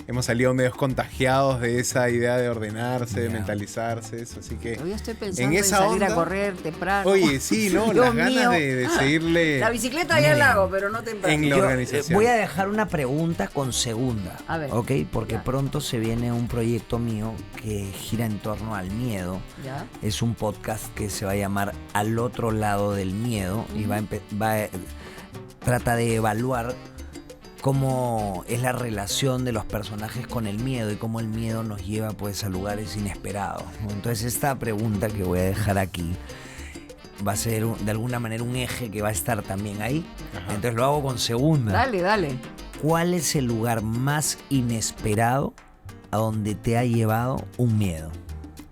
hemos salido medios contagiados de esa idea de ordenarse, de Ya. mentalizarse, eso, así que... Todavía estoy pensando en esa salir a onda- correr temprano. Oye, sí, ¿no? Dios Las ganas mío. de seguirle La bicicleta ya la hago, pero no temprano. en la Yo, organización. voy a dejar una pregunta con segunda. A ver. ¿Ok? Porque Ya. pronto se viene un proyecto mío que gira en torno al miedo. ¿Ya? Es un podcast que se va a llamar Al otro lado del miedo y trata de evaluar cómo es la relación de los personajes con el miedo y cómo el miedo nos lleva pues a lugares inesperados, ¿no? Entonces esta pregunta que voy a dejar aquí va a ser de alguna manera un eje que va a estar también ahí. Ajá. Entonces lo hago con segunda. Dale, dale. ¿cuál es el lugar más inesperado a donde te ha llevado un miedo?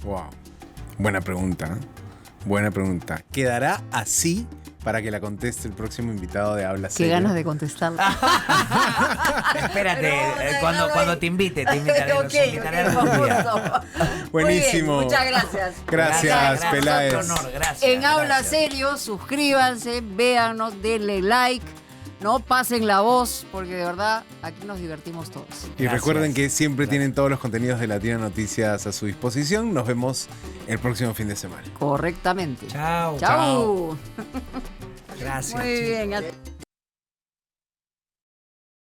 Wow. Buena pregunta. Buena pregunta. ¿Quedará así para que la conteste el próximo invitado de Habla Qué Serio? ganas de contestarla. Espérate, Pero vamos a dejarlo cuando ahí. te invite, te invitaré. Ok, los invitaré ok, algún día. famoso. Buenísimo. Muy bien, muchas gracias. Gracias, Peláez. Otro honor, gracias. En Habla gracias. Serio, suscríbanse, véanos, denle like, no pasen la voz, porque de verdad aquí nos divertimos todos. Y Gracias. recuerden que siempre tienen todos los contenidos de Latina Noticias a su disposición. Nos vemos el próximo fin de semana. Correctamente. Chao. Chao. Gracias. Muy chicos. bien.